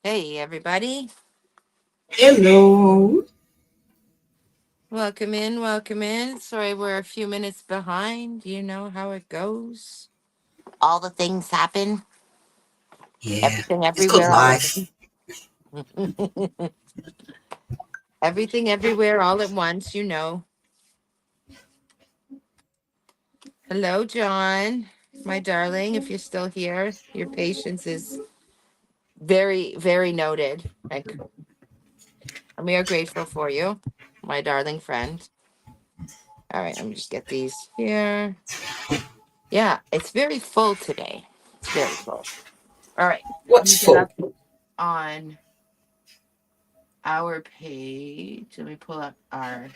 Hey, everybody. Hello. Welcome in, welcome in. Sorry, we're a few minutes behind. You know how it goes. All the things happen. Yeah, Everything it's called everywhere all at life. once. Everything everywhere all at once, you know. Hello, John. My darling, if you're still here, your patience is very, very noted. And we are grateful for you, my darling friend. All right, let me just get these here. Yeah, it's very full today. It's very full. All right. Let me What's get full? up on our page. Let me pull up our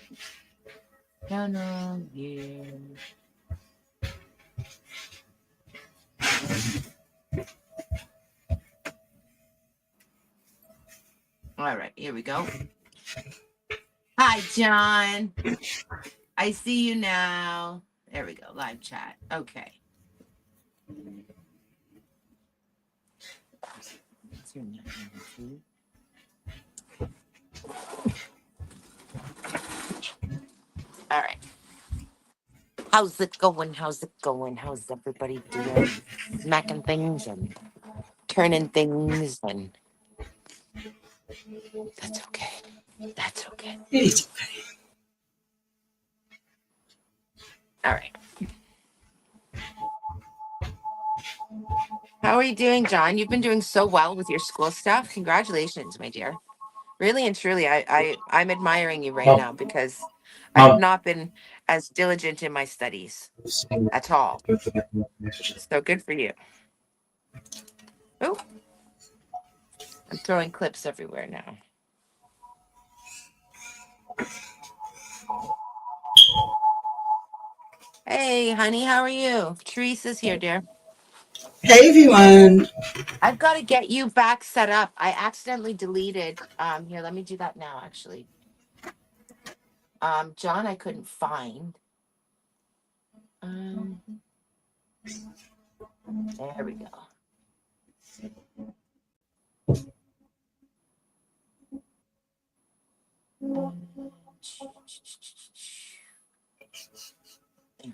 channel here. All right, here we go. Hi, John. I see you now. There we go. Live chat. Okay. What's your name? All right. How's it going? How's it going? How's everybody doing? Smacking things and turning things, and that's okay. That's okay. It is. All right. How are you doing, John? You've been doing so well with your school stuff. Congratulations, my dear. Really and truly, I'm admiring you right now because I have not been as diligent in my studies at all. So good for you. Oh, I'm throwing clips everywhere now. Hey, honey, how are you? Teresa's here, dear. Hey everyone. I've got to get you back set up. I accidentally deleted. Here, let me do that now. Actually, John, I couldn't find. Um, there we go. Um, There we go.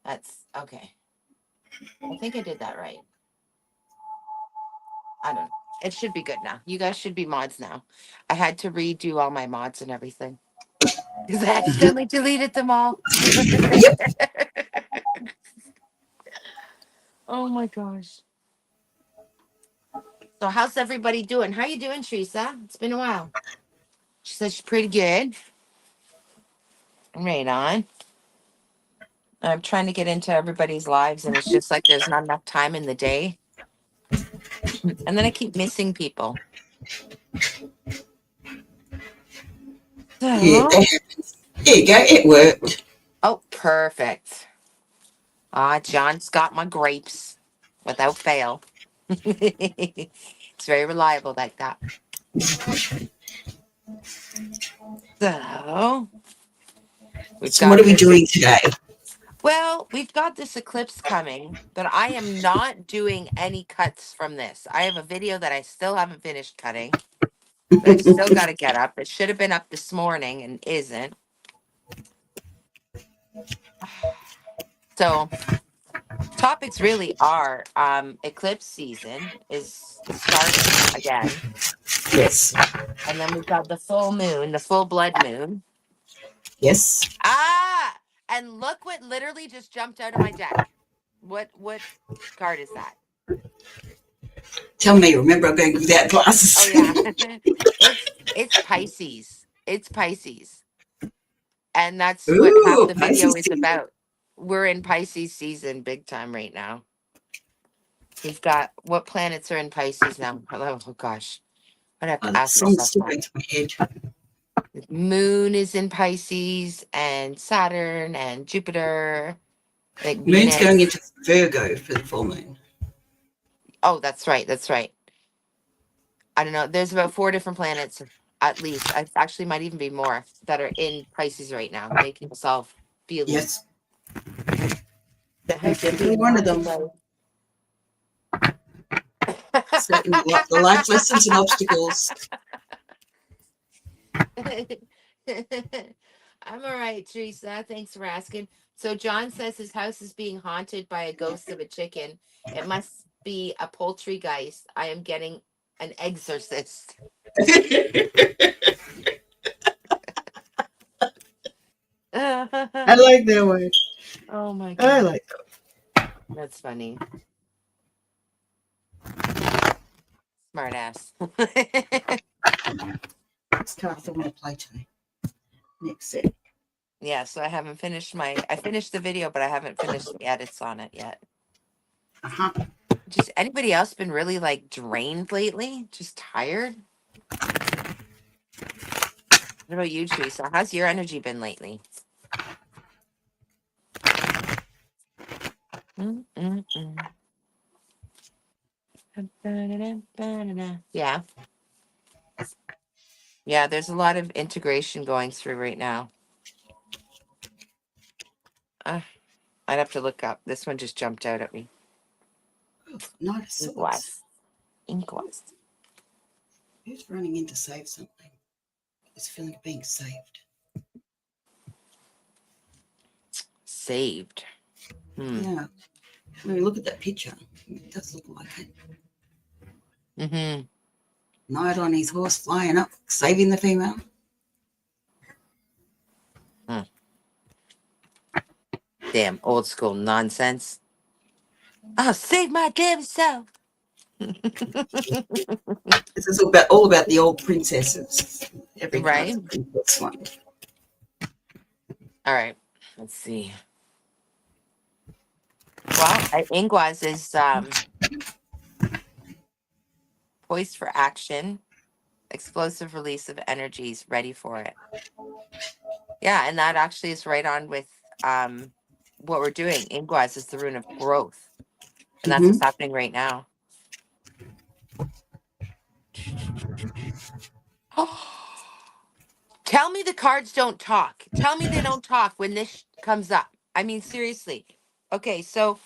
That's okay. I think I did that right. I don't know. It should be good now. You guys should be mods now. I had to redo all my mods and everything because I accidentally deleted them all. Yep. Oh my gosh. So how's everybody doing? How you doing, Teresa? It's been a while. She said she's pretty good. Right on. I'm trying to get into everybody's lives, and it's just like there's not enough time in the day. And then I keep missing people. Yeah, So, there you go. It worked. oh, perfect. Ah, John's got my grapes without fail. It's very reliable like that. So, we've So what got are we this. doing today? Well, we've got this eclipse coming, but I am not doing any cuts from this. I have a video that I still haven't finished cutting, that I've still got to get up. It should have been up this morning and isn't. So, topics really are eclipse season is starting again. Yes. And then we've got the full moon, the full blood moon. Yes. Ah, and look what literally just jumped out of my deck. What card is that? Tell me, remember I'm going without Oh glasses. yeah. it's Pisces. It's Pisces. And that's what half Ooh, the video Pisces is season. about. We're in Pisces season big time right now. We've got what planets are in Pisces now? Oh gosh. I'd have Oh, to that ask song's myself still that. going through my head. Moon is in Pisces and Saturn and Jupiter, like Moon's going Venus. into Virgo for the full moon. Oh, that's right. That's right. I don't know. There's about four different planets, at least. I actually might even be more that are in Pisces right now, making us all feel Yes. the I'm heck definitely one of them. Certain the life lessons and obstacles. I'm all right, Teresa. Thanks for asking. So John says his house is being haunted by a ghost of a chicken. It must be a poltergeist. I am getting an exorcist. I like that word. Oh my I god. like That's funny. Smart ass. that. It's tough on my play today. Next set. Yeah, so I finished the video, but I haven't finished the edits on it yet. Uh-huh. Just anybody else been really like drained lately? Just tired? What about you, Teresa? How's your energy been lately? Mm-mm-mm. Yeah. Yeah, there's a lot of integration going through right now. Uh, I'd have to look up. This one just jumped out at me. Oh, Knight of Swords. Inquest. Inquest. Who's running in to save something? It's feeling of being saved. Saved. Yeah. When we look at that picture, it does look like it. Mm-hmm. Knight on his horse flying up, saving the female. Damn, old school nonsense. I'll save my damn self. This is all about the old princesses. Every card's Right? a princess one. All right. Let's see. Well, Ingwas is poised for action. Explosive release of energies, ready for it. Yeah, and that actually is right on with what we're doing. Ingwas is the rune of growth. And that's Mm-hmm. what's happening right now. Tell me the cards don't talk. Tell me they don't talk when this comes up. I mean, seriously. Okay, so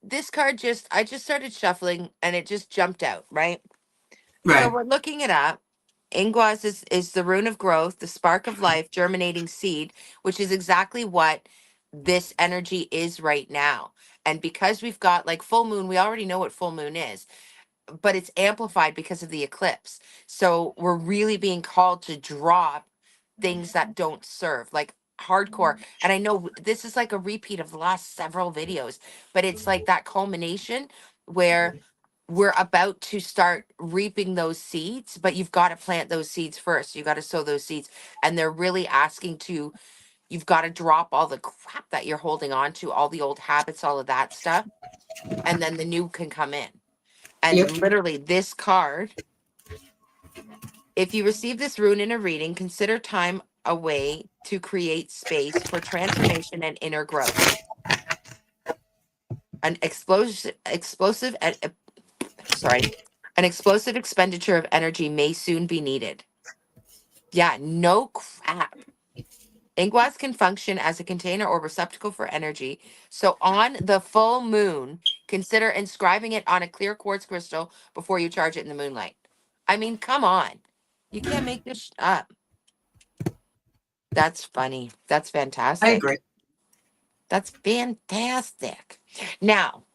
this card I just started shuffling and it just jumped out, right? So Right. we're looking it up. Ingwas is the rune of growth, the spark of life, germinating seed, which is exactly what this energy is right now. And because we've got like full moon, we already know what full moon is, but it's amplified because of the eclipse. So we're really being called to drop things that don't serve, like hardcore. And I know this is like a repeat of the last several videos, but it's like that culmination where we're about to start reaping those seeds, but you've got to plant those seeds first. You got to sow those seeds. And they're really asking you've got to drop all the crap that you're holding on to, all the old habits, all of that stuff. And then the new can come in. And Yep. literally, this card, if you receive this rune in a reading, consider time a way to create space for transformation and inner growth. An explosive, sorry, an explosive expenditure of energy may soon be needed. Yeah, no crap. Ingwas can function as a container or receptacle for energy. So on the full moon, consider inscribing it on a clear quartz crystal before you charge it in the moonlight. I mean, come on. You can't make this up. That's funny. That's I fantastic. agree. That's fantastic. Now,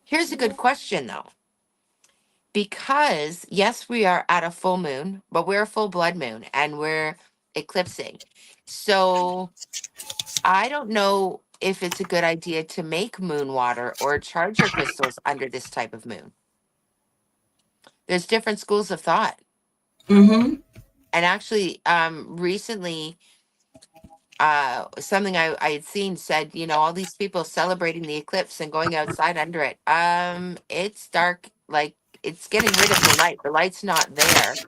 here's a good question though. Because yes, we are at a full moon, but we're a full blood moon and we're eclipsing. So I don't know if it's a good idea to make moon water or charge your crystals under this type of moon. There's different schools of thought. Mm-hmm. And actually, recently, something I had seen said, all these people celebrating the eclipse and going outside under it. It's dark, like it's getting rid of the light. The light's not there.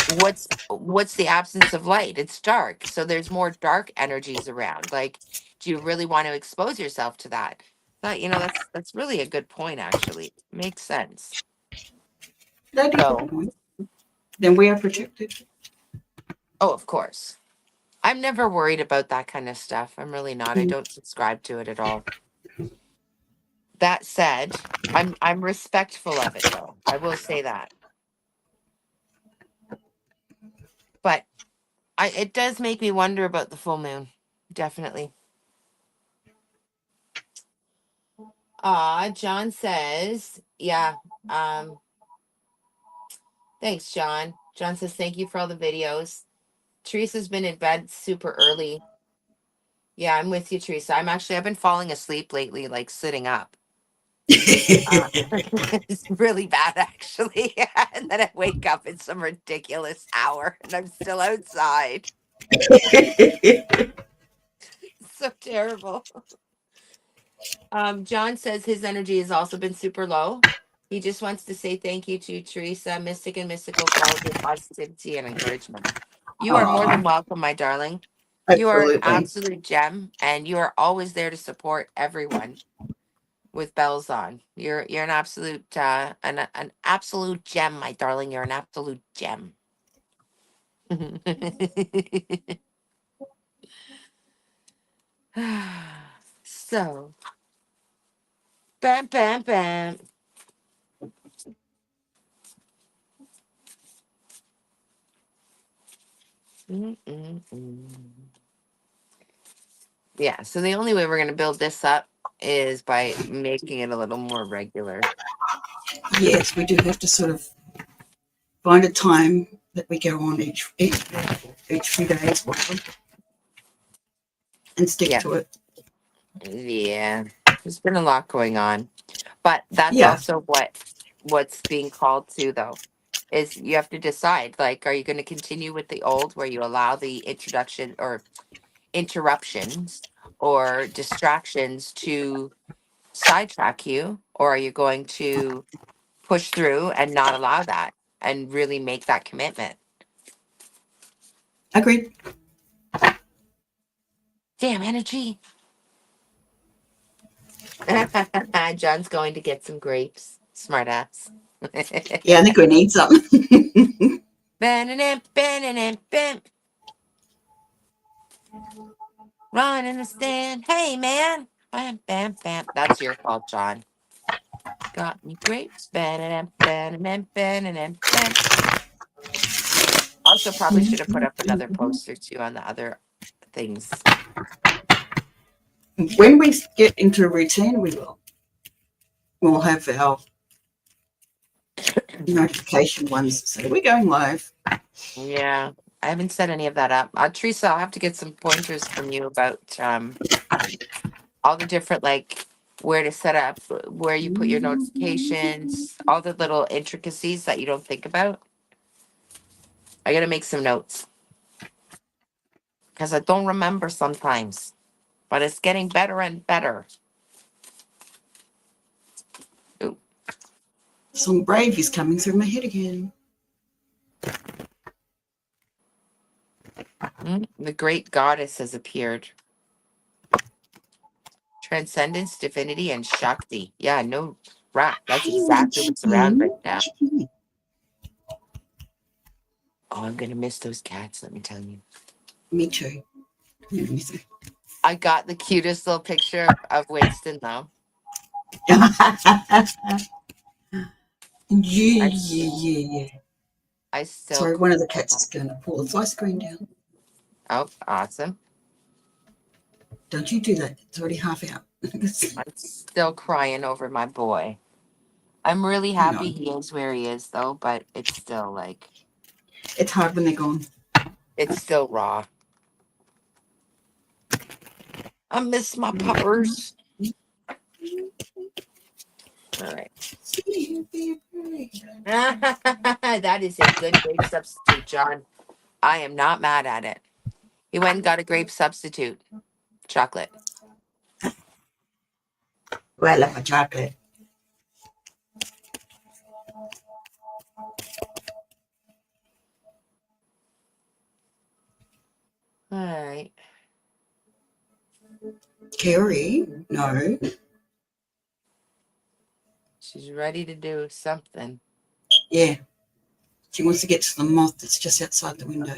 What's the absence of light? It's dark. So there's more dark energies around. Like, do you really want to expose yourself to that? That, that's really a good point, actually. Makes sense. That is a So, point. Then we are protected. oh, of course. I'm never worried about that kind of stuff. I'm really not. I Mm. don't subscribe to it at all. That said, I'm respectful of it though. I will say that. But it does make me wonder about the full moon. Definitely. John says, yeah. Um, thanks, John. John says, thank you for all the videos. Teresa's been in bed super early. Yeah, I'm with you, Teresa. I've been falling asleep lately, like sitting up. Uh, it's really bad, actually. And then I wake up in some ridiculous hour and I'm still outside. It's so terrible. John says his energy has also been super low. He just wants to say thank you to Teresa, Mystic and Mystical, for all of your positivity and encouragement. You are more Oh, than welcome, my darling. You are an absolutely. absolute gem, and you are always there to support everyone with bells on. You're an absolute an absolute gem, my darling. You're an absolute gem. So, bam, bam, bam. Mm-mm-mm. Yeah, so the only way we're going to build this up is by making it a little more regular. Yes, we do have to sort of find a time that we go on each few days and stick Yeah, to it. yeah. There's been a lot going on, but that's Yeah, also what's being called to, though, is you have to decide, like, are you going to continue with the old where you allow the introduction or interruptions or distractions to sidetrack you, or are you going to push through and not allow that and really make that commitment? agreed. Damn energy. John's going to get some grapes. Smart ass. Yeah, I think we need some. Bam, bam, bam. Run in the stand. Hey, man. Bam, bam, bam. That's your fault, John. Got me grapes. Bam, bam, bam, bam, bam. Also, probably should have put up another post or two on the other things. When we get into a routine, we will. We'll have our notification ones that say we're going live. Yeah, I haven't set any of that up. Teresa, I'll have to get some pointers from you about all the different, like, where to set up, where you put your notifications, all the little intricacies that you don't think about. I gotta make some notes because I don't remember sometimes, but it's getting better and better. Ooh, Song Brave is coming through my head again. the great goddess has appeared. Transcendence, divinity, and Shakti. Yeah, no rap. That's exactly what's around right now. Oh, I'm gonna miss those cats, let me tell you. Me too. I got the cutest little picture of Winston though. Yeah, I yeah, still yeah. I still Sorry, one of the cry. cats is going to pull the fly screen down. Oh, awesome. Don't you do that. It's already half out. I'm still crying over my boy. I'm really I know. happy he is where he is though, but it's still like It's hard when they're gone. it's still raw. I miss my puppers. All right. That is a good grape substitute, John. I am not mad at it. He went and got a grape substitute chocolate. Well, I love my chocolate. All right. Carrie? No. She's ready to do something. Yeah. She wants to get to the moth that's just outside the window.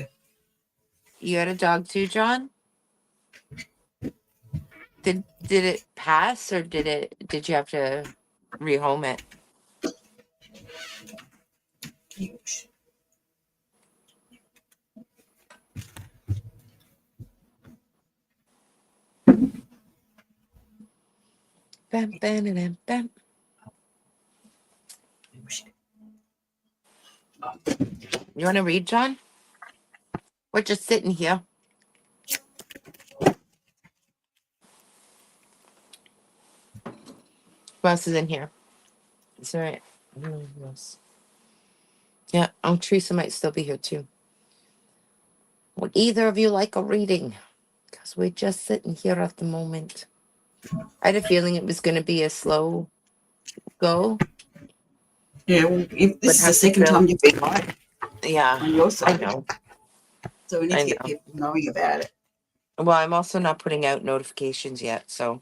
You got a dog too, John? Did it pass or did you have to rehome it? Huge. Bam, bam, bam, bam. You want to read, John? We're just sitting here. Who else is in here? Is there? I don't know who else. Yeah. Oh, Teresa might still be here too. Would either of you like a reading? Because we're just sitting here at the moment. I had a feeling it was going to be a slow go. Yeah, well, this Would is the have to second time build. you've been live Yeah, on your I side, know. so we need I to get know. people knowing about it. Well, I'm also not putting out notifications yet, so.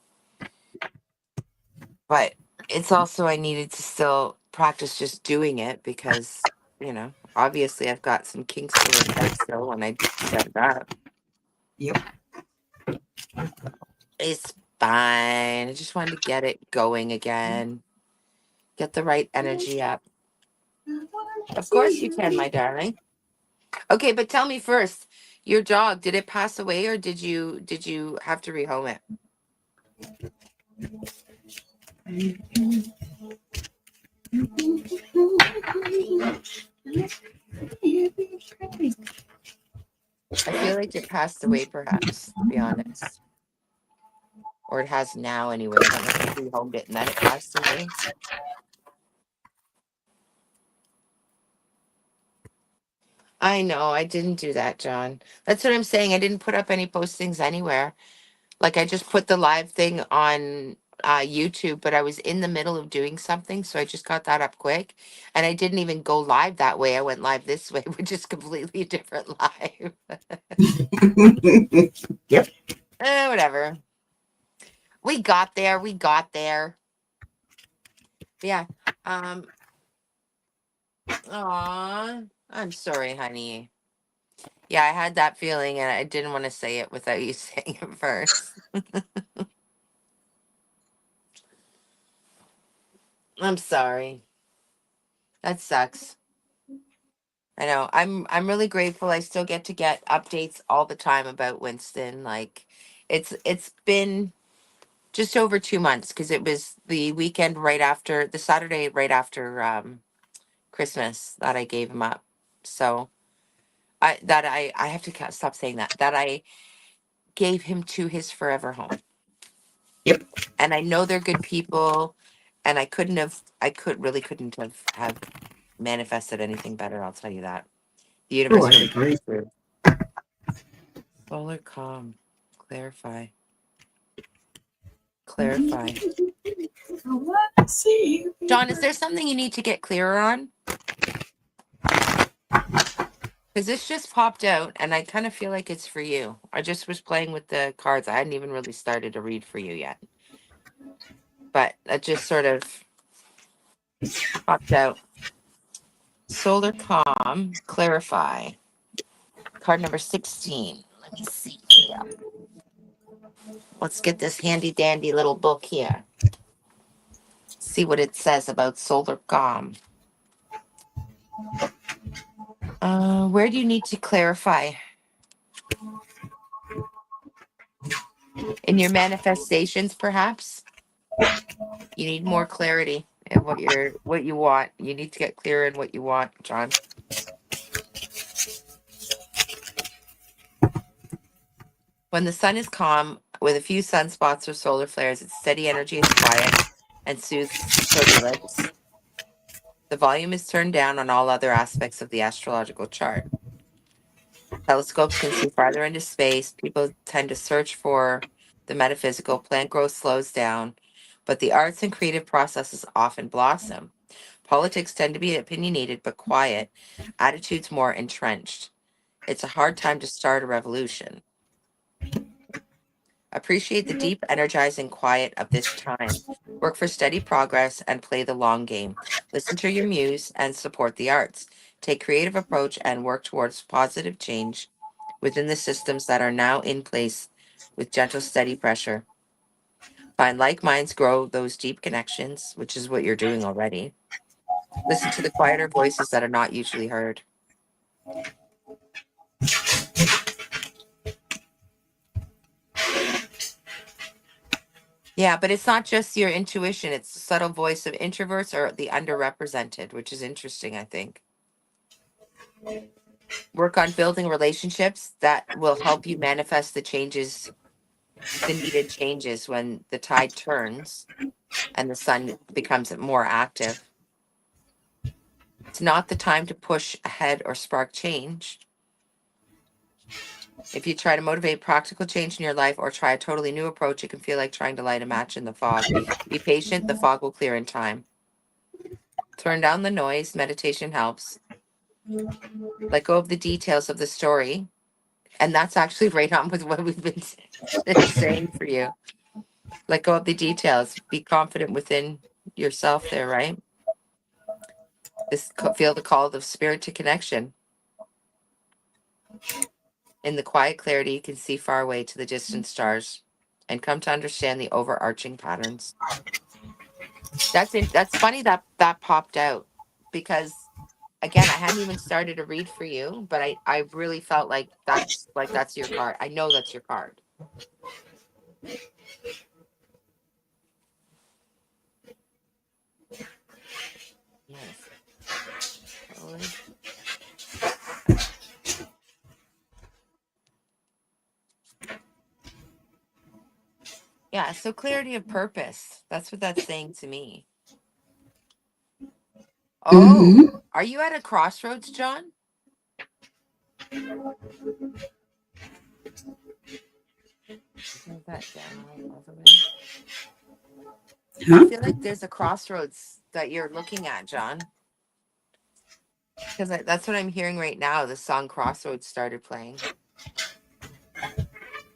But it's also I needed to still practice just doing it because obviously I've got some kinks to work out still when I set it up. Yep. It's fine. I just wanted to get it going again, get the right energy up. Of course you can, my darling. Okay, but tell me first, your dog, did it pass away or did you have to rehome it? I feel like it passed away, perhaps, to be honest. Or it has now anyway. I don't know if you rehomed it and then it passed away. I know, I didn't do that, John. That's what I'm saying. I didn't put up any postings anywhere. Like I just put the live thing on YouTube, but I was in the middle of doing something, so I just got that up quick. And I didn't even go live that way. I went live this way, which is completely different live. Yep. Whatever. We got there. We got there. Yeah. Um. Aw. I'm sorry, honey. Yeah, I had that feeling, and I didn't want to say it without you saying it first. I'm sorry. That sucks. I know. I'm really grateful. I still get updates all the time about Winston. Like it's been just over 2 months because it was the weekend right after the Saturday right after Christmas that I gave him up. So I have to stop saying that I gave him to his forever home. Yep. And I know they're good people, and I couldn't have manifested anything better. I'll tell you that. The Oh, universe I really came agree. through. Solar calm. Clarify. Clarify. I want to see you. John, is there something you need to get clearer on? Because this just popped out and I kind of feel like it's for you. I just was playing with the cards. I hadn't even really started to read for you yet. But that just sort of popped out. Solar calm. Clarify. Card number 16. Let me see here. Let's get this handy dandy little book here. See what it says about solar calm. Where do you need to clarify? In your manifestations, perhaps? You need more clarity in what you want. You need to get clearer in what you want, John. When the sun is calm, with a few sunspots or solar flares, its steady energy is quiet and soothes turbulence. The volume is turned down on all other aspects of the astrological chart. Telescopes can see farther into space. People tend to search for the metaphysical. Plant growth slows down, but the arts and creative processes often blossom. Politics tend to be opinionated but quiet, attitudes more entrenched. It's a hard time to start a revolution. Appreciate the deep, energizing quiet of this time. Work for steady progress and play the long game. Listen to your muse and support the arts. Take creative approach and work towards positive change within the systems that are now in place with gentle, steady pressure. Find like minds, grow those deep connections, which is what you're doing already. Listen to the quieter voices that are not usually heard. Yeah, but it's not just your intuition, it's the subtle voice of introverts or the underrepresented, which is interesting, I think. Work on building relationships that will help you manifest the changes, the needed changes when the tide turns and the sun becomes more active. It's not the time to push ahead or spark change. If you try to motivate practical change in your life or try a totally new approach, it can feel like trying to light a match in the fog. Be patient, the fog will clear in time. Turn down the noise, meditation helps. Let go of the details of the story. And that's actually right on with what we've been saying for you. Let go of the details. Be confident within yourself there, right? Feel the call of spirit to connection. In the quiet clarity, you can see far away to the distant stars and come to understand the overarching patterns. That's funny that that popped out because again, I hadn't even started to read for you, but I really felt like that's your card. I know that's your card. Yes. Totally. Yeah, so clarity of purpose. That's what that's saying to me. Oh, Mm-hmm. are you at a crossroads, John? Write that down all the way. I Huh? feel like there's a crossroads that you're looking at, John, because that's what I'm hearing right now. The song Crossroads started playing.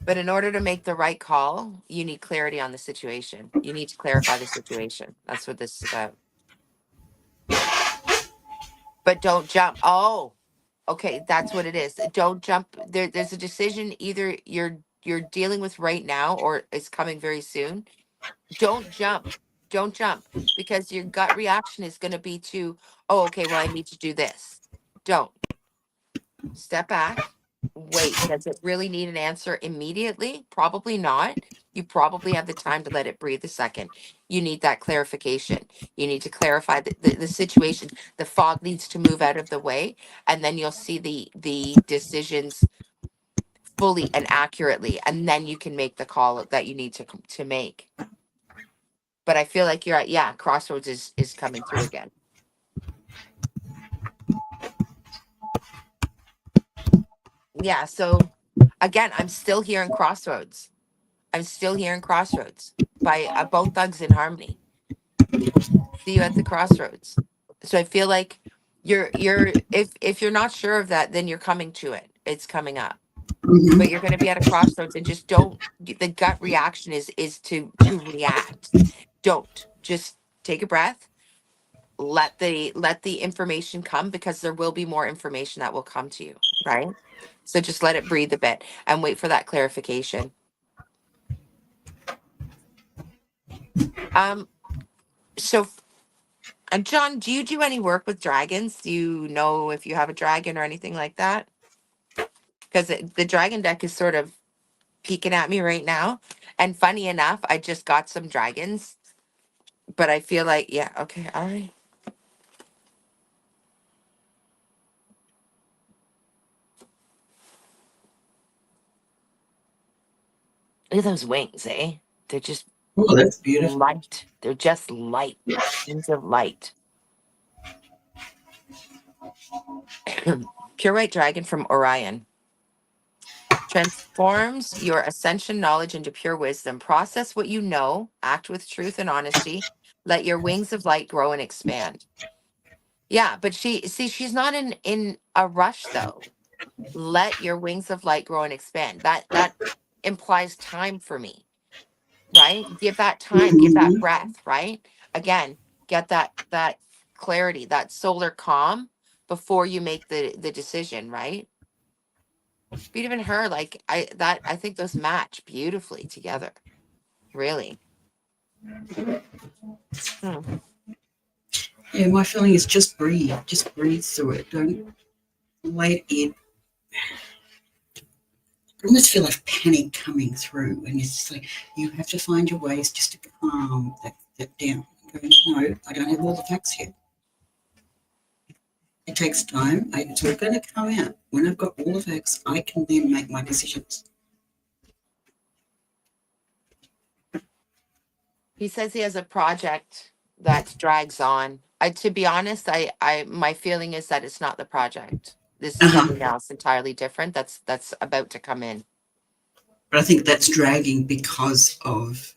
But in order to make the right call, you need clarity on the situation. You need to clarify the situation. That's what this is about. But don't jump. Oh, okay, that's what it is. Don't jump. There's a decision either you're dealing with right now or it's coming very soon. Don't jump. Don't jump because your gut reaction is going to be to, oh, okay, well, I need to do this. Don't. Step back. Wait, does it really need an answer immediately? Probably not. You probably have the time to let it breathe a second. You need that clarification. You need to clarify the situation. The fog needs to move out of the way, and then you'll see the decisions fully and accurately, and then you can make the call that you need to make. But I feel like you're at, yeah, crossroads is coming through again. Yeah, so again, I'm still hearing crossroads. I'm still hearing Crossroads by Both Thugs in Harmony. See you at the crossroads. So I feel like you're if you're not sure of that, then you're coming to it. It's coming up. Mm-hmm. But you're going to be at a crossroads and just don't, the gut reaction is to react. Don't. Just take a breath. Let the information come because there will be more information that will come to you, right? So just let it breathe a bit and wait for that clarification. Um so John, do you do any work with dragons? Do you know if you have a dragon or anything like that? Because the dragon deck is sort of peeking at me right now. And funny enough, I just got some dragons, but I feel like, yeah, okay, all right. Look at those wings, eh? They're just Oh, that's beautiful. light. They're just light. Wings of light. Pure white dragon from Orion. Transforms your ascension knowledge into pure wisdom. Process what you know, act with truth and honesty. Let your wings of light grow and expand. Yeah, but she's not in a rush though. Let your wings of light grow and expand. That implies time for me, right? Give that time, give that Mm-hmm. breath, right? Again, get that clarity, that solar calm before you make the decision, right? But even her, like I think those match beautifully together. Really. Hmm. Yeah, my feeling is just breathe through it. Don't let it. I almost feel like panic coming through, and it's just like you have to find your ways just to calm that down. Going, no, I don't have all the facts yet. It takes time. It's all going to come out. When I've got all the facts, I can then make my decisions. He says he has a project that drags on. To be honest, my feeling is that it's not the project. This is Uh-huh. something else entirely different that's about to come in. But I think that's dragging because of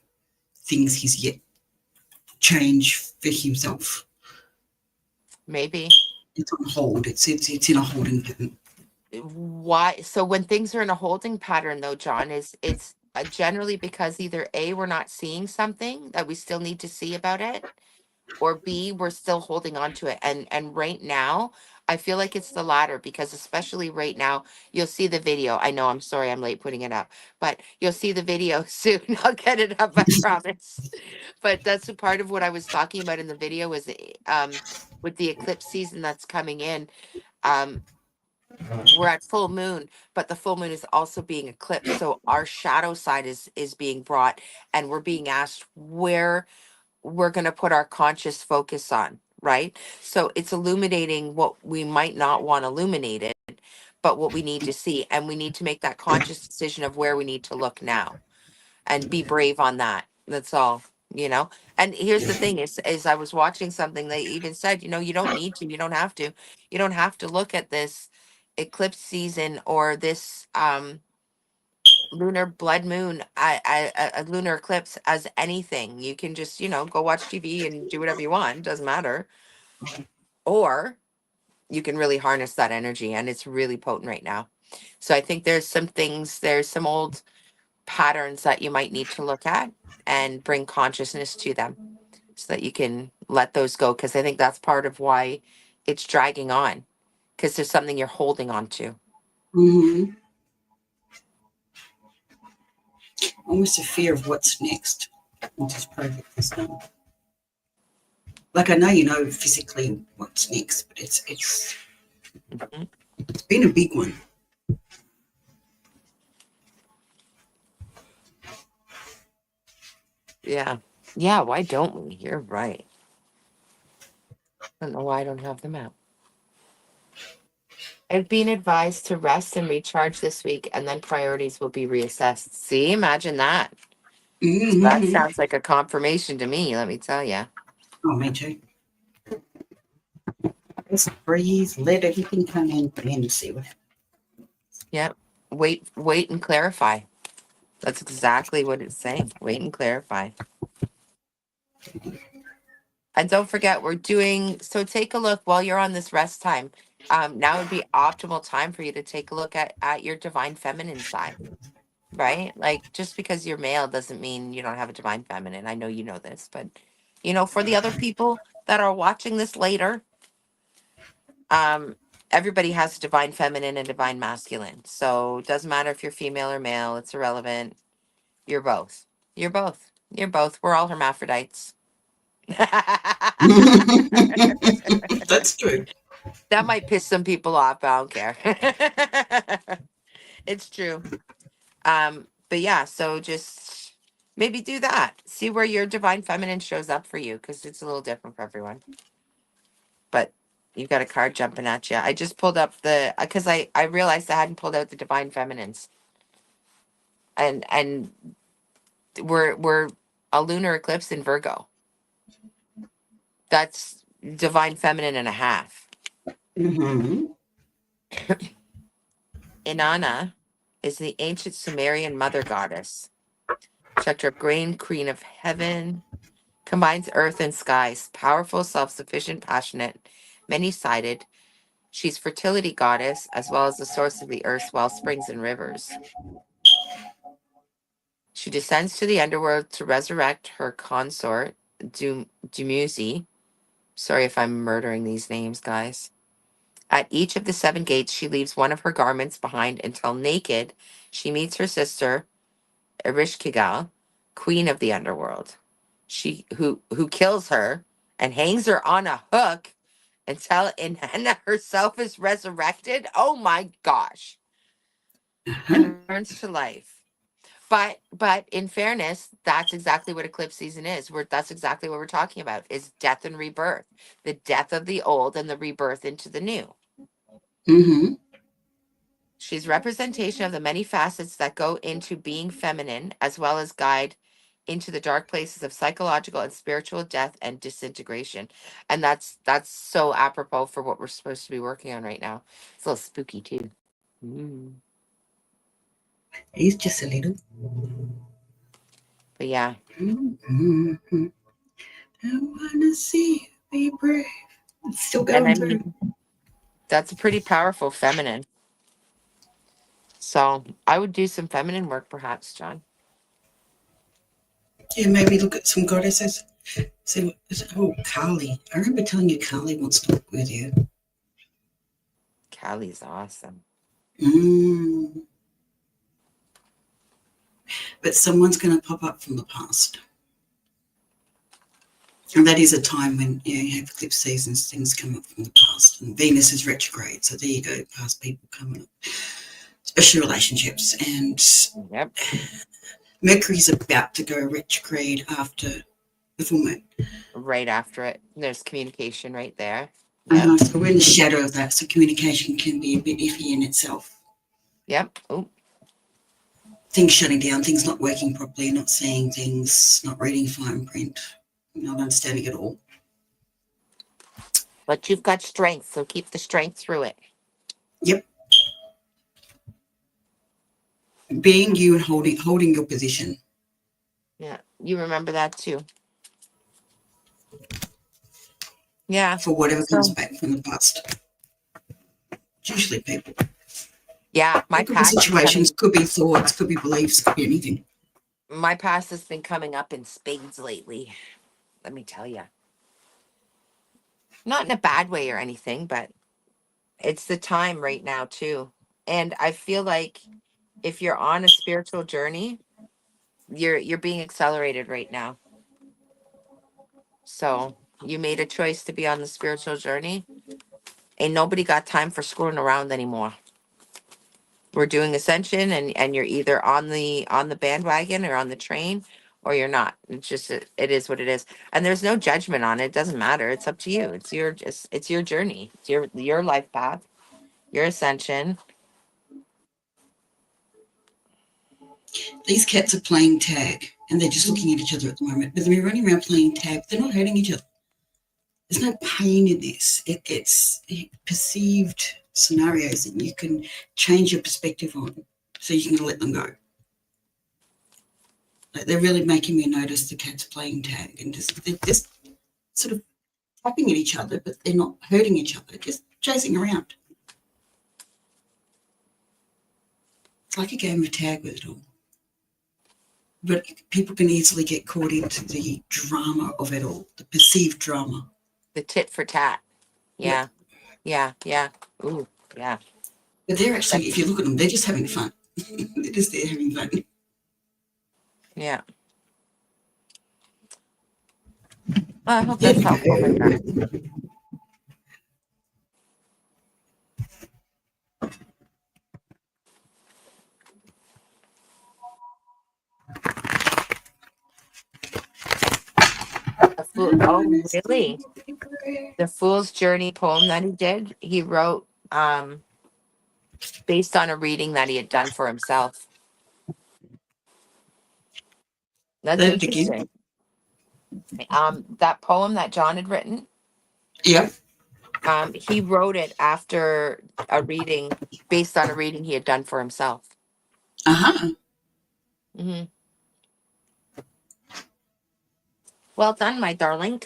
things he's yet to change for himself. Maybe. It's on hold. It's in a holding pattern. Why? So when things are in a holding pattern, though, John, is it's generally because either A, we're not seeing something that we still need to see about it, or B, we're still holding on to it. And right now, I feel like it's the latter because especially right now, you'll see the video. I know, I'm sorry I'm late putting it up, but you'll see the video soon. I'll get it up, I promise. But that's a part of what I was talking about in the video was with the eclipse season that's coming in. Um we're at full moon, but the full moon is also being eclipsed. So our shadow side is being brought, and we're being asked where we're going to put our conscious focus on, right? So it's illuminating what we might not want illuminated, but what we need to see. And we need to make that conscious decision of where we need to look now and be brave on that. That's all, you know? And here's the thing is I was watching something they even said, you don't need to, you don't have to look at this eclipse season or this lunar blood moon, a lunar eclipse as anything. You can just, go watch TV and do whatever you want. Doesn't matter. Or you can really harness that energy, and it's really potent right now. So I think there's some old patterns that you might need to look at and bring consciousness to them so that you can let those go. Because I think that's part of why it's dragging on, because there's something you're holding on to. Mm-hmm. Almost a fear of what's next once this project is done. Like I know you know physically what's next, but Mhm. it's been a big one. Yeah. Yeah. Why don't we? You're right. I don't know why I don't have them out. I've been advised to rest and recharge this week, and then priorities will be reassessed. See, imagine that. That Mm-hmm. sounds like a confirmation to me, let me tell you. Oh, me too. Just breathe, let everything come in, and see what happens. Yep. Wait and clarify. That's exactly what it's saying. Wait and clarify. And don't forget, we're doing so take a look while you're on this rest time. Now would be optimal time for you to take a look at your divine feminine side, right? Like just because you're male doesn't mean you don't have a divine feminine. I know you know this, but for the other people that are watching this later, um, everybody has a divine feminine and divine masculine. So it doesn't matter if you're female or male, it's irrelevant. You're both. You're both. You're both. We're all hermaphrodites. That's true. That might piss some people off, but I don't care. It's true. But yeah, so just maybe do that. See where your divine feminine shows up for you, because it's a little different for everyone. But you've got a card jumping at you. I just pulled up the because I realized I hadn't pulled out the divine feminines, and we're a lunar eclipse in Virgo. That's divine feminine and a half. Mm-hmm. Inanna is the ancient Sumerian mother goddess. Checked grain, queen of heaven, combines earth and skies, powerful, self-sufficient, passionate, many-sided. She's fertility goddess as well as the source of the earth's well springs and rivers. She descends to the underworld to resurrect her consort, Dumuzi. Sorry if I'm murdering these names, guys. At each of the seven gates, she leaves one of her garments behind until naked she meets her sister, Erishkigal, queen of the underworld. who kills her and hangs her on a hook and Hannah herself is resurrected. Oh my gosh. Uh-huh. And returns to life. But in fairness, that's exactly what eclipse season is. That's exactly what we're talking about is death and rebirth. The death of the old and the rebirth into the new. Mm-hmm. She's representation of the many facets that go into being feminine, as well as guide into the dark places of psychological and spiritual death and disintegration. And that's so apropos for what we're supposed to be working on right now. It's a little spooky too. Mm. He's just a little. But yeah, Mm-hmm. I wanna see you be brave. It's still and going I through. mean that's a pretty powerful feminine. So I would do some feminine work, perhaps, John. Yeah, maybe look at some goddesses. See, oh, Kali. I remember telling you Kali wants to work with you. Callie's awesome. Mm. But someone's going to pop up from the past. And that is a time when you have eclipse seasons, things come up from the past. And Venus is retrograde. So there you go, past people coming up. Especially relationships. And Yep. Mercury's about to go retrograde after the full moon. Right after it, there's communication right there. Yep. So we're in the shadow of that. So communication can be a bit iffy in itself. Yep. Oh, Things shutting down, things not working properly, not seeing things, not reading fine print, not understanding it all. but you've got strength, so keep the strength through it. Yep. Being you and holding your position. Yeah, you remember that too. Yeah. For whatever comes So back from the past. It's usually people. yeah, my It could be past is situations, coming. could be thoughts, could be beliefs, could be anything. My past has been coming up in spades lately. Let me tell you, not in a bad way or anything, but it's the time right now too. And I feel like if you're on a spiritual journey, you're being accelerated right now. So you made a choice to be on the spiritual journey. Ain't nobody got time for screwing around anymore. We're doing ascension and you're either on the bandwagon or on the train or you're not. It's just it is what it is. And there's no judgment on it. It doesn't matter. It's up to you. It's your journey. It's your life path, your ascension. These cats are playing tag and they're just looking at each other at the moment. But they're running around playing tag. They're not hurting each other. There's no pain in this. It's perceived scenarios that you can change your perspective on so you can let them go. Like they're really making me notice the cats playing tag and they're just sort of tapping at each other, but they're not hurting each other, just chasing around. It's like a game of tag with it all. But people can easily get caught into the drama of it all, the perceived drama. The tit for tat. Yep. Yeah. Yeah. Yeah. Ooh, yeah. But they're actually, if That's you look at them, they're just having fun. They're just there having fun. yeah. Well, I hope There that's we helpful, my go. darling. Oh, really? The Fool's Journey poem that he did, he wrote based on a reading that he had done for himself. That's Say it again. interesting. That poem that John had written, Yep. he wrote it after a reading based on a reading he had done for himself. Uh-huh. Hmm. Well done, my darling.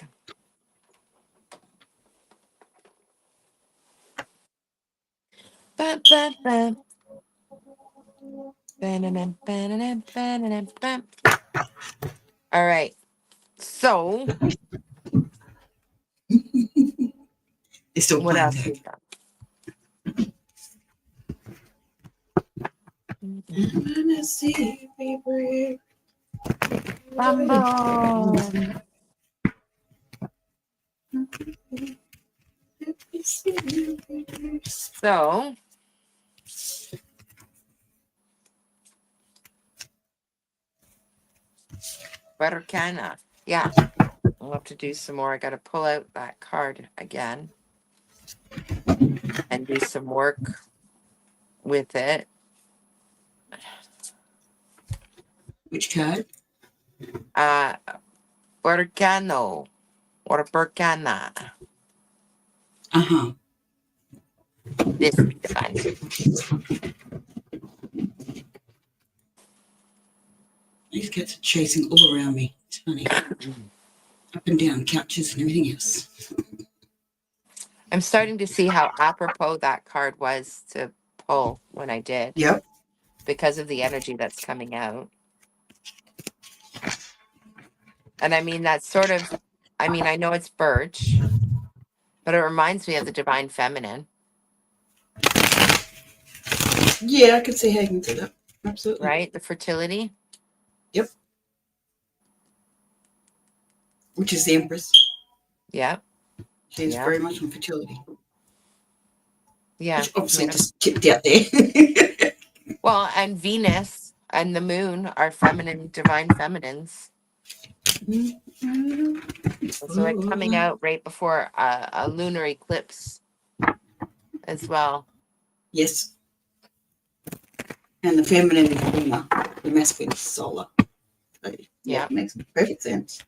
Ba, ba, ba. Ba-na-na, ba-na-na, ba-na-na, ba. All right. So, They're still what playing else tag. we got? I wanna see you be brave. Bumble. So, Buttercana. Yeah, I'll have to do some more. I got to pull out that card again and do some work with it. Which card? Uh, Burcano or Burcana. Uh-huh. This divine. These cats are chasing all around me. It's funny. Up and down couches and everything else. I'm starting to see how apropos that card was to pull when I did Yep. because of the energy that's coming out. And I mean, that's sort of, I mean, I know it's birch, but it reminds me of the divine feminine, Yeah, I can see how you can do that. Absolutely. right? The fertility. Yep. Which is the Empress. Yeah. She's Yeah. very much on fertility. Yeah. Which obviously Yeah. just tipped out there. Well, and Venus and the moon are feminine, divine feminines. So they're coming out right before a lunar eclipse as well. Yes. And the feminine is lunar, the masculine is solar. So, yeah, Yeah. makes perfect sense.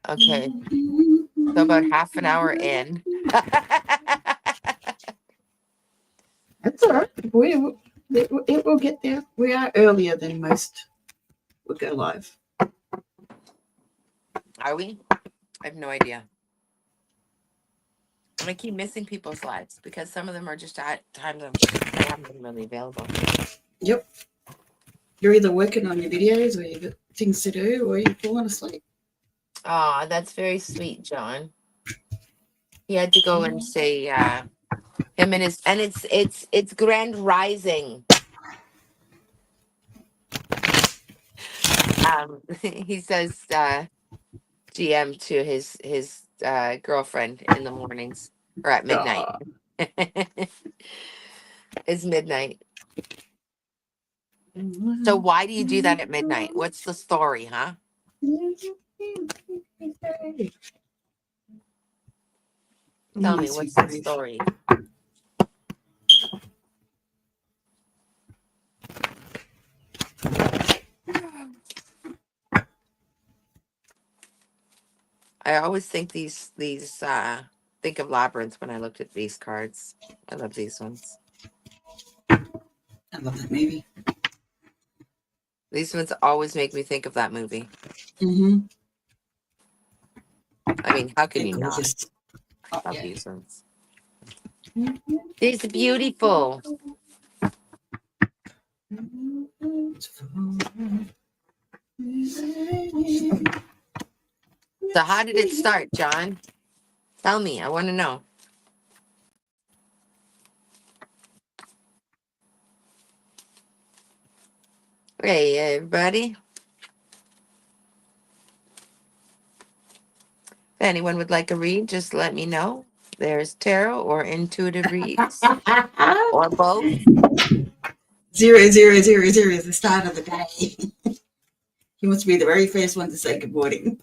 Okay. So about half an hour in. That's all right. It will get there. We are earlier than most would go live. Are we? I have no idea. And I keep missing people's lives because some of them are just at times I haven't been really available. Yep. You're either working on your videos or you've got things to do or you're falling asleep. Oh, that's very sweet, John. He had to go and say him and his and it's grand rising. He says GM to his girlfriend in the mornings or at midnight. It's midnight. So why do you do that at midnight? What's the story, huh? Tell me, what's the story? I always think think of Labyrinth when I looked at these cards. I love these ones. I love that movie. These ones always make me think of that movie. Mm-hmm. I mean, how can you not? Gorgeous. I love these ones. These are beautiful. So how did it start, John? Tell me. I want to know. Hey, everybody. If anyone would like a read, just let me know. There's tarot or intuitive reads or both. 0000 is the start of the day. He wants to be the very first one to say good morning.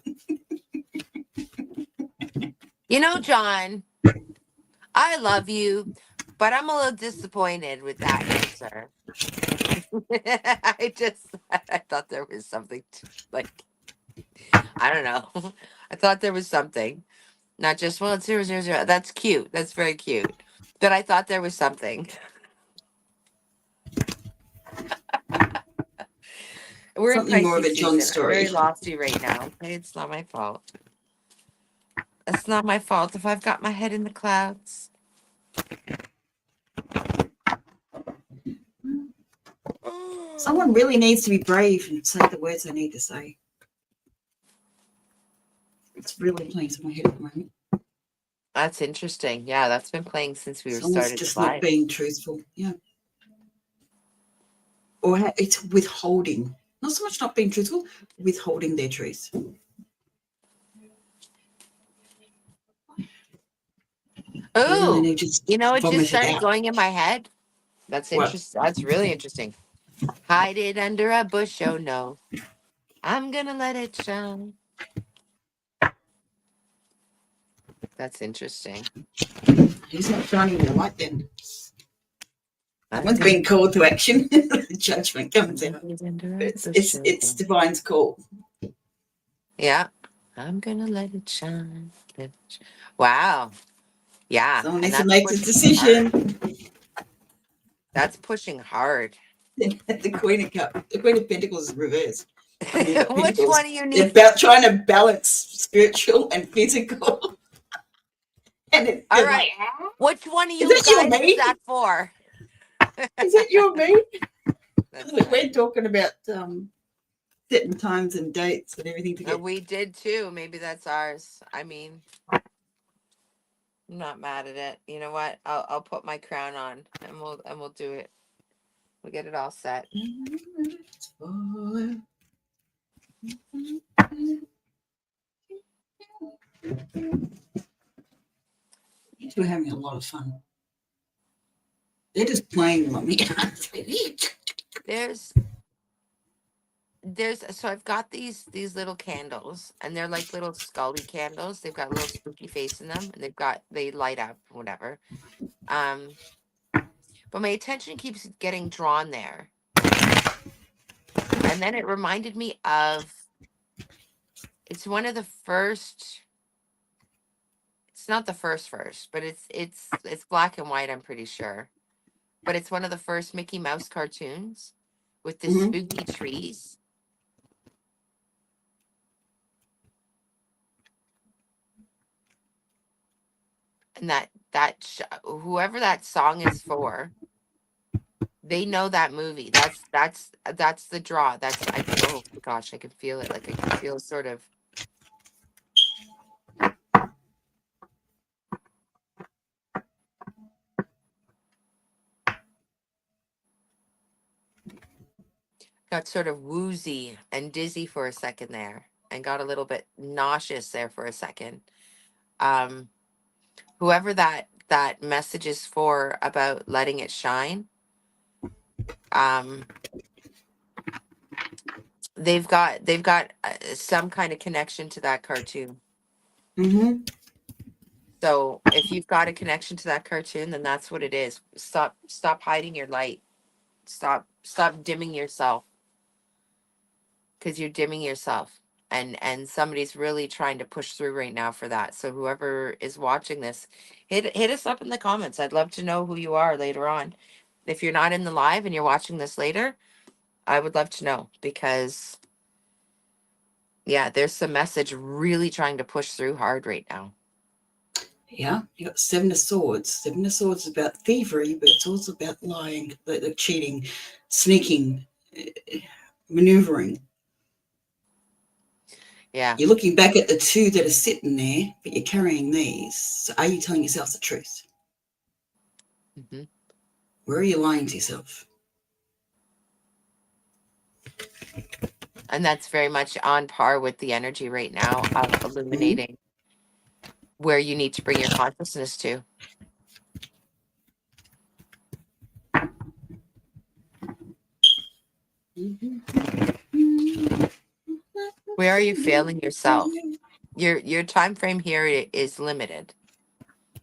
You know, John, I love you, but I'm a little disappointed with that answer. I thought there was something like, I don't know. I thought there was something. Not just, well, it's 000. That's cute. That's very cute. But I thought there was something. We're in Something more of Pisces a John season. I'm very story. lofty right now. Okay, it's not my fault. It's not my fault if I've got my head in the clouds. Someone really needs to be brave and say the words they need to say. It's really playing in my head at the moment. That's interesting. Yeah, that's been playing since we Someone's started just not live. being truthful. Yeah. or it's withholding. Not so much not being truthful, withholding their truth. And then Oh, they just you know, it just vomit it started out. going in my head. That's What? interesting. That's really interesting. Hide it under a bush. Oh no, I'm gonna let it shine. That's interesting. He's not shining the light then. I'm Someone's gonna been called to action. Judgment comes out. hide it under a It's bush. it's Oh it's no. divine's call. Yeah, I'm gonna let it shine. Let it Wow. Yeah, Someone and needs to that's make this pushing hard. decision. That's pushing hard. The Queen of Cup, the Queen of Pentacles is reversed. And you've got Which Pentacles. one of you They're needs? about trying to balance spiritual and physical. And All they're like, right. Which one of is you that you or guys is me? that for? Is that you or me? That's Look, we're funny. talking about setting times and dates and everything to get. We did too. Maybe that's ours. I mean, I'm not mad at it. You know what? I'll put my crown on and we'll do it. We'll get it all set. We're having a lot of fun. They're just playing with me. There's so I've got these little candles and they're like little scully candles. They've got a little spooky face in them and they light up whatever. Um but my attention keeps getting drawn there. And then it reminded me of it's one of the first it's not the first, but it's black and white, I'm pretty sure. But it's one of the first Mickey Mouse cartoons with the Mm-hmm. spooky trees. And whoever that song is for, they know that movie. That's the draw. That's I Oh gosh, I can feel it. Like I can feel sort of got sort of woozy and dizzy for a second there and got a little bit nauseous there for a second. Um Whoever that message is for about letting it shine, um they've got some kind of connection to that cartoon. Mm-hmm. So if you've got a connection to that cartoon, then that's what it is. Stop hiding your light. Stop dimming yourself, because you're dimming yourself. And somebody's really trying to push through right now for that. So whoever is watching this, hit us up in the comments. I'd love to know who you are later on. If you're not in the live and you're watching this later, I would love to know, because yeah, there's some message really trying to push through hard right now. Yeah, you got Seven of Swords. Seven of Swords is about thievery, but it's also about lying, like cheating, sneaking, maneuvering. Yeah. You're looking back at the two that are sitting there, but you're carrying these. So are you telling yourself the truth? Hmm. Where are you lying to yourself? And that's very much on par with the energy right now of Mm-hmm. illuminating where you need to bring your consciousness to. Where are you failing yourself? Your time frame here is limited.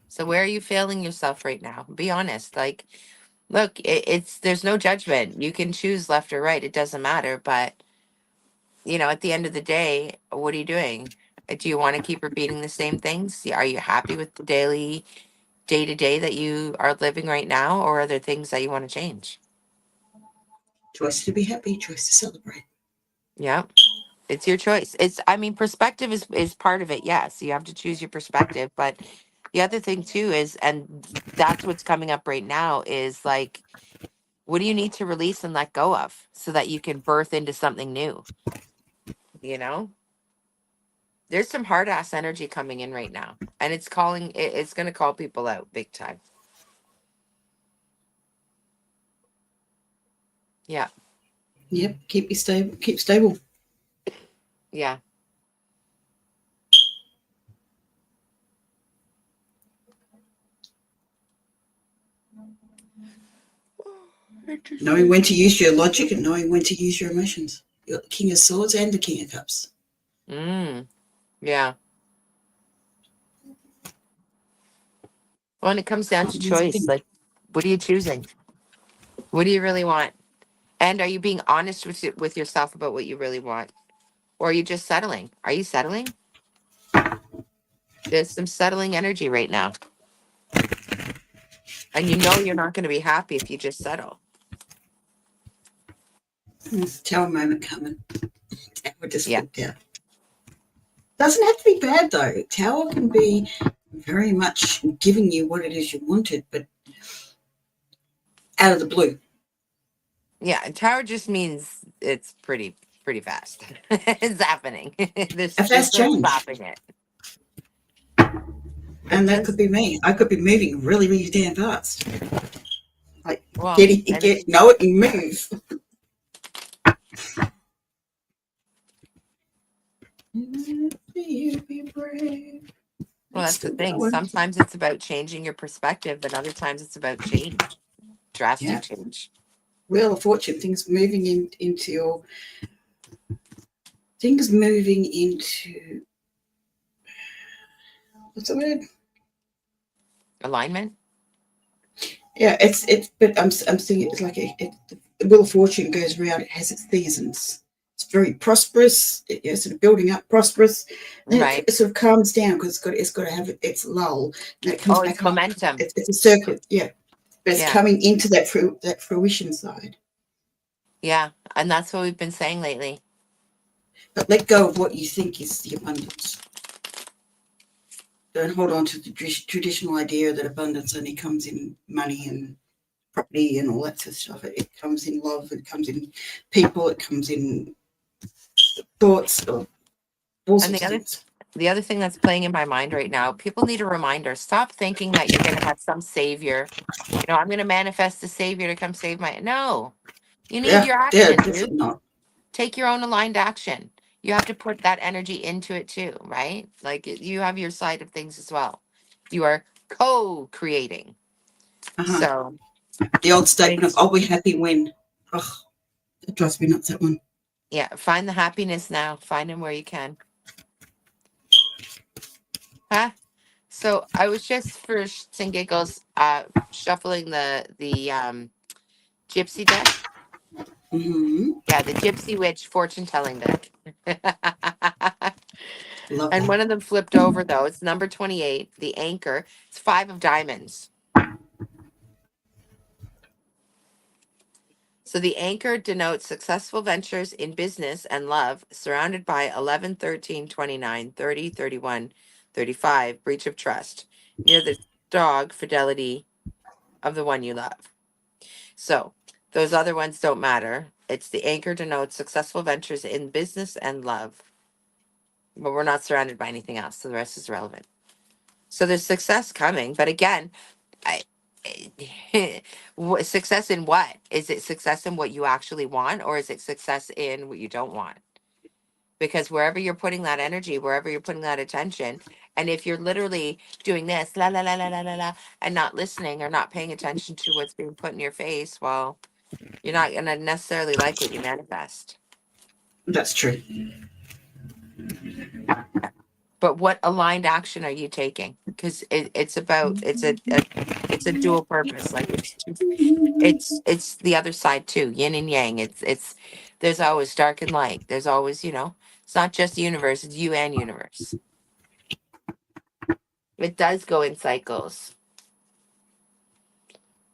So where are you failing yourself right now? Be honest. Like, look, it's there's no judgment. You can choose left or right. It doesn't matter. But at the end of the day, what are you doing? Do you want to keep repeating the same things? Are you happy with the daily, day to day that you are living right now, or are there things that you want to change? Choice to be happy, choice to celebrate. Yeah, it's your choice. I mean, perspective is part of it. Yes, you have to choose your perspective, but the other thing too is, and that's what's coming up right now, is like, what do you need to release and let go of so that you can birth into something new? You know, there's some hard ass energy coming in right now, and it's going to call people out big time. Yeah. Yep. Keep you stable. Keep stable. Yeah. Knowing Interesting. when to use your logic and knowing when to use your emotions. You're the King of Swords and the King of Cups. Mm, yeah. Well, and it comes down to Here's the choice. thing. Like, what are you choosing? What do you really want? And are you being honest with yourself about what you really want? Or are you just settling? Are you settling? There's some settling energy right now. And you know you're not going to be happy if you just settle. Tower moment coming. Tower just Yeah. flipped out. Doesn't have to be bad though. Tower can be very much giving you what it is you wanted, but out of the blue. Yeah. And tower just means it's pretty fast. It's happening. A There's fast no change. stopping it. It And that could does. be me. I could be moving really, really damn fast. Like Well, and get know it and move. Be brave. well, It's that's the still thing. going. Sometimes it's about changing your perspective, but other times it's about change, drastic Yeah. change. Wheel of Fortune, things moving into your things moving into what's the word? Alignment. Yeah, it's. But I'm seeing it like the Wheel of Fortune goes around. It has its seasons. It's very prosperous. It's sort of building up, prosperous. Then Right. it sort of calms down because it's got to have its lull. And it comes Oh, it's back up. momentum. It's a circle. Yeah, but it's Yeah. coming into that fruition side. Yeah. And that's what we've been saying lately. But let go of what you think is the abundance. Don't hold on to the traditional idea that abundance only comes in money and property and all that sort of stuff. It comes in love, it comes in people, it comes in thoughts, all And sorts of things. the other thing that's playing in my mind right now, people need a reminder. Stop thinking that you're going to have some savior. I'm going to manifest a savior to come save my. No, you need Yeah, your yeah, action, dude. definitely not. Take your own aligned action. You have to put that energy into it too, right? Like you have your side of things as well. You are co-creating. Uh-huh. So The old statement of it's, "I'll be happy when." Oh, it drives me nuts. That one. yeah, find the happiness now. Find them where you can. Huh? So I was just for shits and giggles, shuffling the gypsy deck. Mm-hmm. Yeah, the gypsy witch fortune telling deck. Love And that. one of them flipped over though. It's number 28, the anchor. It's five of diamonds. So the anchor denotes successful ventures in business and love, surrounded by 11, 13, 29, 30, 31, 35, breach of trust. Near the dog, fidelity of the one you love. So those other ones don't matter. It's the anchor denotes successful ventures in business and love, but we're not surrounded by anything else. So the rest is irrelevant. So there's success coming, but again, I, success in what? Is it success in what you actually want, or is it success in what you don't want? Because wherever you're putting that energy, wherever you're putting that attention, and if you're literally doing this, la la la la la la la, and not listening or not paying attention to what's being put in your face, well, you're not going to necessarily like what you manifest. That's true. But what aligned action are you taking? Because it's a dual purpose. Like it's the other side too, yin and yang. It's there's always dark and light. There's always, it's not just the universe, it's you and universe. It does go in cycles.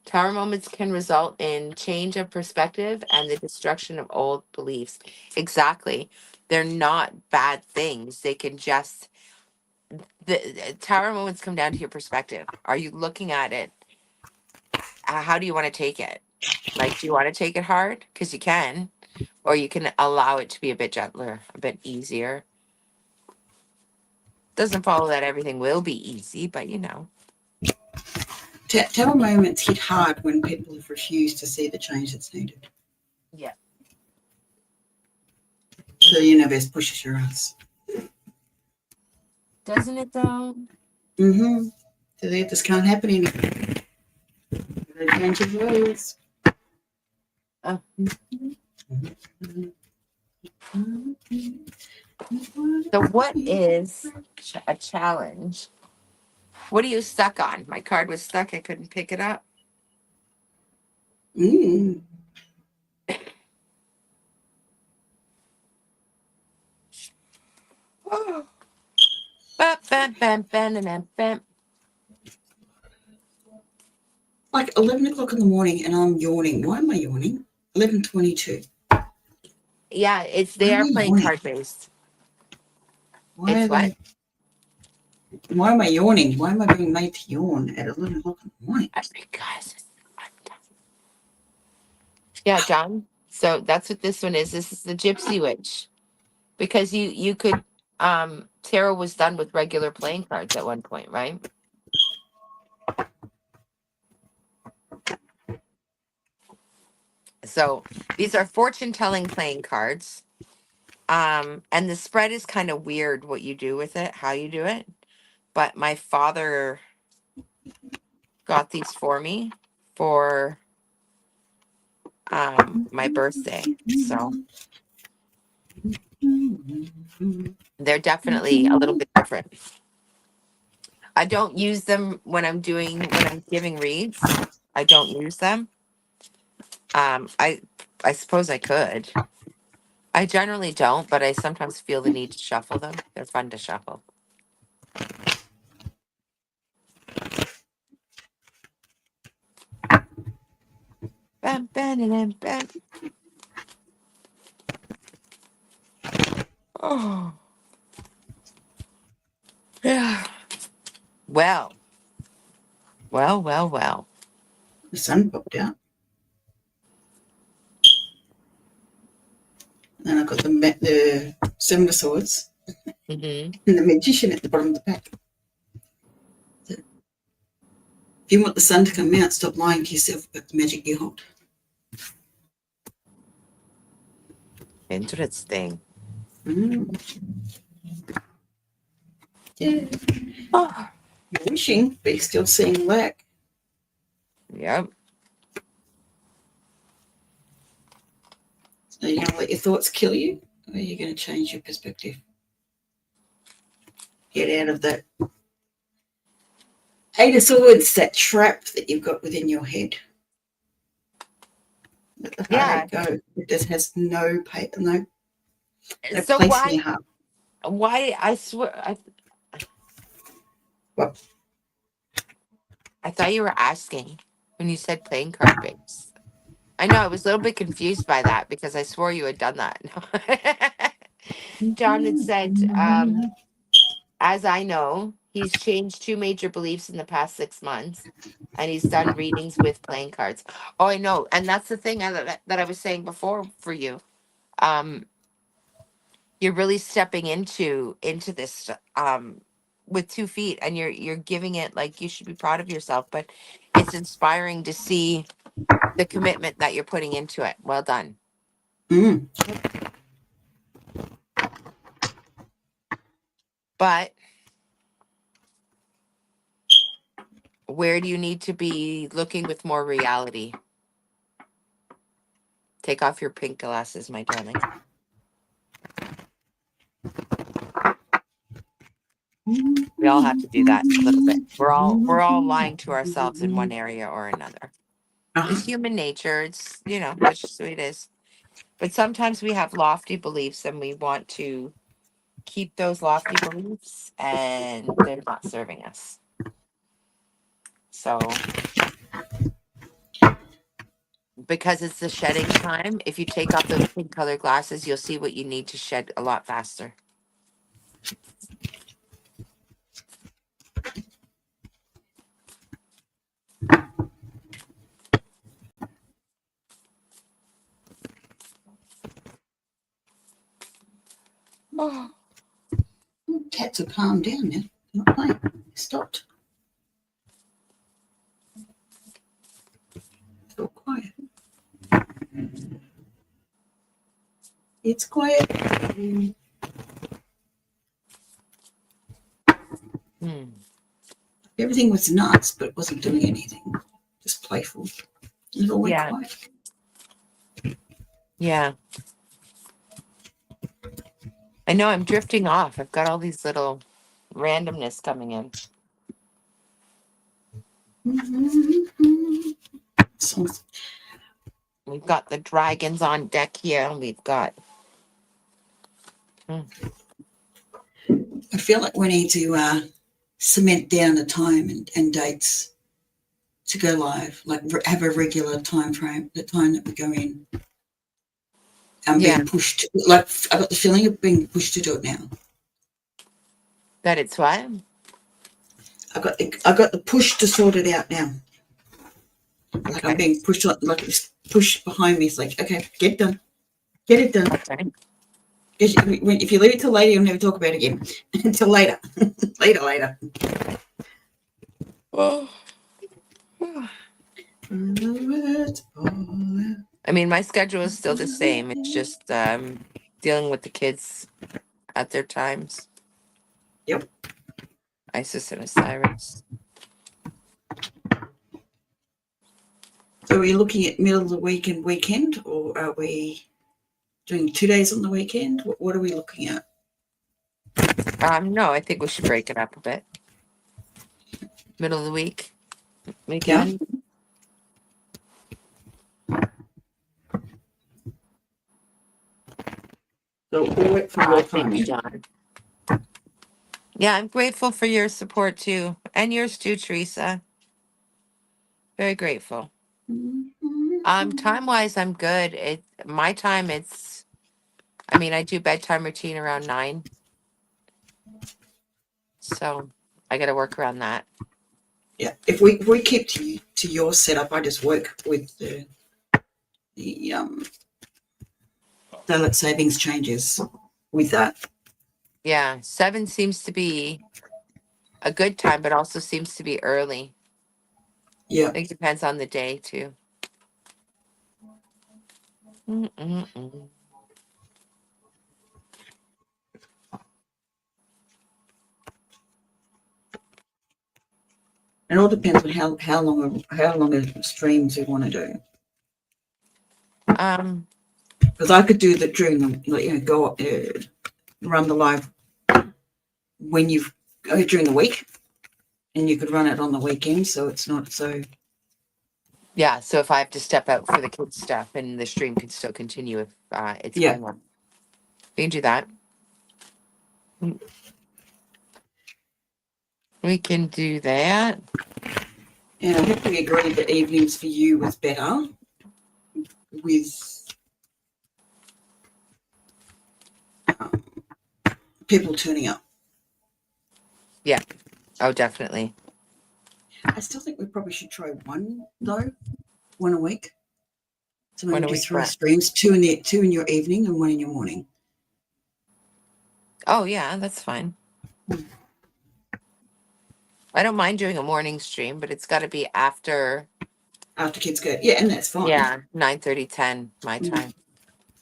Tower moments can result in change of perspective and the destruction of old beliefs. Exactly. They're not bad things. They can just the tower moments come down to your perspective. Are you looking at it? How do you want to take it? Like, do you want to take it hard? Because you can, or you can allow it to be a bit gentler, a bit easier. Doesn't follow that everything will be easy, but Tower moments hit hard when people have refused to see the change that's needed. Yeah. So the universe pushes your ass. Doesn't it though? Mm-hmm. So this can't happen anymore. They change the rules. Uh, so what is a challenge? What are you stuck on? My card was stuck. I couldn't pick it up. Mm. Oh. Bam, bam, bam, bam, bam, bam. Like 11 o'clock in the morning and I'm yawning. Why am I yawning? 11:22. Yeah, Why they am are I playing yawning? card based. Why It's are what? they? Why am I yawning? Why am I being made to yawn at 11 o'clock in the morning? Because yeah, John. So that's what this one is. This is the Gypsy Witch. Because you could tarot was done with regular playing cards at one point, right? So these are fortune telling playing cards. And the spread is kind of weird what you do with it, how you do it. But my father got these for me for my birthday. So they're definitely a little bit different. I don't use them when I'm giving reads. I don't use them. I suppose I could. I generally don't, but I sometimes feel the need to shuffle them. They're fun to shuffle. Bam, bam, bam, bam. Oh, yeah. Well, well. The sun popped out. And I've got the Seven of Swords Hmm. and the Magician at the bottom of the pack. So if you want the sun to come out, stop lying to yourself about the magic you hold. Interesting. Mm. Yeah. Oh, You're wishing, but you're still seeing lack. yep. So you're going to let your thoughts kill you, or you're going to change your perspective? Get out of that Eight of Swords, that trap that you've got within your head. Let the Yeah. heartache go. It just has no So place in your heart. why I swear Well, I thought you were asking when you said playing card base. I know I was a little bit confused by that because I swore you had done that. John had said, as I know, he's changed two major beliefs in the past 6 months, and he's done readings with playing cards. Oh, I know, and that's the thing that I was saying before for you. Um, you're really stepping into this with 2 feet, and you're giving it like you should be proud of yourself. But it's inspiring to see the commitment that you're putting into it. Well done. mm, But where do you need to be looking with more reality? Take off your pink glasses, my darling. We all have to do that a little bit. We're all lying to ourselves in one area or another. It's human nature. It's that's just the way it is. But sometimes we have lofty beliefs and we want to keep those lofty beliefs and they're not serving us. So because it's the shedding time, if you take off those pink color glasses, you'll see what you need to shed a lot faster. Oh, cats have calmed down now. They're not playing. They stopped. It's all quiet. It's quiet. Everything was nuts, but it wasn't doing anything. Just playful. It all went Yeah. quiet. Yeah. I know I'm drifting off. I've got all these little randomness coming in. So We've got the dragons on deck here. We've got. I feel like we need to cement down a time and dates to go live, like have a regular time frame, the time that we go in. I'm Yeah. being pushed, like I've got the feeling of being pushed to do it now. That it's what? I got the push to sort it out now. Like I'm Okay. being pushed, like it's pushed behind me. It's like, okay, get done, get it done. Okay. If you leave it till later, you'll never talk about it again. Until later, later. Oh. I mean, my schedule is still the same. It's just dealing with the kids at their times. Yep. Isis and Osiris. So are we looking at middle of the week and weekend, or are we doing 2 days on the weekend? What are we looking at? No, I think we should break it up a bit. Middle of the week, Yeah. weekend. So we'll wait for your time. Thank you, John. Yeah, I'm grateful for your support too, and yours too, Teresa. Very grateful. Time wise, I'm good. My time. It's. I mean, I do bedtime routine around 9, so I got to work around that. Yeah. If we keep to your setup, I just work with the daylight savings changes with that. Yeah, 7 seems to be a good time, but also seems to be early. Yeah. I think it depends on the day too. Mm-mm-mm. It all depends on how long of streams you want to do. Um, Because I could do that during the go up run the live when you during the week, and you could run it on the weekend, so it's not so. yeah. So if I have to step out for the kids stuff, and the stream can still continue if it's Yeah. going on, we can do that. We can do that. And I think we agreed that evenings for you was better with people turning up. Yeah. Oh, definitely. I still think we probably should try one a week. So When maybe are do we 3 back? streams, two in your evening and one in your morning. Oh, yeah, that's fine. I don't mind doing a morning stream, but it's got to be after. After kids go, yeah, and that's fine. Yeah, 9:30, 10 my time.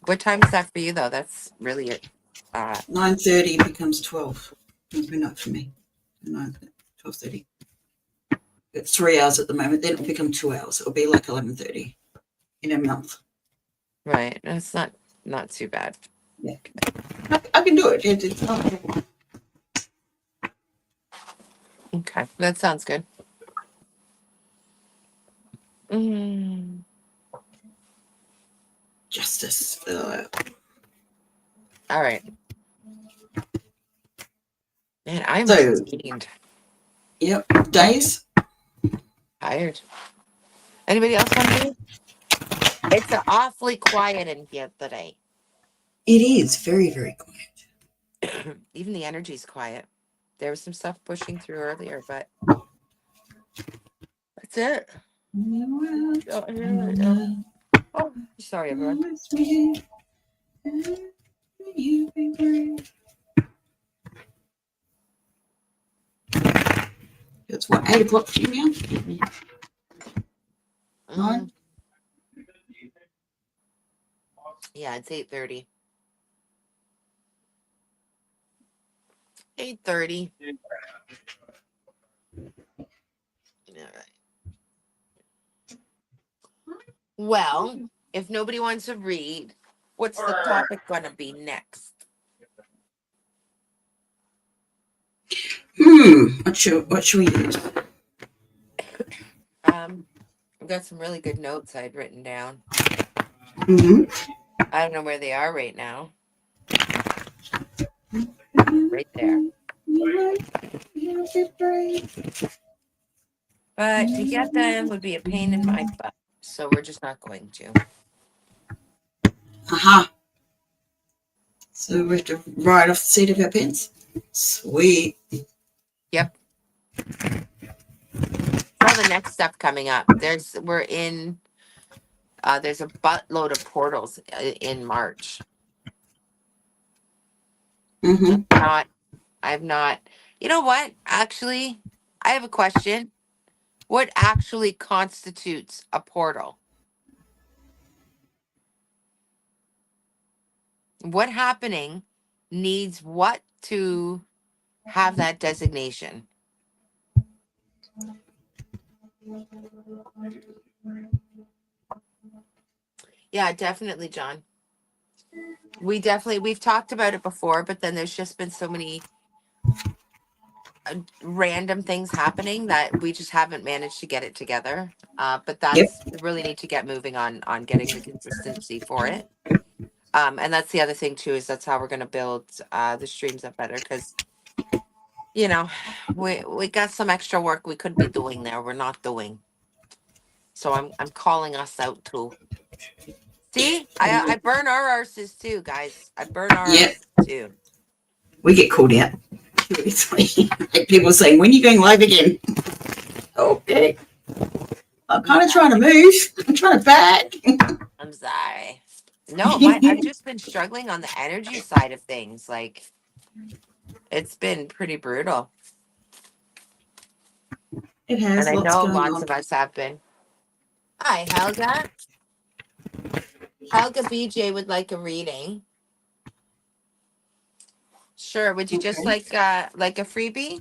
What time is that for you though? That's really it. 9:30 becomes 12. It's midnight for me. 12:30. It's 3 hours at the moment. Then it'll become 2 hours. It'll be like 11:30 in a month. Right. It's not too bad. Yeah, I can do it. It's not a problem. Okay, that sounds good. Mm. Justice. All right. Man, I'm So, fatigued. yep, days. Tired. Anybody else want to do it? It's awfully quiet in here today. It is very, very quiet. Even the energy's quiet. There was some stuff pushing through earlier, but that's it. Oh, here we go. Oh, sorry, everyone. It's what, 8 o'clock for you now? 9? Yeah, it's 8:30. 8:30. All right. Well, if nobody wants to read, what's the topic going to be next? What should we use? Um, I've got some really good notes I'd written down. Mm-hmm. I don't know where they are right now. Right there. But to get them would be a pain in my butt. So we're just not going to. Aha. So we have to write off the seat of our pants. Sweet. Yep. It's all the next stuff coming up. There's a buttload of portals in March. Mm-hmm. Not, I've not. You know what? Actually, I have a question. What actually constitutes a portal? What happening needs what to have that designation? Yeah, definitely, John. We've talked about it before, but then there's just been so many random things happening that we just haven't managed to get it together. But Yep. that's we really need to get moving on getting the consistency for it. And that's the other thing too is that's how we're going to build the streams up better because you know we got some extra work we could be doing there we're not doing. So I'm calling us out too. See, I burn our arses too, guys. I burn our Yep. arses too. We get called out. People saying, when are you going live again? Okay. I'm kind of trying to move. I'm trying to back. I'm sorry. No, my I've just been struggling on the energy side of things. Like it's been pretty brutal. It And has I lots know going lots on. of us have been. Hi, Helga. Helga BJ would like a reading. Sure. Would you just Okay. like a freebie?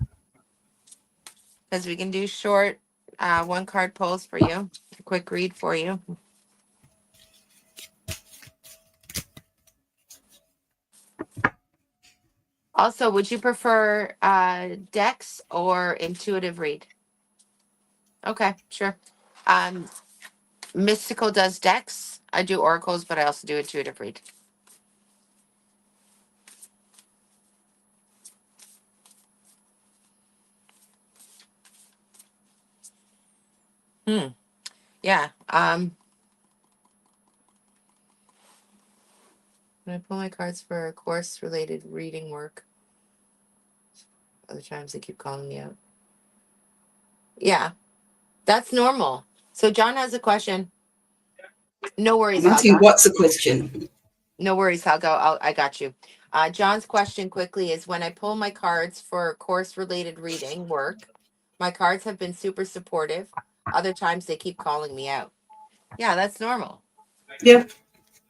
Because we can do short one card pulls for you. A quick read for you. Also, would you prefer Dex or intuitive read? Okay, sure. Um, Mystical does Dex. I do oracles, but I also do intuitive read. Hmm. Yeah. When I pull my cards for course related reading work, other times they keep calling me out. Yeah, that's normal. So John has a question. No I'm worries, asking, Helga. what's the question? No worries, Helga. I got you. John's question quickly is when I pull my cards for course related reading work, my cards have been super supportive. Other times they keep calling me out. Yeah, that's normal. Yeah.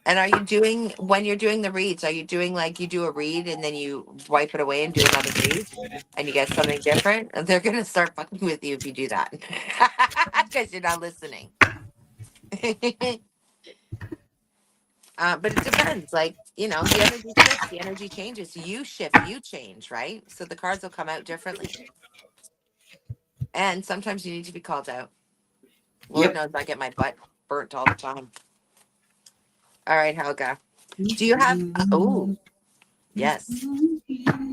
And are you doing, when you're doing the reads, are you doing like you do a read and then you wipe it away and do another read and you get something different? And they're going to start fucking with you if you do that because you're not listening. But it depends. Like, the energy shifts, the energy changes. You shift, you change, right? So the cards will come out differently. And sometimes you need to be called out. Lord Yep. knows I get my butt burnt all the time. All right, Helga. Do you have, oh, yes.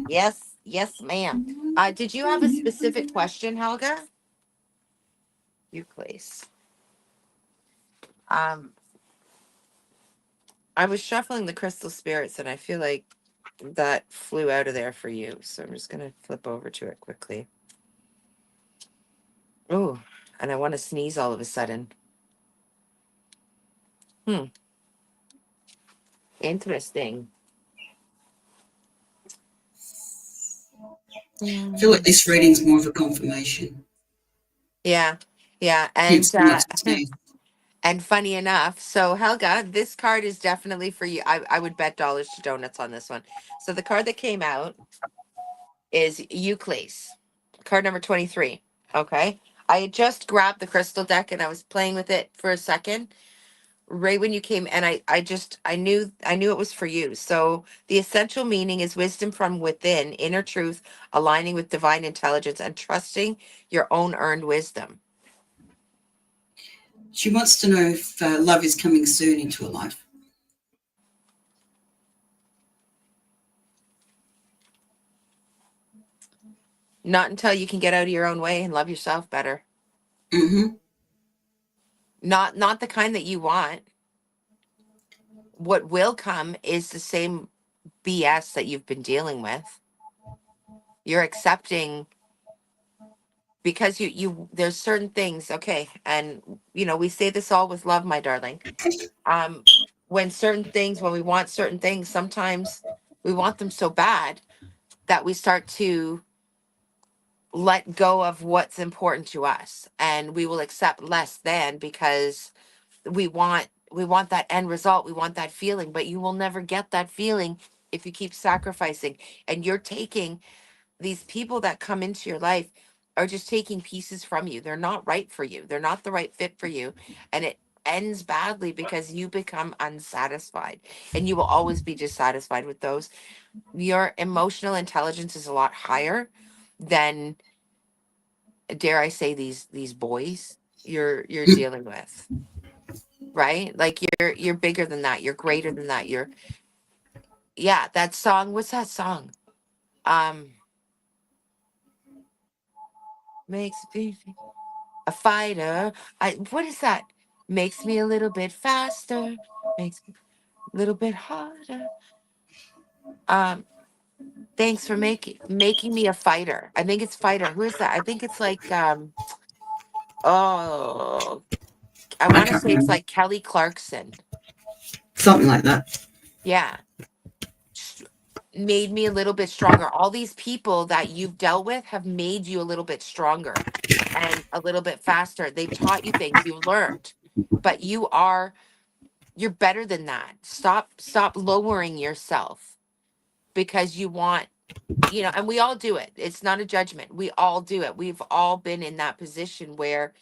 Yes, yes, ma'am. Did you have a specific question, Helga? You place. Um, I was shuffling the crystal spirits and I feel like that flew out of there for you. So I'm just gonna flip over to it quickly. Oh, and I want to sneeze all of a sudden. Hmm. Interesting. I feel like Mm. this reading's more of a confirmation. Yeah, yeah, Hence the much say. and funny enough, so Helga, this card is definitely for you. I would bet dollars to donuts on this one. So the card that came out is Euclase, card number 23. Okay. I had just grabbed the crystal deck and I was playing with it for a second right when you came, and I knew it was for you. So the essential meaning is wisdom from within, inner truth, aligning with divine intelligence and trusting your own earned wisdom. She wants to know if love is coming soon into her life. Not until you can get out of your own way and love yourself better. Mm-hmm. Not the kind that you want. What will come is the same BS that you've been dealing with. You're accepting because you there's certain things, okay, and we say this all with love, my darling. um when we want certain things, sometimes we want them so bad that we start to let go of what's important to us, and we will accept less than because we want that end result, we want that feeling, but you will never get that feeling if you keep sacrificing. And you're taking these people that come into your life are just taking pieces from you. They're not right for you. They're not the right fit for you. And it ends badly because you become unsatisfied, and you will always be dissatisfied with those. Your emotional intelligence is a lot higher than, dare I say, these boys you're dealing with, right? Like you're bigger than that. You're greater than that. Yeah, that song, what's that song? Um makes me a fighter. What is that? Makes me a little bit faster, makes me a little bit harder. Um, thanks for making me a fighter. I think it's fighter. Who is that? I think it's like oh, I I want to can't say it's remember. like Kelly Clarkson. Something like that. Yeah. s- Made me a little bit stronger. All these people that you've dealt with have made you a little bit stronger and a little bit faster. They've taught you things you've learned, but you're better than that. Stop lowering yourself because you want, and we all do it. It's not a judgment. We all do it. We've all been in that position where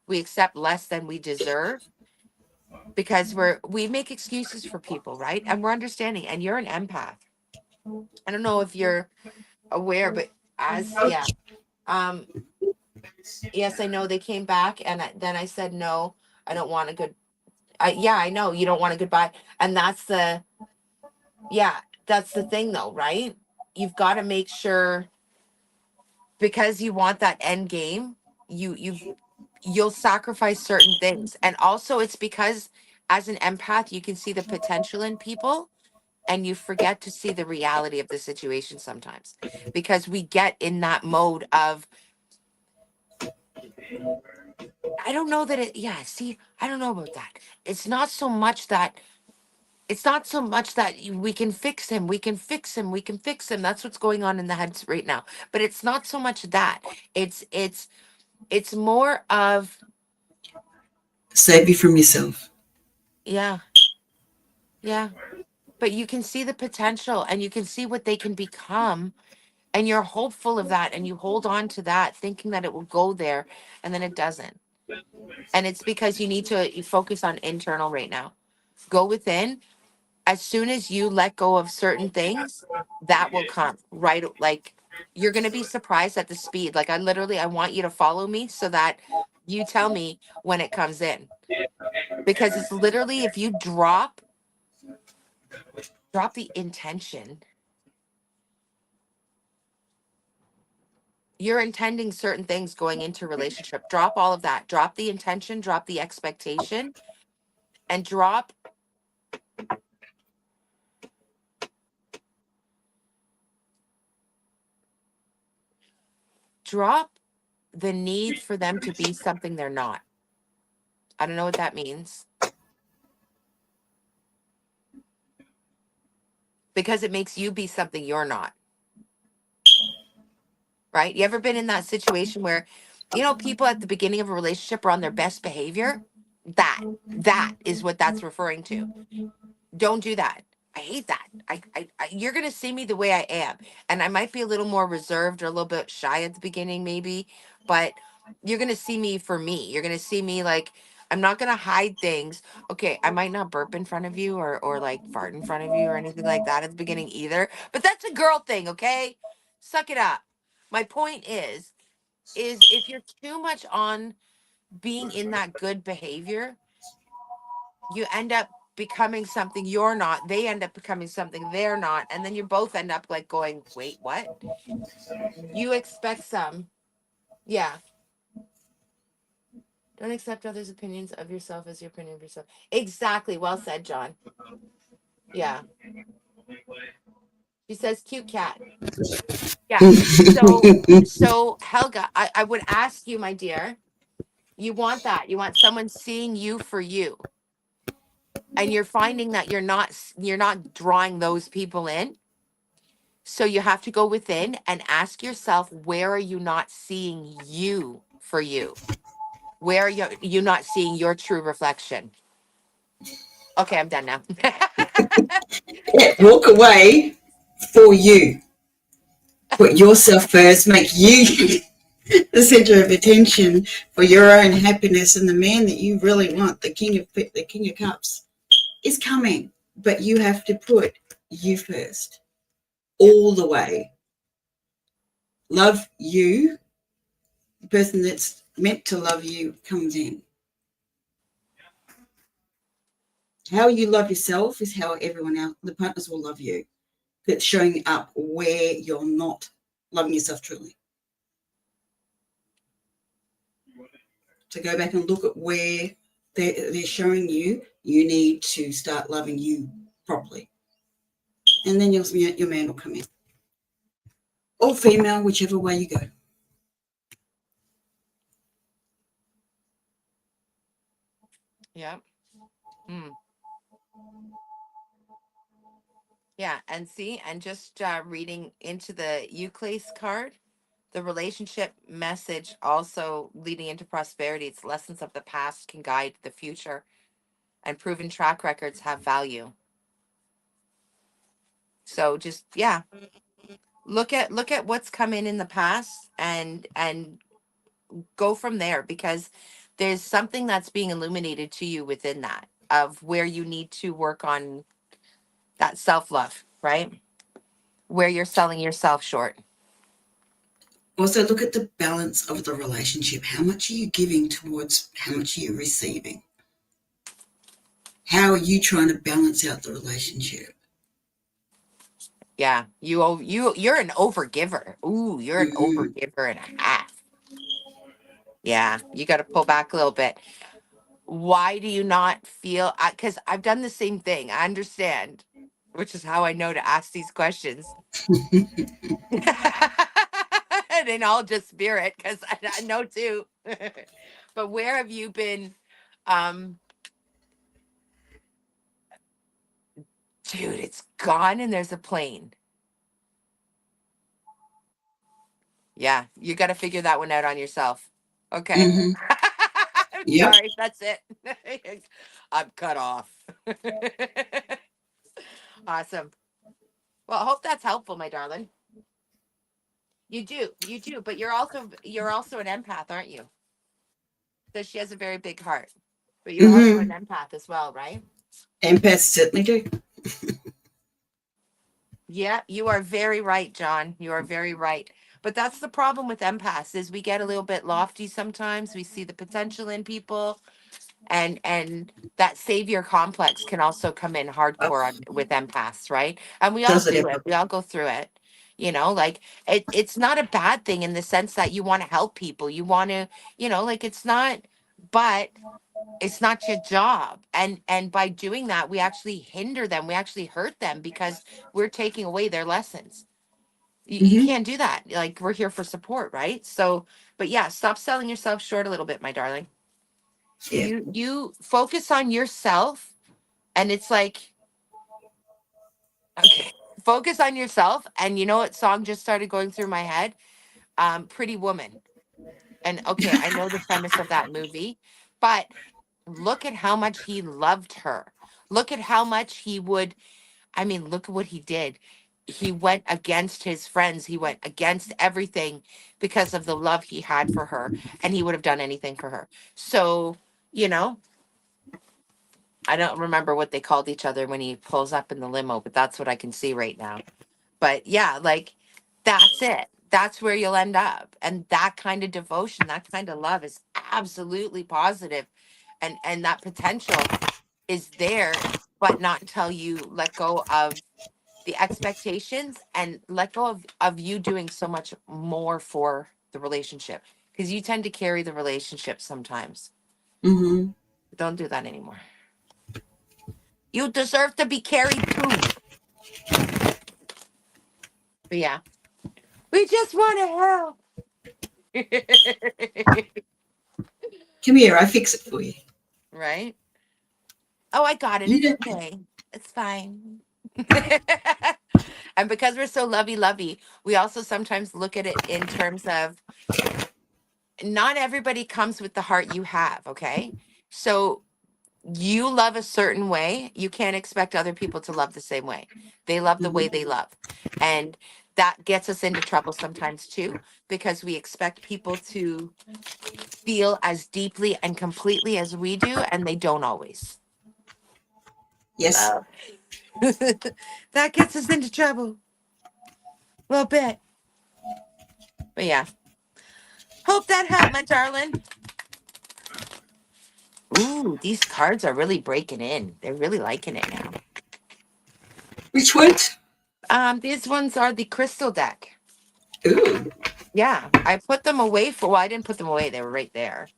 we accept less than we deserve because we make excuses for people, right? And we're understanding. And you're an empath. I don't know if you're aware, but yeah. Um yes, I know they came back, and then I said no, I don't want a good yeah, I know you don't want a goodbye. And yeah, that's the thing though, right? You've got to make sure, because you want that end game, you'll sacrifice certain things. And also it's because as an empath, you can see the potential in people and you forget to see the reality of the situation sometimes, because we get in that mode of, I don't know that it, yeah, see, I don't know about that. We can fix him, we can fix him, we can fix him. That's what's going on in the heads right now. But it's not so much that. It's more of, Save you from yourself. yeah, yeah. But you can see the potential and you can see what they can become, and you're hopeful of that and you hold on to that thinking that it will go there, and then it doesn't. And it's because you need to focus on internal right now. Go within. As soon as you let go of certain things, that will come, right? Like, you're going to be surprised at the speed. Like, I want you to follow me so that you tell me when it comes in, because it's literally, if you drop the intention, you're intending certain things going into a relationship. Drop all of that. Drop the intention, drop the expectation, and drop the need for them to be something they're not. I don't know what that means, because it makes you be something you're not, right? You ever been in that situation where, people at the beginning of a relationship are on their best behavior? That is what that's referring to. Don't do that. I hate that. You're gonna see me the way I am, and I might be a little more reserved or a little bit shy at the beginning, maybe, but you're gonna see me for me. You're gonna see me like I'm not gonna hide things. Okay, I might not burp in front of you or like fart in front of you or anything like that at the beginning either, but that's a girl thing, okay? Suck it up. My point is if you're too much on being in that good behavior, you end up becoming something you're not. They end up becoming something they're not. And then you both end up like going, wait, what? You expect some. Yeah. Don't accept others' opinions of yourself as your opinion of yourself. Exactly. Well said, John. Yeah. She says, cute cat. Yeah. So Helga, I would ask you, my dear, you want that. You want someone seeing you for you. And you're finding that you're not drawing those people in. So you have to go within and ask yourself, where are you not seeing you for you? Where are you not seeing your true reflection? Okay, I'm done now. Yeah, walk away for you. Put yourself first. Make you the center of attention for your own happiness. And the man that you really want, the King of Cups, is coming. But you have to put you first, Yeah. all the way. Love you. The person that's meant to love you comes in. How you love yourself is how everyone else, the partners will love you. That's showing up where you're not loving yourself truly. So go back and look at where they're showing you you need to start loving you properly. And then your man will come in. Or female, whichever way you go. Yeah. Mm. Yeah. And see, and just reading into the Euclid card, the relationship message also leading into prosperity. It's lessons of the past can guide the future, and proven track records have value. So just yeah, look at what's come in the past and go from there, because there's something that's being illuminated to you within that of where you need to work on that self-love, right? Where you're selling yourself short. Also, look at the balance of the relationship. How much are you giving towards how much are you receiving? How are you trying to balance out the relationship? Yeah, you're an overgiver. Ooh, you're an Mm-hmm. overgiver and a half. Yeah, you got to pull back a little bit. Why do you not feel, because I've done the same thing, I understand, which is how I know to ask these questions. And then I'll just spirit because I know too. But where have you been? Um, dude, it's gone and there's a plane. Yeah, you got to figure that one out on yourself. Okay. Mm-hmm. I'm Yep. sorry. That's it. I'm cut off. Awesome. Well, I hope that's helpful, my darling. You do, but you're also an empath, aren't you? So she has a very big heart, but you're also an Mm-hmm. empath as well, right? Empaths certainly do. Yeah, you are very right, John. You are very right. But that's the problem with empaths is we get a little bit lofty sometimes. We see the potential in people, and that savior complex can also come in Oh, hardcore with empaths, right? And we all does it do ever? it. We all go through it. Like it's not a bad thing in the sense that you want to help people. You want to, like it's not, but it's not your job. And by doing that, we actually hinder them. We actually hurt them because we're taking away their lessons. You Mm-hmm. can't do that. Like we're here for support, right? So, but yeah, stop selling yourself short a little bit, my darling. Yeah. You focus on yourself, and it's like, okay, focus on yourself. And you know what song just started going through my head? Pretty Woman. And okay, I know the premise of that movie, but look at how much he loved her. Look at how much he would I mean, look at what he did. He went against his friends. He went against everything because of the love he had for her, and he would have done anything for her. So, you know, I don't remember what they called each other when he pulls up in the limo, but that's what I can see right now. But yeah, like that's it. That's where you'll end up. And that kind of devotion, that kind of love is absolutely positive. And that potential is there, but not until you let go of the expectations and let go of you doing so much more for the relationship. Because you tend to carry the relationship sometimes. Mm-hmm. Don't do that anymore. You deserve to be carried too. But yeah, we just want to help. Come here, I fix it for you. Right? Oh, I got it. You It's don't. okay. It's fine. And because we're so lovey, we also sometimes look at it in terms of not everybody comes with the heart you have. Okay. So you love a certain way. You can't expect other people to love the same way. They love the way Mm-hmm. they love. And that gets us into trouble sometimes too, because we expect people to feel as deeply and completely as we do, and they don't always. Yes. So that gets us into trouble a little bit. But yeah, hope that helped, my darling. Ooh, these cards are really breaking in. They're really liking it now. Which ones? These ones are the crystal deck. Ooh. Yeah, I put them away for, well, I didn't put them away. They were right there,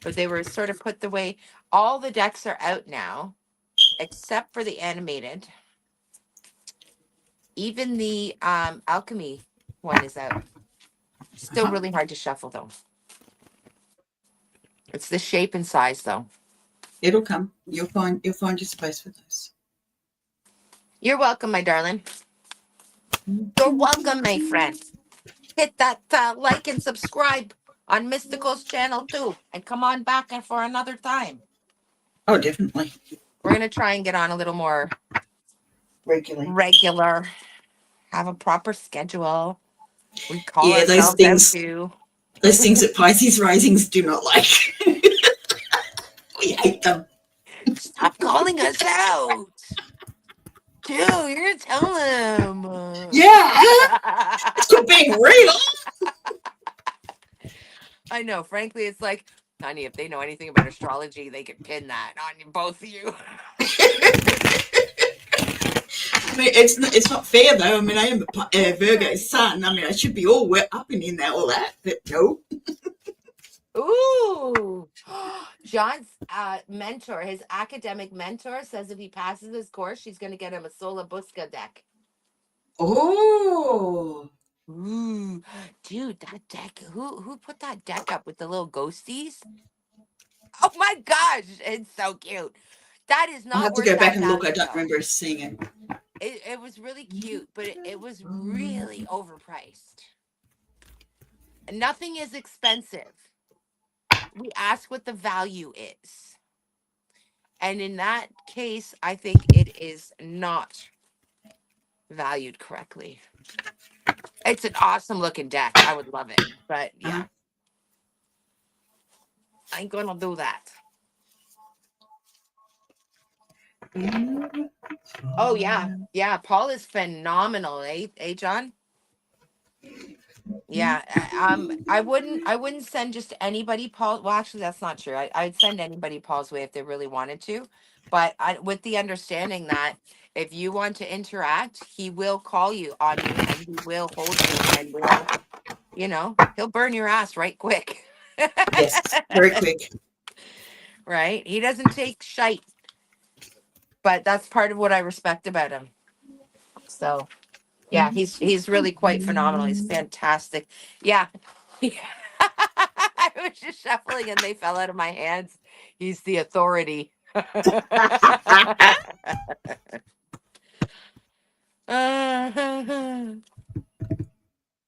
but they were sort of put away. All the decks are out now, except for the animated. Even the alchemy one is out. Still Uh-huh. really hard to shuffle though. It's the shape and size though. It'll come. You'll find your space with those. You're welcome, my darling. You're welcome, my friend. Hit that like and subscribe on Mystical's channel too. And come on back and for another time. Oh, definitely. We're going to try and get on a little more Regularly. regular, have a proper schedule. We call Yeah, those ourselves out things. too. Those things that Pisces risings do not like. We hate them. Stop calling us out. Dude, you're going to tell them. Yeah. It's called being real. I know. Frankly, it's like, honey, if they know anything about astrology, they could pin that on you, both of you. I mean, it's not fair though. I mean, I am a Virgo sun. I mean, I should be all up and in there, all that, but no. Ooh. John's mentor, his academic mentor, says if he passes his course, she's going to get him a Sola Busca deck. Oh, Ooh, dude, that deck. Who put that deck up with the little ghosties? Oh my gosh, it's so cute. That is I'll not have to worth go back that and look. I value don't though. remember seeing it. It was really cute, but it was really overpriced. Nothing is expensive. We ask what the value is. And in that case, I think it is not valued correctly. It's an awesome looking deck. I would love it. But yeah, Uh-huh. I ain't gonna do that. Oh yeah. Yeah. Paul is phenomenal, John? Yeah. I wouldn't send just anybody Paul. Well, actually that's not true. I'd send anybody Paul's way if they really wanted to. But with the understanding that if you want to interact, he will call you on you and he will hold you and will, he'll burn your ass right quick. Yes, very quick. Right? He doesn't take shite, but that's part of what I respect about him. So, yeah, he's really quite phenomenal. He's fantastic. Yeah. I was just shuffling and they fell out of my hands. He's the authority.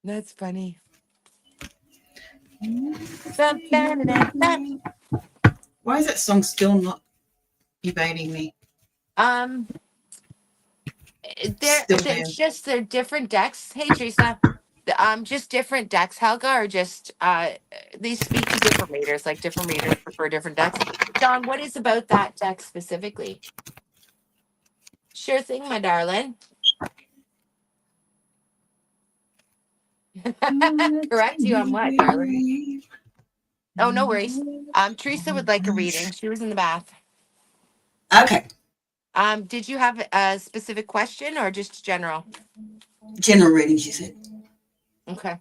That's funny. Why is that song still not evading me? Um, Still there. It's just they're different decks. Hey, Teresa. Just different decks, Helga, or just these speak to different readers. Like different readers prefer different decks. John, what is about that deck specifically? Sure thing, my darling. Correct you on what, darling? Oh, no worries. Teresa would like a reading. She was in the bath. Okay. Did you have a specific question or just general? General reading, she said. Okay.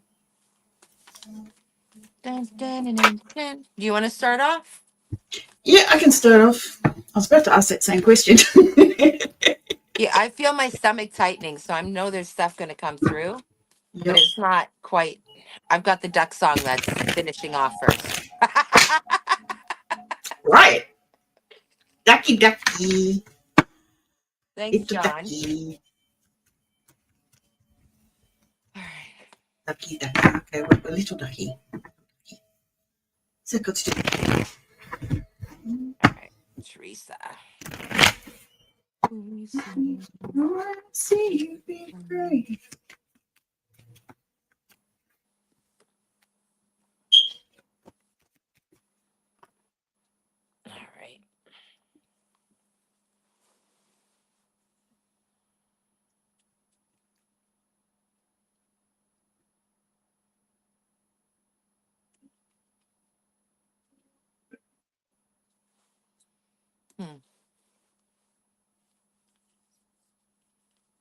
Dun, dun, dun, dun, dun. Do you want to start off? Yeah, I can start off. I was about to ask that same question. Yeah, I feel my stomach tightening, so I know there's stuff going to come through, but Yep. it's not quite. I've got the duck song that's finishing off first. Right. Ducky, ducky. Thanks, It's a John. ducky. All right. Ducky, ducky. Okay, what a little ducky. So got to do. All right. Teresa. Teresa. I see you be brave. All right.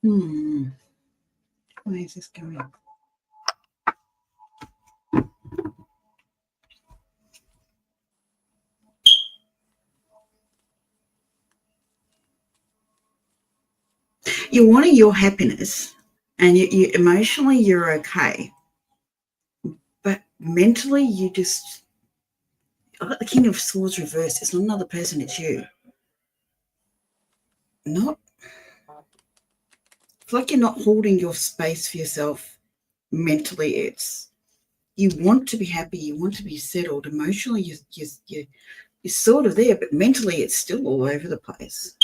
Hmm. Where is this going? You're wanting your happiness, and you emotionally you're okay, but mentally you just. I got the King of Swords reversed. It's not another person. It's you. Not. It's like you're not holding your space for yourself mentally. It's you want to be happy. You want to be settled. Emotionally, you're sort of there, but mentally, it's still all over the place.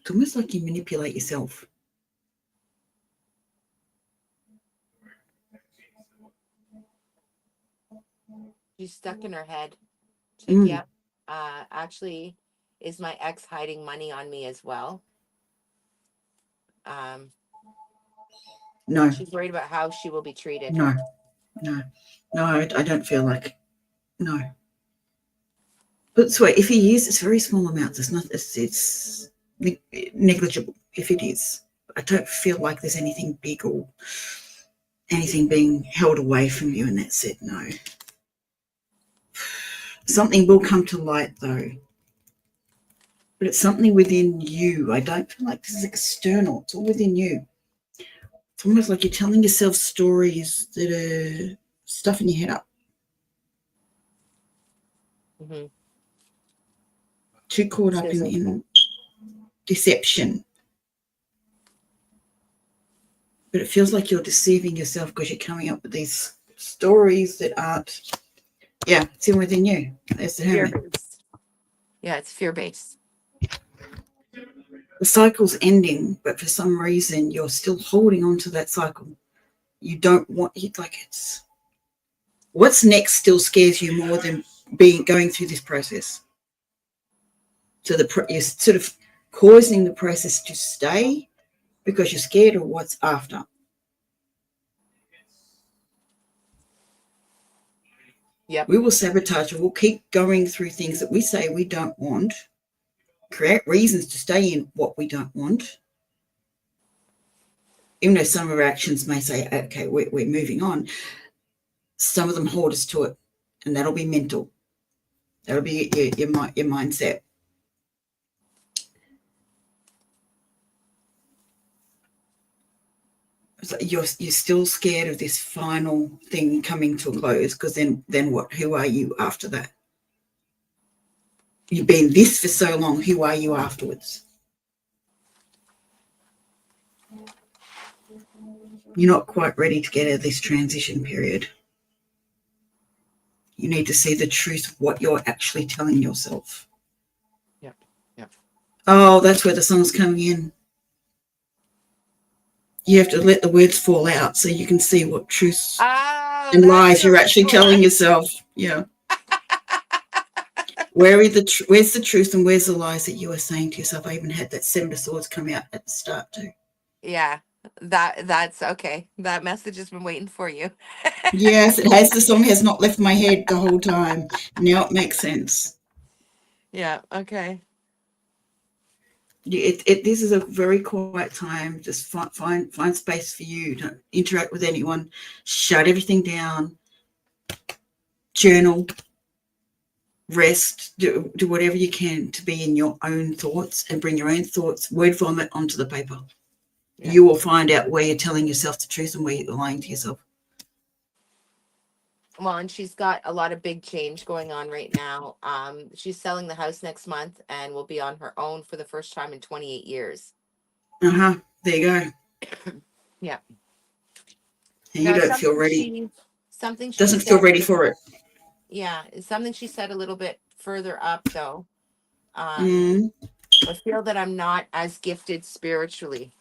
It's almost like you manipulate yourself. She's stuck in her head. She's like, Mm, yep. Actually, is my ex hiding money on me as well? Um, no, she's worried about how she will be treated. no, no, no. I don't feel like no. But swear, if he is, it's very small amounts. It's not. It's negligible. If it is, I don't feel like there's anything big or anything being held away from you. And that's it. No. Something will come to light though, but it's something within you. I don't feel like this is external. It's all within you. It's almost like you're telling yourself stories that are stuffing your head up. Mm-hmm. Too caught up Says in deception. But it feels like you're deceiving yourself because you're coming up with these stories that aren't, yeah, it's in within you. There's the fear hermit. based. Yeah, it's fear based. The cycle's ending, but for some reason you're still holding on to that cycle. You don't want it, like it's what's next still scares you more than going through this process. So you're sort of causing the process to stay because you're scared of what's after. Yep. We will sabotage and we'll keep going through things that we say we don't want, create reasons to stay in what we don't want, even though some of our actions may say, okay, we're moving on. Some of them hold us to it, and that'll be mental. That'll be your mindset. So you're still scared of this final thing coming to a close, because then what? Who are you after that? You've been this for so long. Who are you afterwards? You're not quite ready to get out of this transition period. You need to see the truth of what you're actually telling yourself. Yep. Yep. Oh, that's where the song's coming in. You have to let the words fall out so you can see what truths Oh, and that's lies a you're actually telling reflex. yourself. Yeah. Where's the truth and where's the lies that you are saying to yourself? I even had that Seven of Swords come out at the start too. Yeah. That's okay. That message has been waiting for you. Yes, it has. The song has not left my head the whole time. Now it makes sense. Yeah. Okay. This is a very quiet time. Just find space for you. Don't interact with anyone. Shut everything down. Journal. Rest. Do whatever you can to be in your own thoughts and bring your own thoughts, word vomit onto the paper. Yeah. You will find out where you're telling yourself the truth and where you're lying to yourself. Well, and she's got a lot of big change going on right now. She's selling the house next month and will be on her own for the first time in 28 years. Uh-huh. There you go. Yeah. And you Now, don't feel ready. something she Doesn't feel said, ready for it. yeah, it's something she said a little bit further up though. Um, Mm. I feel that I'm not as gifted spiritually.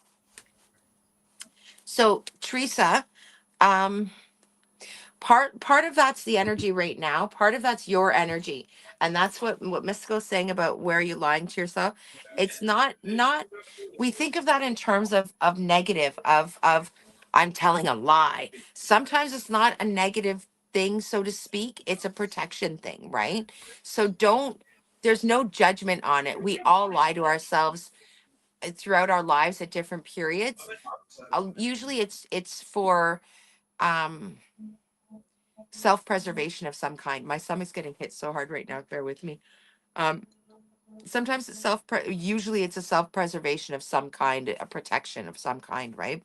So, Teresa, um, part of that's the energy right now, part of that's your energy, and that's what Mystico's saying about where you're lying to yourself. It's not we think of that in terms of negative, of I'm telling a lie. Sometimes it's not a negative thing, so to speak, it's a protection thing, right? So don't, there's no judgment on it. We all lie to ourselves throughout our lives at different periods. Usually it's for um self-preservation of some kind. My stomach's getting hit so hard right now. Bear with me. Um, sometimes it's usually it's a self-preservation of some kind, a protection of some kind, right?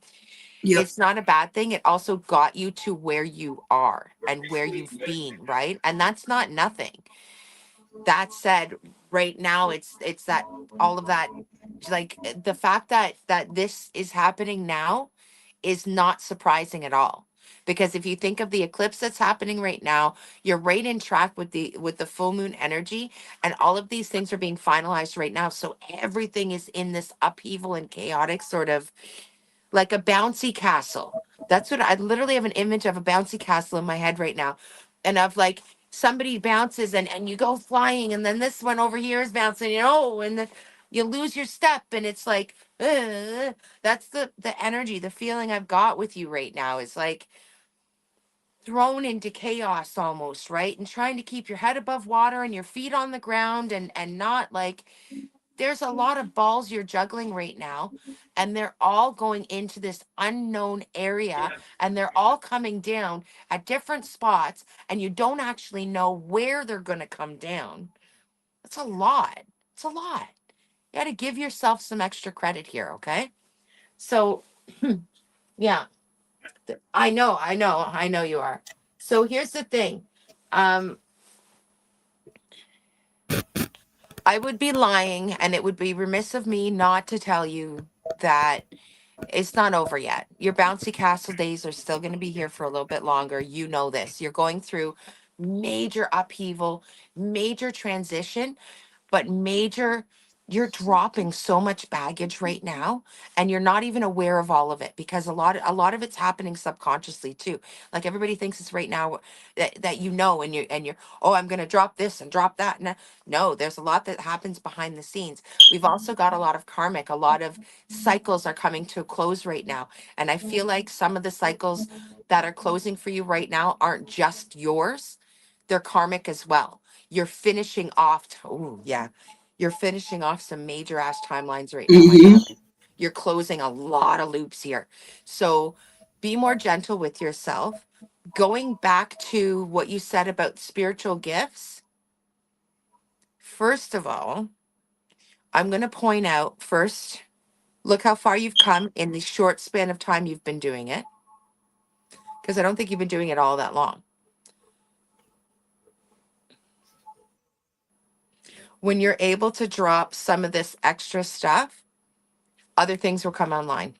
Yep. It's not a bad thing. It also got you to where you are and where you've been, right? And that's not nothing. That said, right now it's that all of that, like the fact that this is happening now is not surprising at all, because if you think of the eclipse that's happening right now, you're right in track with the full moon energy, and all of these things are being finalized right now, so everything is in this upheaval and chaotic sort of, like a bouncy castle. That's what I literally have, an image of a bouncy castle in my head right now. And of like somebody bounces and you go flying, and then this one over here is bouncing, and then you lose your step, and it's like that's the energy, the feeling I've got with you right now is like thrown into chaos almost, right? And trying to keep your head above water and your feet on the ground, and not like, there's a lot of balls you're juggling right now, and they're all going into this unknown area, and they're all coming down at different spots, and you don't actually know where they're going to come down. It's a lot. It's a lot. You got to give yourself some extra credit here, okay? So, yeah, I know you are. So here's the thing. Um, I would be lying, and it would be remiss of me not to tell you that it's not over yet. Your bouncy castle days are still going to be here for a little bit longer. You know this. You're going through major upheaval, major transition, but major, you're dropping so much baggage right now, and you're not even aware of all of it, because a lot of it's happening subconsciously too. Like everybody thinks it's right now that and you're, oh, I'm going to drop this and drop that. No, there's a lot that happens behind the scenes. We've also got a lot of karmic, a lot of cycles are coming to a close right now, and I feel like some of the cycles that are closing for you right now aren't just yours, they're karmic as well. You're finishing off. Oh, yeah. You're finishing off some major ass timelines right now, my Mm-hmm. darling. You're closing a lot of loops here. So be more gentle with yourself. Going back to what you said about spiritual gifts, first of all, I'm going to point out first, look how far you've come in the short span of time you've been doing it, because I don't think you've been doing it all that long. When you're able to drop some of this extra stuff, other things will come online.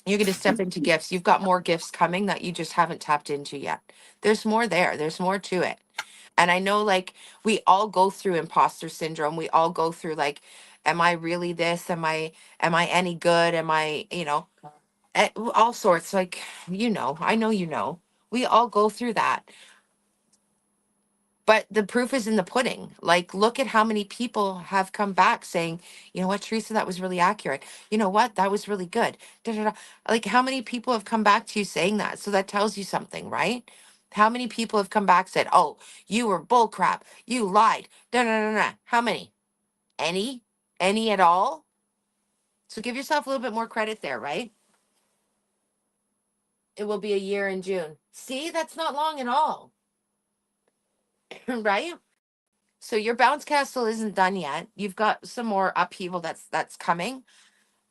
You're going to step into gifts. You've got more gifts coming that you just haven't tapped into yet. There's more there. There's more to it. And I know, like, we all go through imposter syndrome. We all go through, like, am I really this? Am I any good? Am I, all sorts, like, I know, we all go through that. But the proof is in the pudding. Like, look at how many people have come back saying, you know what, Teresa, that was really accurate. You know what, that was really good. Da, da, da. Like, how many people have come back to you saying that? So that tells you something, right? How many people have come back said, oh, you were bull crap. You lied. Da, da, da, da. How many? Any? Any at all? So give yourself a little bit more credit there, right? It will be a year in June. See, that's not long at all. Right? So your bounce castle isn't done yet. You've got some more upheaval that's coming.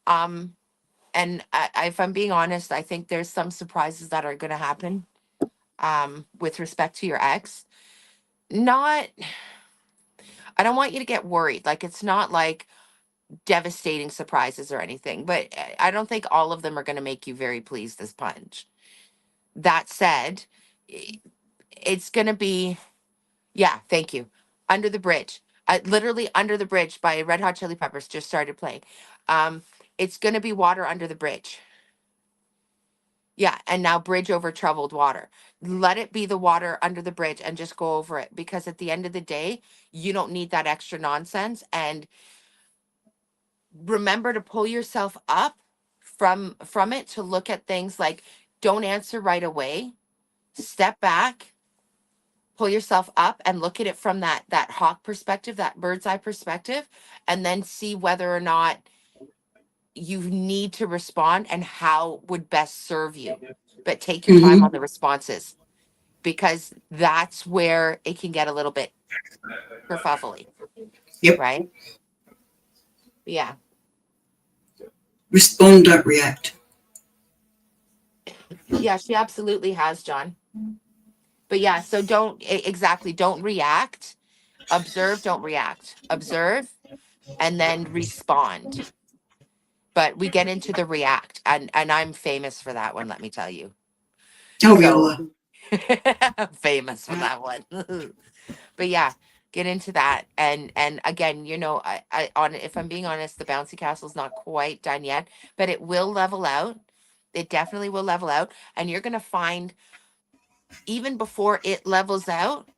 Um, and if I'm being honest, I think there's some surprises that are going to happen. With respect to your ex, not. I don't want you to get worried. Like, it's not like devastating surprises or anything, but I don't think all of them are going to make you very pleased this punch. That said, it's going to be. Yeah, thank you. Under the Bridge. Literally Under the Bridge by Red Hot Chili Peppers just started playing. Um, it's going to be water under the bridge. Yeah, and now bridge over troubled water. Let it be the water under the bridge and just go over it, because at the end of the day, you don't need that extra nonsense. And remember to pull yourself up from it, to look at things like, don't answer right away. Step back, pull yourself up and look at it from that hawk perspective, that bird's eye perspective, and then see whether or not you need to respond and how would best serve you. But take your time Mm-hmm. on the responses, because that's where it can get a little bit kerfuffly, Yep. right? Yeah. Respond, don't react. Yeah, she absolutely has, John. But yeah, so exactly, don't react. Observe, don't react. Observe and then respond. But we get into the react, and I'm famous for that one, let me tell you. Oh, we all So are. famous for that one. But yeah, get into that. And again, I on if I'm being honest, the bouncy castle's not quite done yet, but it will level out. It definitely will level out, and you're going to find, even before it levels out,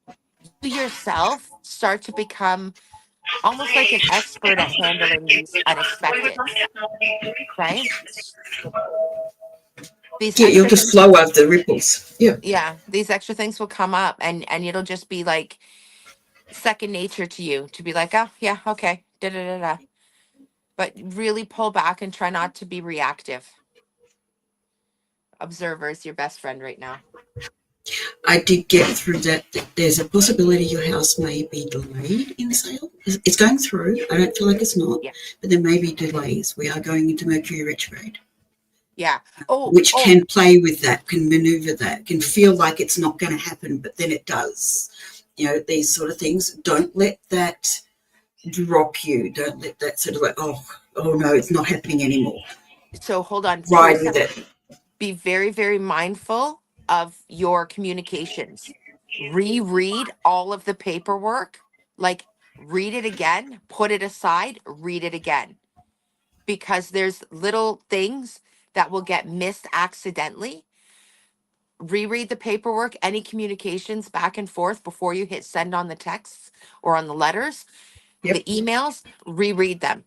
you yourself start to become almost like an expert at handling these unexpecteds, right? These Yeah, you'll extra just things, flow over the ripples. Yeah. yeah, these extra things will come up, and it'll just be like second nature to you, to be like, oh yeah, okay, da da da da. But really pull back and try not to be reactive. Observer is your best friend right now. I did get through that. There's a possibility your house may be delayed in sale. It's going through. I don't feel like it's not, Yeah. but there may be delays. We are going into Mercury retrograde, Yeah. Oh, which oh, can play with that, can maneuver that, can feel like it's not going to happen, but then it does. These sort of things. Don't let that drop you. Don't let that sort of like, oh no, it's not happening anymore. so hold on, Ride Teresa. with it. Be very, very mindful of your communications. Reread all of the paperwork. Like, read it again, put it aside, read it again. Because there's little things that will get missed accidentally. Reread the paperwork, any communications back and forth before you hit send on the texts or on the letters, the Yep. emails, reread them,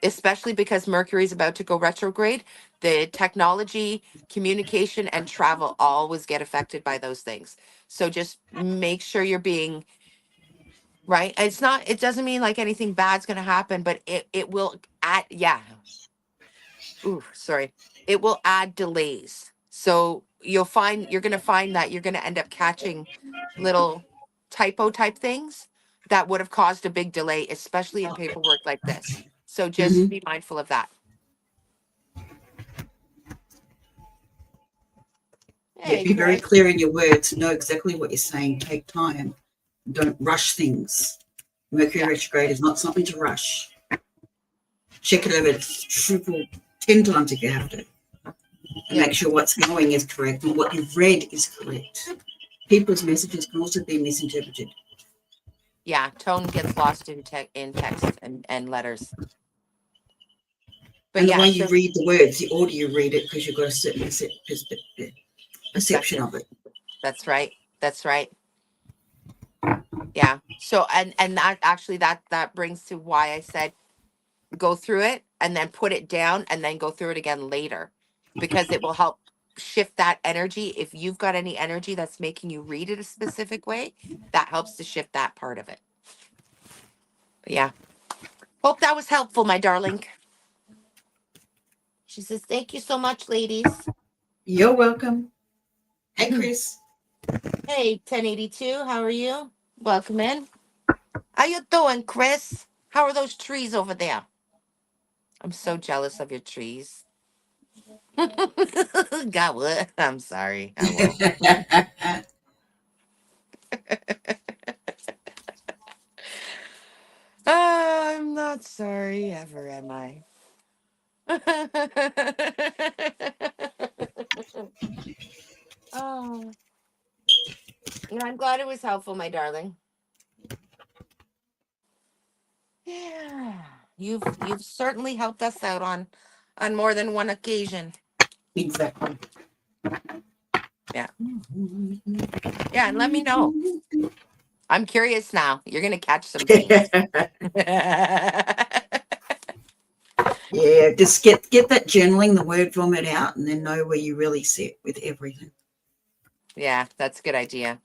especially because Mercury's about to go retrograde. The technology, communication, and travel always get affected by those things. So just make sure you're being right. It's not, it doesn't mean like anything bad's going to happen, but it will add, yeah. Ooh, sorry. It will add delays. So you're going to find that you're going to end up catching little typo type things that would have caused a big delay, especially in paperwork like this. So just Mm-hmm. be mindful of that. Yeah, Hey, be very Craig. clear in your words. Know exactly what you're saying. Take time. Don't rush things. Mercury Yeah. retrograde is not something to rush. Check it over triple, 10 times if you have to. and Yeah. make sure what's going is correct and what you've read is correct. People's messages can also be misinterpreted. Yeah. Tone gets lost in text and letters. But And the yeah, way you so read the words, the order you read it, because you've got a certain that's perception of it. that's right. That's right. Yeah. So and that actually that brings to why I said go through it and then put it down and then go through it again later, because it will help shift that energy. If you've got any energy that's making you read it a specific way, that helps to shift that part of it. But yeah. Hope that was helpful, my darling. She says, thank you so much, ladies. You're welcome. Hey, Chris. Hey, 1082, how are you? Welcome in. How you doing, Chris? How are those trees over there? I'm so jealous of your trees. God, what? I'm sorry. I won't. I'm not sorry ever, am I? Oh, yeah, I'm glad it was helpful, my darling. Yeah, you've certainly helped us out on more than one occasion. Exactly. Yeah, yeah, and let me know. I'm curious now. You're gonna catch some things. Yeah, just get that journaling, the word vomit out, and then know where you really sit with everything. Yeah, that's a good idea.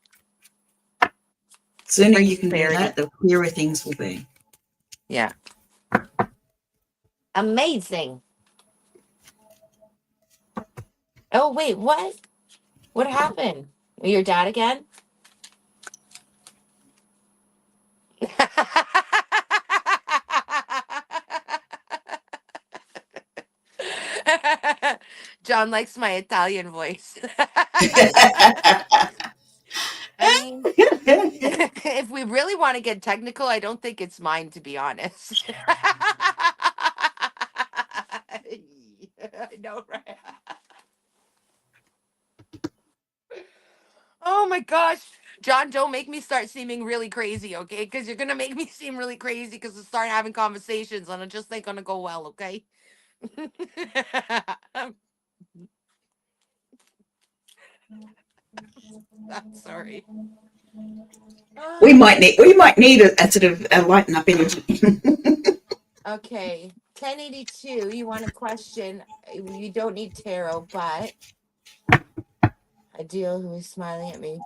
Sooner you Brings can do clarity. that, the clearer things will be. Yeah, amazing. Oh wait, what? What happened? Your dad again? John likes my Italian voice. I mean, if we really want to get technical, I don't think it's mine, to be honest. I know, right? Oh my gosh. John, don't make me start seeming really crazy, okay? Because you're going to make me seem really crazy because we start having conversations and it just ain't going to go well, okay? I'm sorry. we Ah, might need we might need a sort of a lighten up energy. okay. 1082, you want a question. You don't need tarot, but a deal who is smiling at me.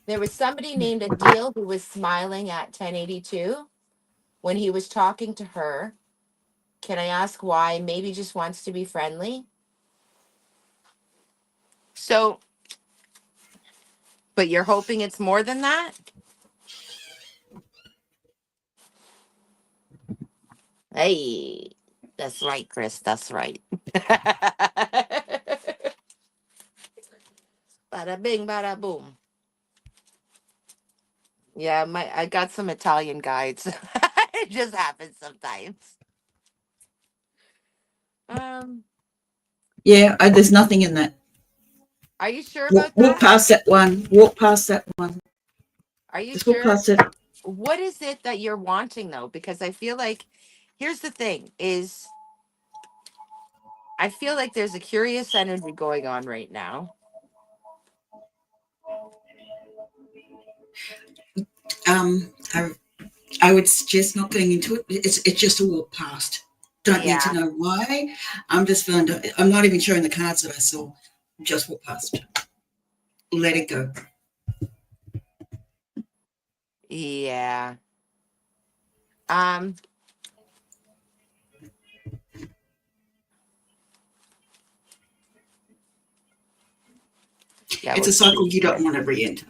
There was somebody named Adil who was smiling at 1082 when he was talking to her. Can I ask why? Maybe just wants to be friendly. So, but you're hoping it's more than that? Hey, that's right, Chris. That's right. Bada bing, bada boom. Yeah, I got some Italian guides. It just happens sometimes. Um, Yeah, there's nothing in that. are you sure Walk, about walk that? past that one. Walk past that one. Are you Just walk sure? past it. What is it that you're wanting though? Because I feel like here's the thing is I feel like there's a curious energy going on right now. Um, I, I would suggest not getting into it. It's just a walk past. Don't need to Yeah. know why. I'm just feeling. I'm not even showing the cards that I saw. Just walk past. Let it go. Yeah. Um, yeah, It's we're a cycle pretty you don't clear. want to re-enter.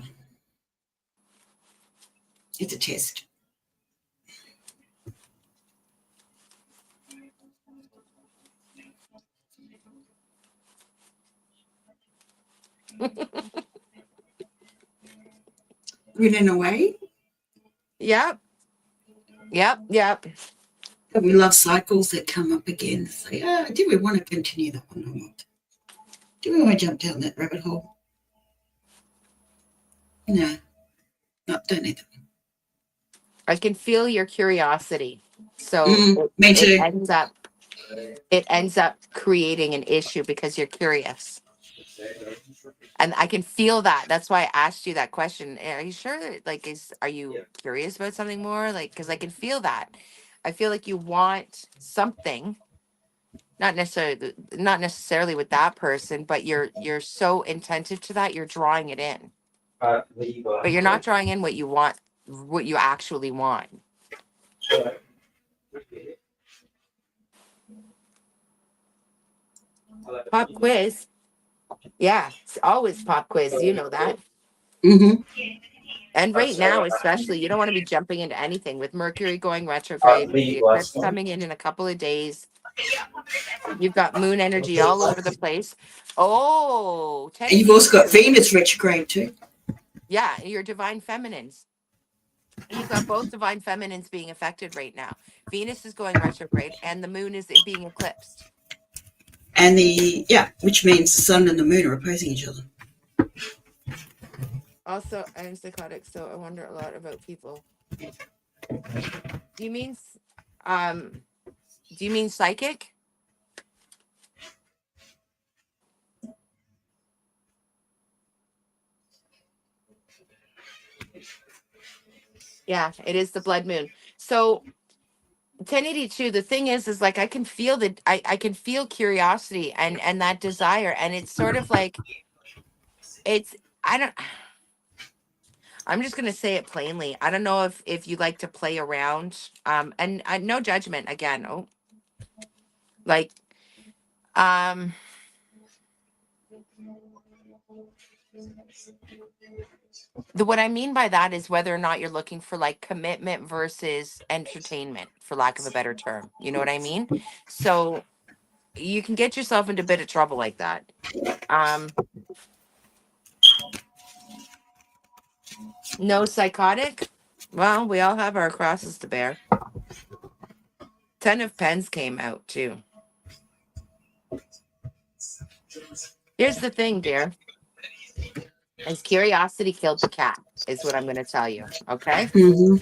It's a test. In a way. Yep. Yep. Yep. We love cycles that come up again. Say, do we want to continue that one or not? Do we want to jump down that rabbit hole? No, don't need that one. I can feel your curiosity. So Me too. it ends up creating an issue because you're curious. And I can feel that. That's why I asked you that question. Are you sure that, like, are you curious about something more? Like, because I can feel that. I feel like you want something, not necessarily with that person, but you're so attentive to that, you're drawing it in. But you're not drawing in what you want, what you actually want. Pop quiz. Yeah, it's always pop quiz. You know that. Mm-hmm. And right now, especially, you don't want to be jumping into anything with Mercury going retrograde, with the eclipse coming in a couple of days. You've got moon energy all over the place. Oh, And you've also got 1082. Venus retrograde too. Yeah, your divine feminines. You've got both divine feminines being affected right now. Venus is going retrograde, and the moon is being eclipsed. And which means the sun and the moon are opposing each other. Also, I'm psychotic, so I wonder a lot about people. Do you mean, um, do you mean psychic? Yeah, it is the blood moon. So 1082, the thing is like I can feel that I can feel curiosity and that desire. And it's sort of like it's I don't I'm just gonna say it plainly. I don't know if you like to play around. And no judgment again. Oh, like um what I mean by that is whether or not you're looking for like commitment versus entertainment, for lack of a better term. You know what I mean? So you can get yourself into a bit of trouble like that. Um, no psychotic. Well, we all have our crosses to bear. 10 of Pens came out too. Here's the thing, dear. Is curiosity killed the cat, is what I'm going to tell you. Okay? Mm-hmm.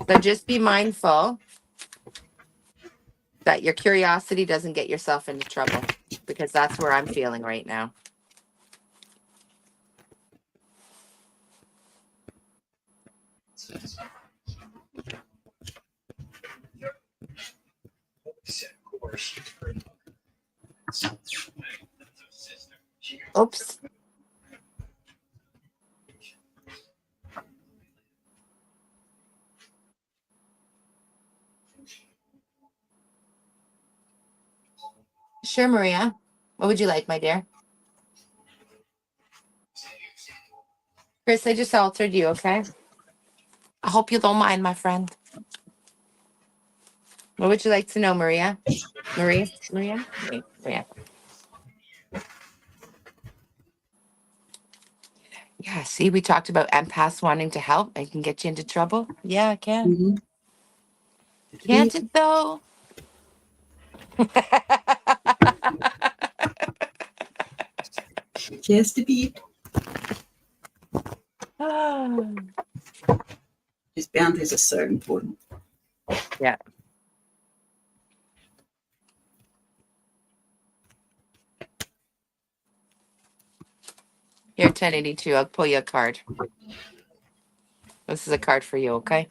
So just be mindful that your curiosity doesn't get yourself into trouble, because that's where I'm feeling right now. Oops. Sure, Maria. What would you like, my dear? Chris, I just altered you, okay? I hope you don't mind, my friend. What would you like to know, Maria? Maria? Wait, Maria. Yeah, see, we talked about empaths wanting to help. I can get you into trouble. Yeah, I can. Mm-hmm. Can't it though? Just a bit. Oh. These boundaries are so important. Yeah. Here, 1082. I'll pull you a card. This is a card for you, okay?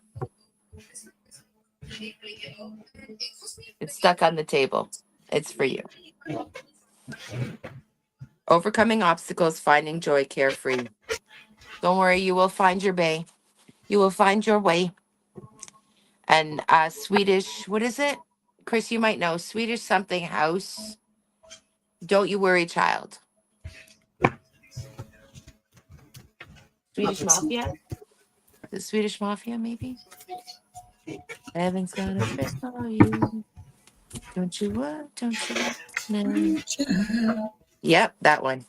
It's stuck on the table. It's for you. Overcoming obstacles, finding joy, carefree. Don't worry, you will find your bay. You will find your way. And Swedish, what is it? Chris, you might know. Swedish something house. Don't you worry, child. Swedish Mafia? The Swedish Mafia, maybe? Heaven's got a trick for you. Don't you worry, don't you worry. No. Yep, that one.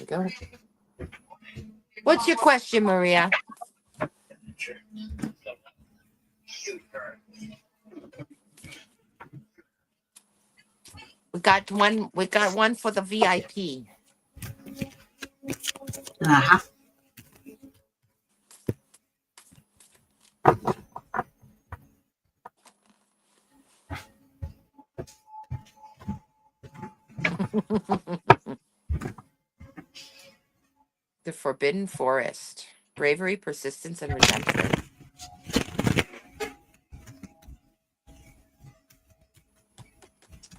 Go. What's your question, Maria? We got one for the VIP. Uh-huh. The Forbidden Forest. Bravery, persistence, and redemption.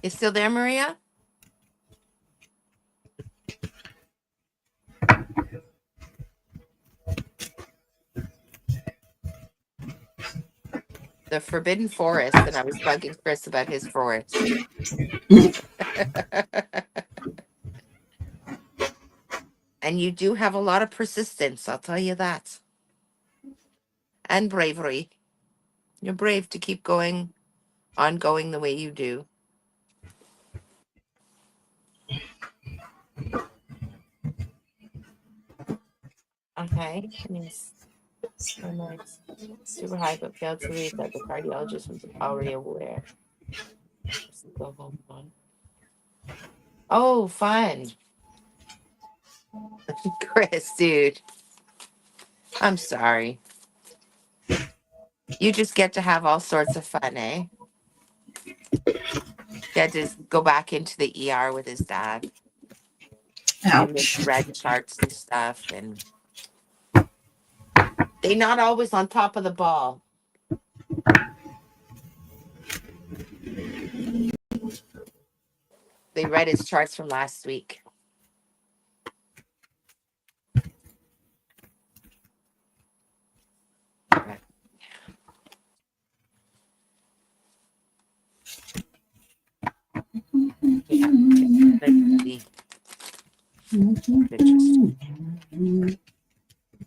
You still there, Maria? The Forbidden Forest, and I was bugging Chris about his forest. And you do have a lot of persistence, I'll tell you that. And bravery. You're brave to keep going the way you do. Okay. I'm like super high, but failed to read that the cardiologist was already aware. Go home on. Oh, fun. Chris, dude. I'm sorry. You just get to have all sorts of fun, eh? Get to go back into the ER with his dad. They Ouch. misread charts and stuff, and they not always on top of the ball. They read his charts from last week. Right. Yeah. Let's see.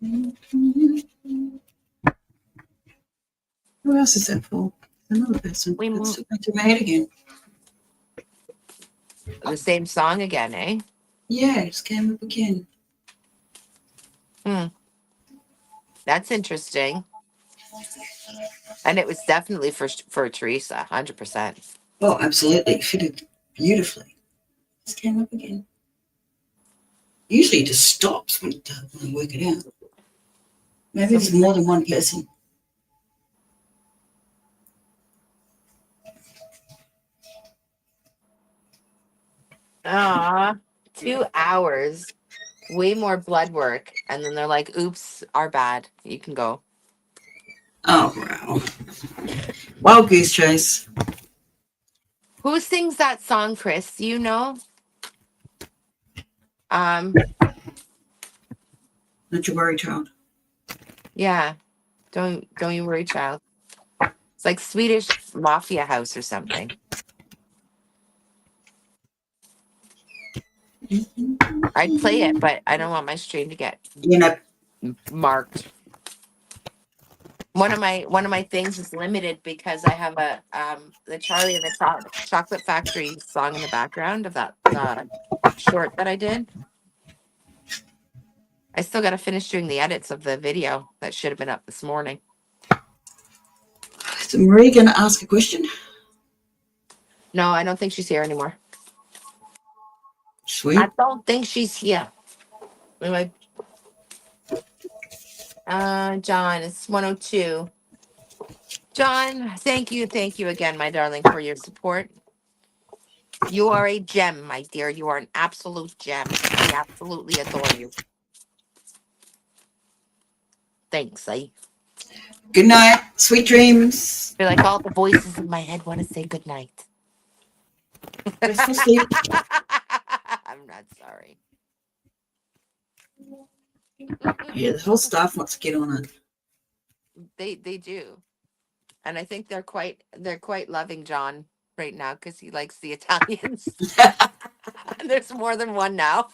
Interesting. Who else is that for? Another person. We It's move back to my head again. the same song again, eh? Yeah, it just came up again. Hmm. That's interesting. And it was definitely for Teresa, 100%. Oh, absolutely. It fitted beautifully. Just came up again. Usually it just stops when I work it out. Maybe it's more than one person. Ah, 2 hours, way more blood work. And then they're like, oops, our bad. You can go. Oh, wow. Wild Goose Chase. Who sings that song, Chris? Do you know? Um, Not your worry, child. yeah. Don't you worry, child. It's like Swedish Mafia House or something. I'd play it, but I don't want my stream to get You know, marked. One of my things is limited because I have a the Charlie and the Chocolate Factory song in the background of that short that I did. I still got to finish doing the edits of the video that should have been up this morning. is Marie going to ask a question? No, I don't think she's here anymore. Sweet. I don't think she's here. Anyway, John, it's 102. John, thank you again, my darling, for your support. You are a gem, my dear. You are an absolute gem. I absolutely adore you. Thanks. I Good night. Sweet dreams. feel like all the voices in my head want to say good night. Restful sleep. I'm not sorry. Yeah, the whole staff wants to get on it. They do. And I think they're quite loving John right now because he likes the Italians. There's more than one now.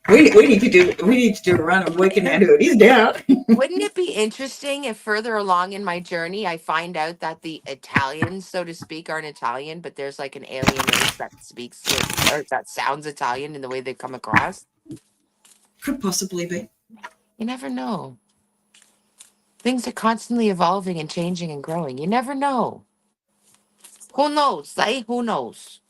We need to do a run of working out who it is now. Wouldn't it be interesting if further along in my journey I find out that the Italians, so to speak, aren't Italian, but there's like an alien race that speaks with or that sounds Italian in the way they come across? Could possibly be. You never know. Things are constantly evolving and changing and growing. You never know. Who knows? Eh? Who knows?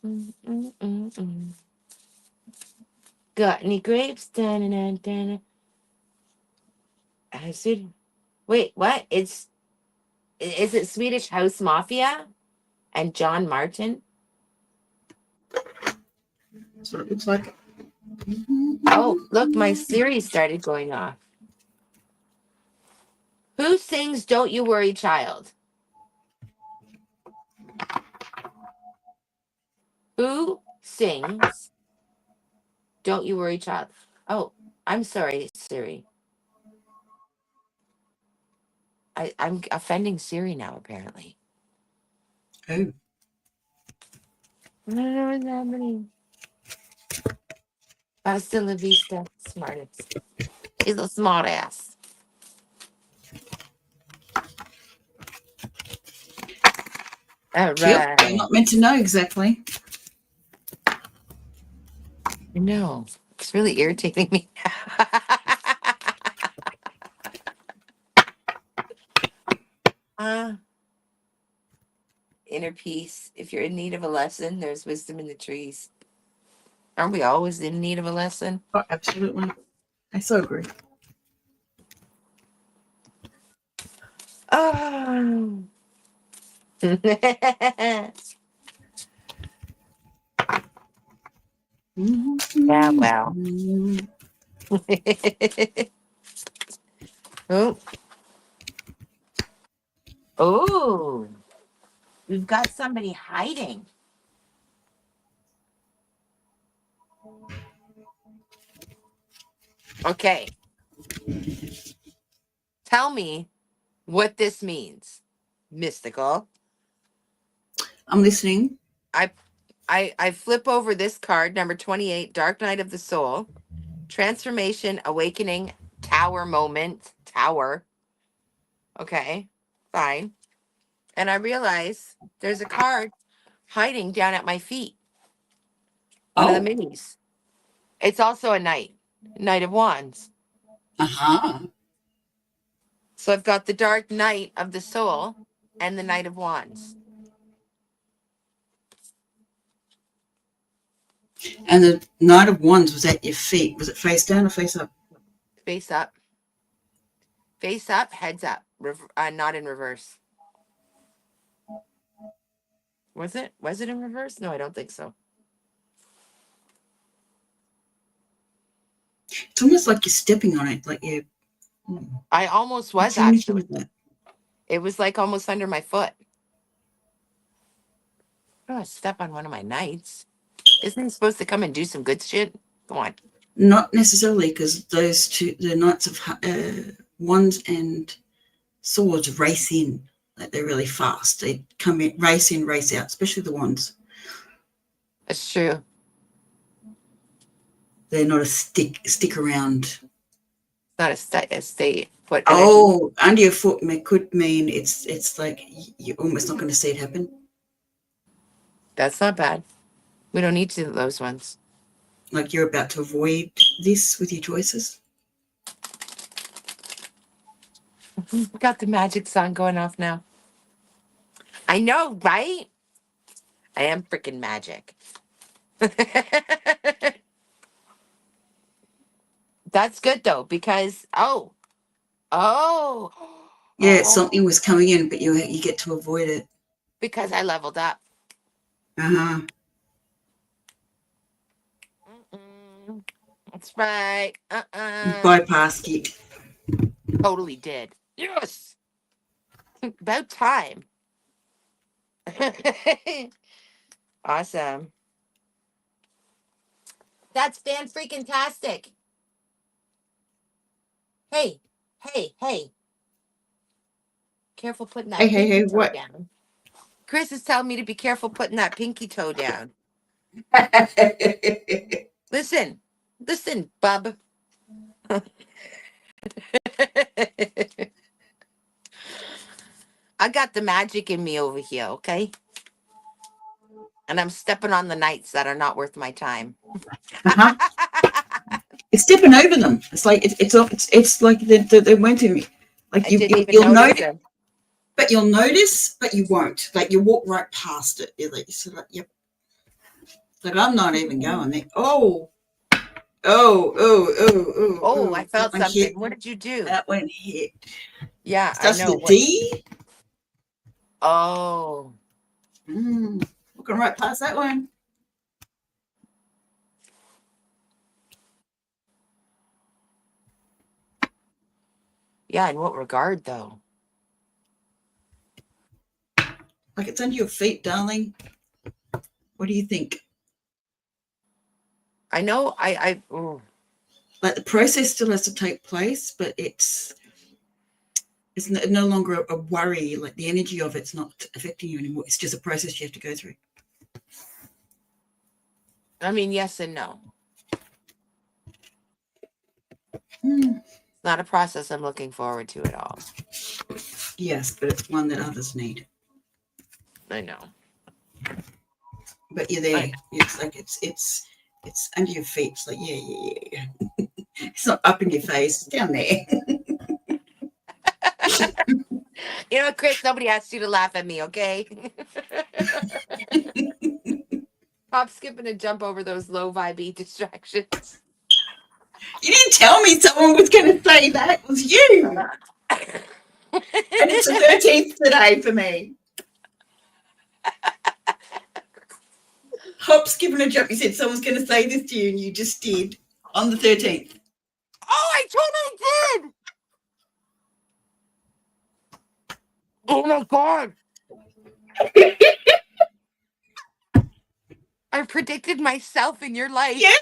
Mm, mm. Got any grapes? Dun. Has it? Wait, what? Is it Swedish House Mafia and John Martin? That's what it looks like. Oh, look, my Siri started going off. Who sings Don't You Worry Child? Who sings Don't You Worry Child? Oh, I'm sorry, Siri. I'm offending Siri now, apparently. Oh. I don't know what's happening. Hasta la vista, smartest. He's a smart ass. All Yep. You're right. not meant to know exactly. No, it's really irritating me. uh, Inner peace. If you're in need of a lesson, there's wisdom in the trees. Aren't we always in need of a lesson? Oh, absolutely. I so agree. Oh. Yeah, well. Oh, oh, we've got somebody hiding. Okay, tell me what this means. Mystical. I'm listening. I I flip over this card, number 28, Dark Night of the Soul. Transformation, awakening, tower moment, tower. Okay, fine. And I realize there's a card hiding down at my feet. One of the Oh. minis. It's also a knight, Knight of Wands. Uh-huh. So I've got the Dark Knight of the Soul and the Knight of Wands. And the Knight of Wands was at your feet. Was it face down or face up? Face up. Face up, heads up. Not in reverse. Was it? Was it in reverse? No, I don't think so. It's almost like you're stepping on it, like you're. I almost was See anything actually. of that? It was like almost under my foot. Oh, step on one of my knights. Isn't he supposed to come and do some good shit? Come on. Not necessarily, because those two, the Knights of Wands and Swords, race in. Like they're really fast. They come in, race out, especially the Wands. That's true. They're not a stick around. Not a state foot energy. Oh, under your foot could mean it's like you're almost not going to see it happen. That's not bad. We don't need to those ones. Like you're about to avoid this with your choices. We got the magic song going off now. I know, right? I am freaking magic. That's good though, because oh, Yeah, something was oh, coming in, but you get to avoid it. because I leveled up. Uh-huh. Mm-mm. That's right. You bypassed it. Totally did. Yes. About time. Awesome. That's fan freaking tastic. Hey, hey. Careful putting Hey, that hey, hey, pinky toe what? down. Chris is telling me to be careful putting that pinky toe down. Listen, listen, bub. I got the magic in me over here, okay? And I'm stepping on the nights that are not worth my time. Uh-huh. It's tipping over them. It's like it's like they went to me. Like I didn't even you'll notice notice, him. but you won't. Like you walk right past it. You're like, so like, yep. Like I'm not even going there. Oh, I oh. That felt one hit. something. What did you do? That one hit. Yeah, I Starts know. with a What? D. Oh, Looking right past that one. yeah. In what regard, though? Like it's under your feet, darling. What do you think? I know. Ooh. Like the process still has to take place, but it's no longer a worry. Like the energy of it's not affecting you anymore. It's just a process you have to go through. I mean, yes and no. Hmm. It's not a process I'm looking forward to at all. Yes, but it's one that others need. I know. But you're there. It's like it's under your feet. It's like yeah. It's not up in your face. It's down there. You know, Chris, nobody asked you to laugh at me, okay? Hop, skip, and a jump over those low vibe distractions. You didn't tell me someone was going to say that. It was you. And it's the 13th today for me. Hop, skip, and a jump. You said someone's going to say this to you, and you just did on the 13th. Oh, I totally did. Oh my god. I predicted myself in your life. Yeah.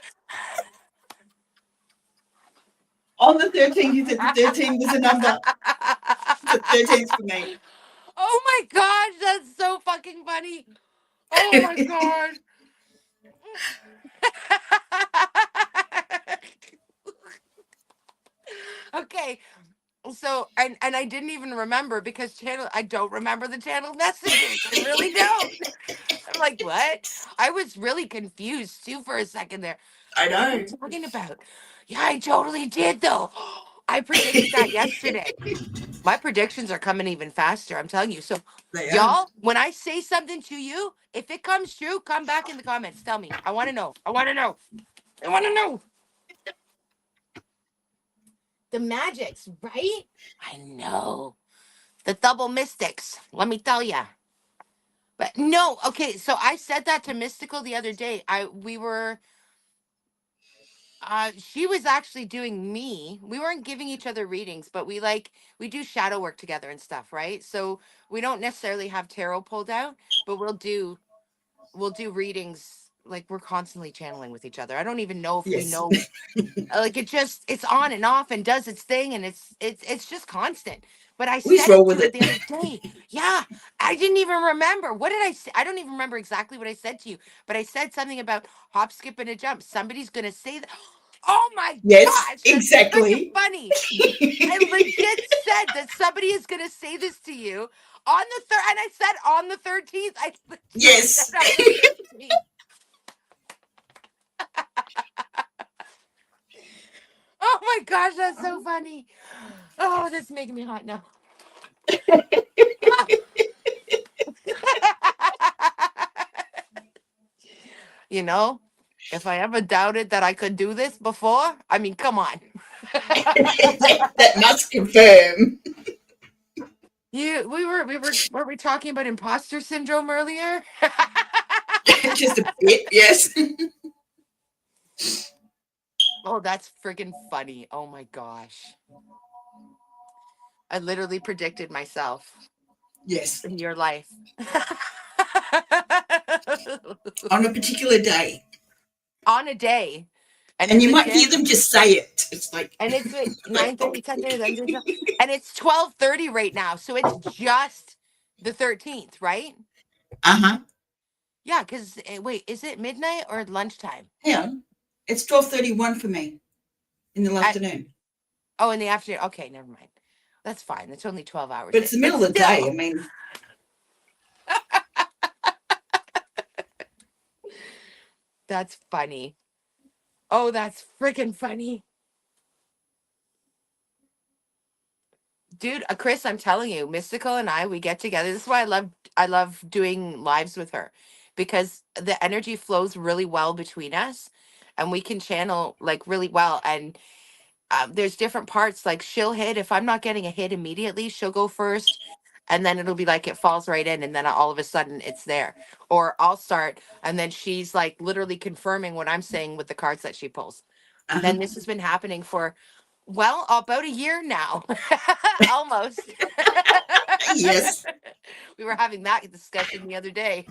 On the 13th, you said the 13 was a number. The 13th for me. Oh my gosh, that's so fucking funny. Oh my god. Okay. So and I didn't even remember because I don't remember the channel messages. I really don't. I'm like, what? I was really confused too for a second there. I What are you know. talking about? Yeah, I totally did though. I predicted that yesterday. My predictions are coming even faster, I'm telling you. So, They are. y'all, when I say something to you, if it comes true, come back in the comments. Tell me. I want to know. I want to know. I want to know. The magics, right? I know. The double mystics. Let me tell ya. But no, okay, so I said that to Mystical the other day. We were she was actually doing me. We weren't giving each other readings, but we do shadow work together and stuff, right? So we don't necessarily have tarot pulled out, but we'll do readings. Like we're constantly channeling with each other. I don't even know if we Yes. know, like it's on and off and does its thing, and it's just constant. But I We just said roll it with to her it. the other day. Yeah, I didn't even remember. What did I say? I don't even remember exactly what I said to you, but I said something about hop, skip, and a jump. Somebody's gonna say that. Oh my Yes, gosh, that's freaking exactly. funny. I legit said that somebody is gonna say this to you on the third, and I said on the 13th. I legit Yes. said on the 13th. Oh my gosh, that's so funny. Oh, that's making me hot now. You know, if I ever doubted that I could do this before, I mean, come on. That must confirm. Were we talking about imposter syndrome earlier? Just a bit, yes. Oh, that's freaking funny. Oh my gosh. I literally predicted myself Yes. in your life. On a particular day. On a day. And And in you the might hear gym. them just say it. It's And it's at like 9:30, 10:30, 11:30, and it's 12:30 right now. So it's just the 13th, right? Uh-huh. Yeah, because wait, is it midnight or lunchtime? Yeah. It's 12:31 for me in the At afternoon. Oh, in the afternoon. Okay, never mind. That's fine. It's only 12 hours But it's in, the but middle of the day. I still, mean, that's funny. Oh, that's freaking funny. Dude, Chris, I'm telling you, Mystical and I, we get together. This is why I love doing lives with her, because the energy flows really well between us, and we can channel like really well. And there's different parts. Like she'll hit if I'm not getting a hit immediately, she'll go first, and then it'll be like it falls right in, and then all of a sudden it's there. Or I'll start, and then she's like literally confirming what I'm saying with the cards that she pulls. uh-huh. And this has been happening for, well, about a year now. Almost. Yes. We were having that discussion the other day.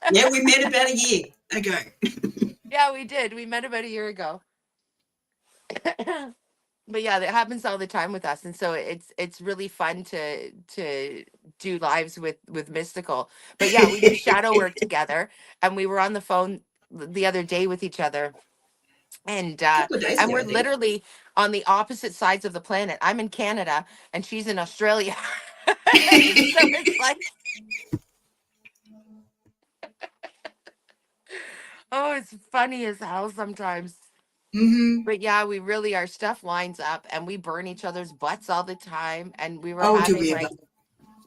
Yeah, we met about a year ago. Yeah, we did. We met about a year ago. But yeah, that happens all the time with us, and so it's really fun to do lives with Mystical. But yeah, we do shadow work together, and we were on the phone the other day with each other, and A couple of days and ago, we're I think. literally on the opposite sides of the planet. I'm in Canada and she's in Australia. So it's like, oh, it's funny as hell sometimes. Mm-hmm. But yeah, we really, our stuff lines up and we burn each other's butts all the time. And Oh, do we ever?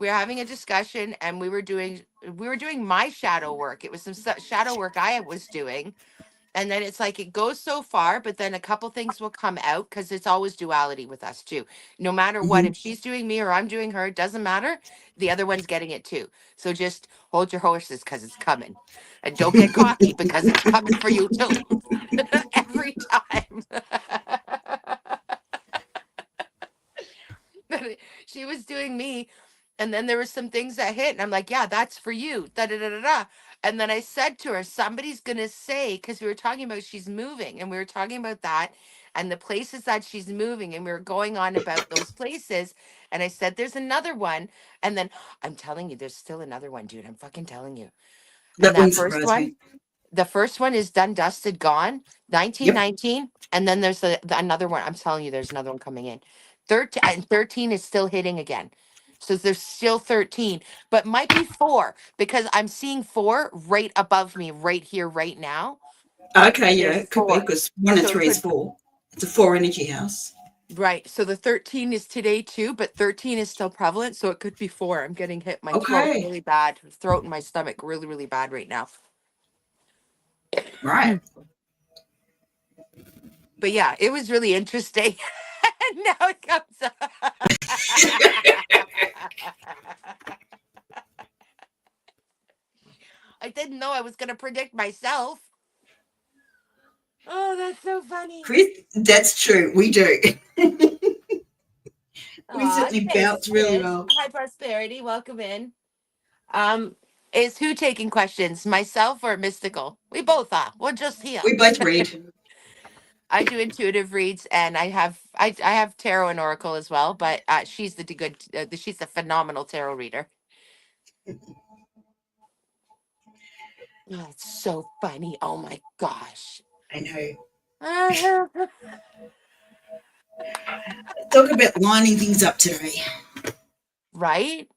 we were having a discussion, and we were doing my shadow work. It was some shadow work I was doing. And then it's like it goes so far, but then a couple things will come out, because it's always duality with us too. No matter what, Mm-hmm. if she's doing me or I'm doing her, it doesn't matter. The other one's getting it too. So just hold your horses, because it's coming. And don't get cocky, because it's coming for you too. Every time. She was doing me, and then there were some things that hit, and I'm like, yeah, that's for you, da da da da da. And then I said to her, somebody's gonna say, because we were talking about she's moving, and we were talking about that and the places that she's moving, and we were going on about those places. And I said, there's another one. And then I'm telling you, there's still another one, dude. I'm fucking telling you. And That that wouldn't first surprise one, me. the first one is done, dusted, gone, Yep. 1919. And then there's another one. I'm telling you, there's another one coming in. 13, and 13 is still hitting again. So there's still 13, but might be four, because I'm seeing four right above me, right here, right now. Okay, yeah, There's it could be four. because one and So it three is could, four. It's a four energy house. right. So the 13 is today too, but 13 is still prevalent. So it could be four. I'm getting hit my throat Okay, really bad, throat and my stomach really, really bad right now. right. But yeah, it was really interesting. And now it comes up. I didn't know I was going to predict myself. Oh, that's so funny. Chris, that's true. We do. We Aw, certainly thanks, bounce really Chris. well. Hi, Prosperity. Welcome in. Um, is who taking questions, myself or Mystical? We both are. We're just here. We both read. I do intuitive reads, and I have tarot and oracle as well. But she's she's a phenomenal tarot reader. Oh, it's so funny. Oh my gosh. I know. Uh-huh. Talk about lining things up today. Right?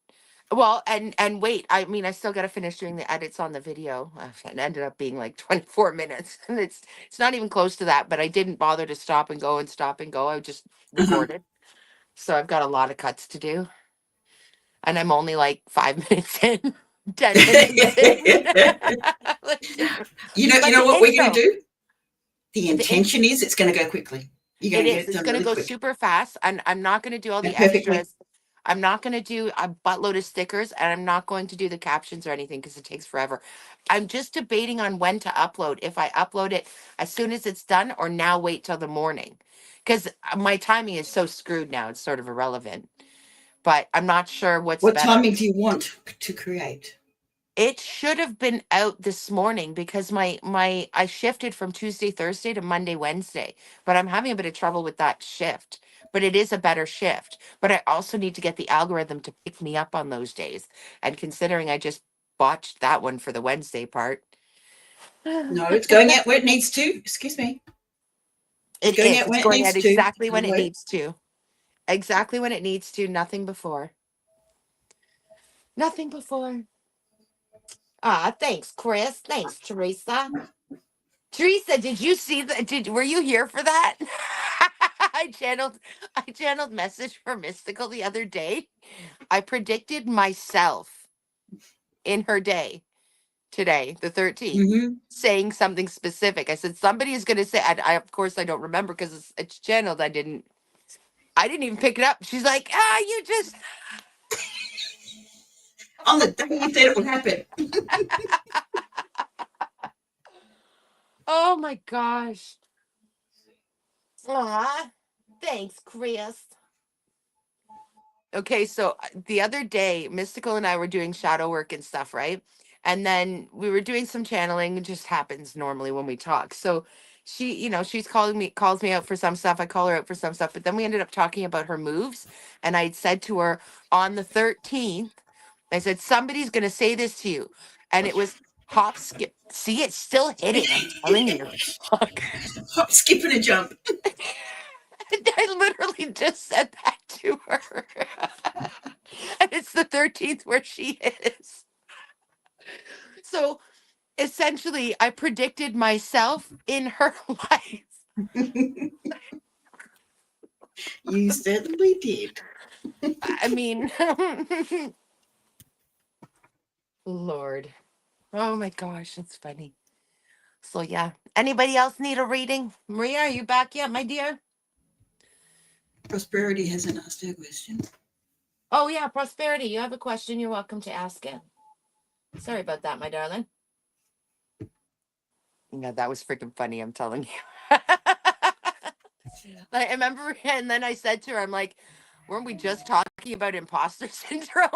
Well, and wait, I mean, I still got to finish doing the edits on the video. It ended up being like 24 minutes, and it's not even close to that. But I didn't bother to stop and go and stop and go. I just Uh-huh. recorded, so I've got a lot of cuts to do, and I'm only like 5 minutes in, 10 minutes in. Like, dude. You But know the what we're going to intro, do? The the in, intention is it's going to go quickly. You're it going to get is. it It's done gonna really go quick super fast, and I'm not gonna do all the and perfectly. extras. I'm not gonna do a buttload of stickers, and I'm not going to do the captions or anything, because it takes forever. I'm just debating on when to upload. If I upload it as soon as it's done, or now wait till the morning, because my timing is so screwed now. It's sort of irrelevant. But I'm not sure what's What better. timing do you want to create? It should have been out this morning, because my I shifted from Tuesday, Thursday to Monday, Wednesday. But I'm having a bit of trouble with that shift. But it is a better shift. But I also need to get the algorithm to pick me up on those days. And considering I just botched that one for the Wednesday part. No, it's going out where it needs to. Excuse me. It's It going is. out It's where it going needs out to. exactly when it Hello. needs to. Exactly when it needs to. Nothing before. Nothing before. Ah, thanks, Chris. Thanks, Teresa. Teresa, did you see that? Were you here for that? I channeled I channeled message for Mystical the other day. I predicted myself in her day today, the 13th, Mm-hmm. saying something specific. I said somebody is going to say. I of course I don't remember because it's channeled. I didn't even pick it up. She's like, ah, you just. On the day you said it would happen. Oh my gosh. Aw, thanks, Chris. Okay, so the other day, Mystical and I were doing shadow work and stuff, right? And then we were doing some channeling. It just happens normally when we talk. So she's calls me out for some stuff. I call her out for some stuff. But then we ended up talking about her moves. And I'd said to her on the 13th, I said, somebody's going to say this to you. And it was hop, skip. See, it's still hitting. I'm telling you. Fuck. Hop, skip, and a jump. I literally just said that to her. And it's the 13th where she is. So essentially, I predicted myself in her life. You certainly did. I mean, Lord. Oh my gosh, it's funny. So, yeah. Anybody else need a reading? Maria, are you back yet, my dear? Prosperity hasn't asked her question. Oh, yeah, Prosperity. You have a question. You're welcome to ask it. Sorry about that, my darling. Yeah, that was freaking funny, I'm telling you. Like, I remember, and then I said to her, I'm like, weren't we just talking about imposter syndrome?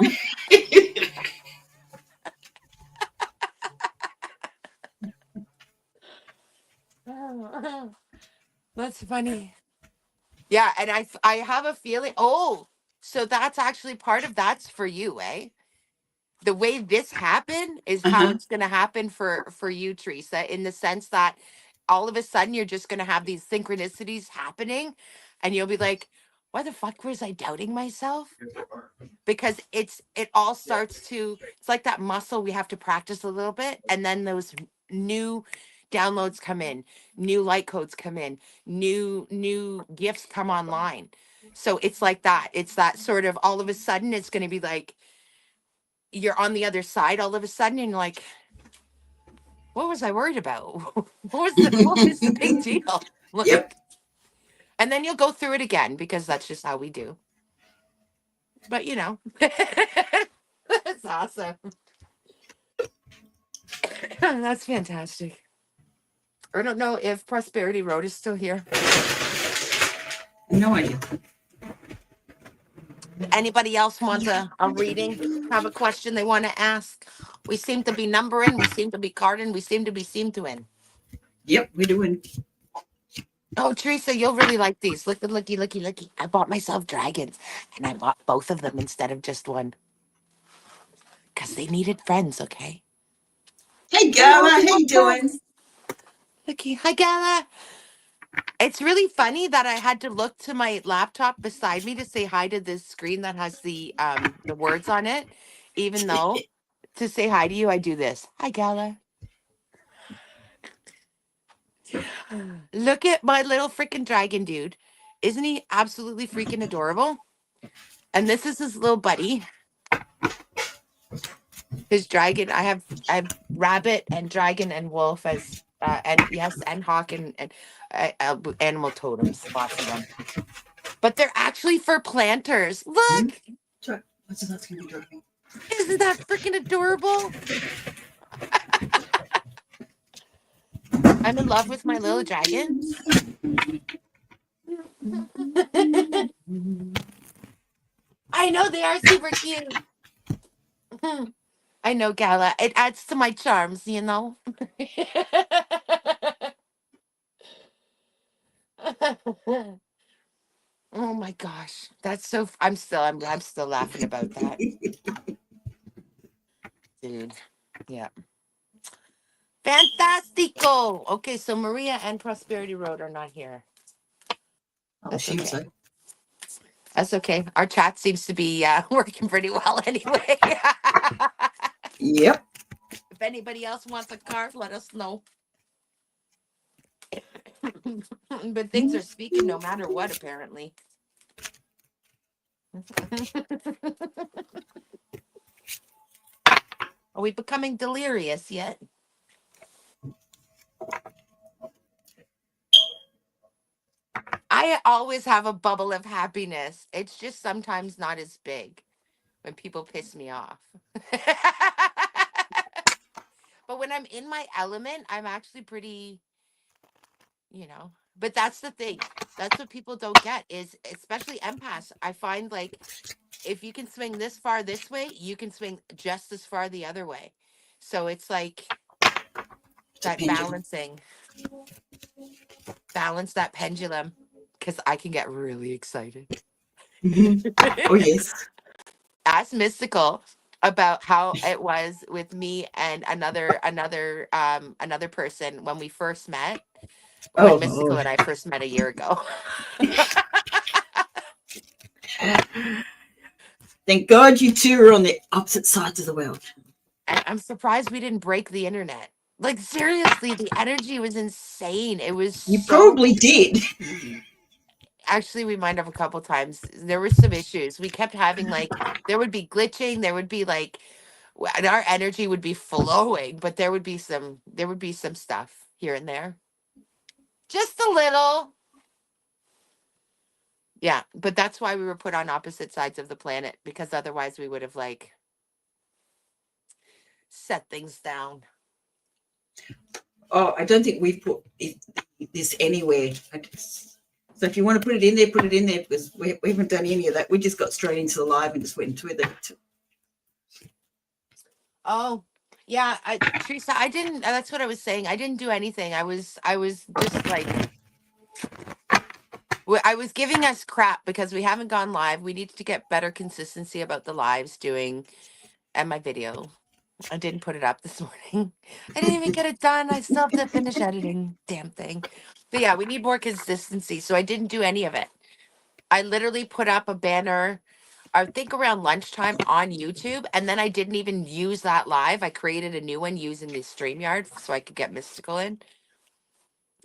That's funny. Yeah, and I have a feeling. Oh, so that's actually part of that's for you, eh? The way this happened is how Uh-huh. it's going to happen for you, Teresa, in the sense that all of a sudden you're just going to have these synchronicities happening, and you'll be like, "Why the fuck was I doubting myself?" Because it all starts to, it's like that muscle, we have to practice a little bit, and then those new downloads come in, new light codes come in, new gifts come online. So it's like that, it's that sort of, all of a sudden it's going to be like you're on the other side all of a sudden, and you're like, what was I worried about? What was the big deal? Yep. Like, and then you'll go through it again because that's just how we do. But that's awesome. That's fantastic. I don't know if Prosperity Road is still here. No idea. Anybody else want a reading? Have a question they want to ask? We seem to be numbering. We seem to be carding. We seem to be seem to in. Yep, we're doing. Oh, Teresa, you'll really like these. Look, looky, looky, looky. I bought myself dragons, and I bought both of them instead of just one because they needed friends. Okay. Hey, Hello, Gala, how little you doing? friends. Looky, hi, Gala. It's really funny that I had to look to my laptop beside me to say hi to this screen that has the words on it, even though to say hi to you, I do this. Hi, Gala. Look at my little freaking dragon dude. Isn't he absolutely freaking adorable? And this is his little buddy, his dragon. I have rabbit and dragon and wolf as and yes, and hawk and animal totems, lots of them. But they're actually for planters. Hmm? Look, Sorry, what's that's going to be dropping? isn't that freaking adorable? I'm in love with my little dragons. I know they are super cute. I know, Gala. It adds to my charms. Oh my gosh, that's I'm still laughing about that, dude. Yeah. Fantastico. Okay, so Maria and Prosperity Road are not here. I That's assume okay. so. That's okay. Our chat seems to be working pretty well anyway. Yep. If anybody else wants a card, let us know. But things are speaking no matter what, apparently. Are we becoming delirious yet? I always have a bubble of happiness. It's just sometimes not as big when people piss me off. But when I'm in my element, I'm actually pretty, you know. But that's the thing. That's what people don't get is especially empaths. I find like if you can swing this far this way, you can swing just as far the other way. So it's like It's a that pendulum. balancing, balance that pendulum because I can get really excited. Oh, yes. Ask Mystical about how it was with me and another person when we first met, when Oh, Mystical Lord. and I first met a year ago. Thank God you two are on the opposite sides of the world. And I'm surprised we didn't break the internet. Like seriously, the energy was insane. It was You so probably did. actually we might have a couple times. There were some issues. We kept having like there would be glitching, there would be like and our energy would be flowing, but there would be some stuff here and there. Just a little. Yeah, but that's why we were put on opposite sides of the planet because otherwise we would have like set things down. Oh, I don't think we've put this anywhere. So if you want to put it in there, put it in there because we haven't done any of that. We just got straight into the live and just went with it. Oh, yeah, Teresa, I didn't that's what I was saying. I didn't do anything. I was just like I was giving us crap because we haven't gone live. We need to get better consistency about the lives doing and my video. I didn't put it up this morning. I didn't even get it done. I still have to finish editing. Damn thing. But yeah, we need more consistency. So I didn't do any of it. I literally put up a banner, I think around lunchtime on YouTube, and then I didn't even use that live. I created a new one using the StreamYard so I could get Mystical in.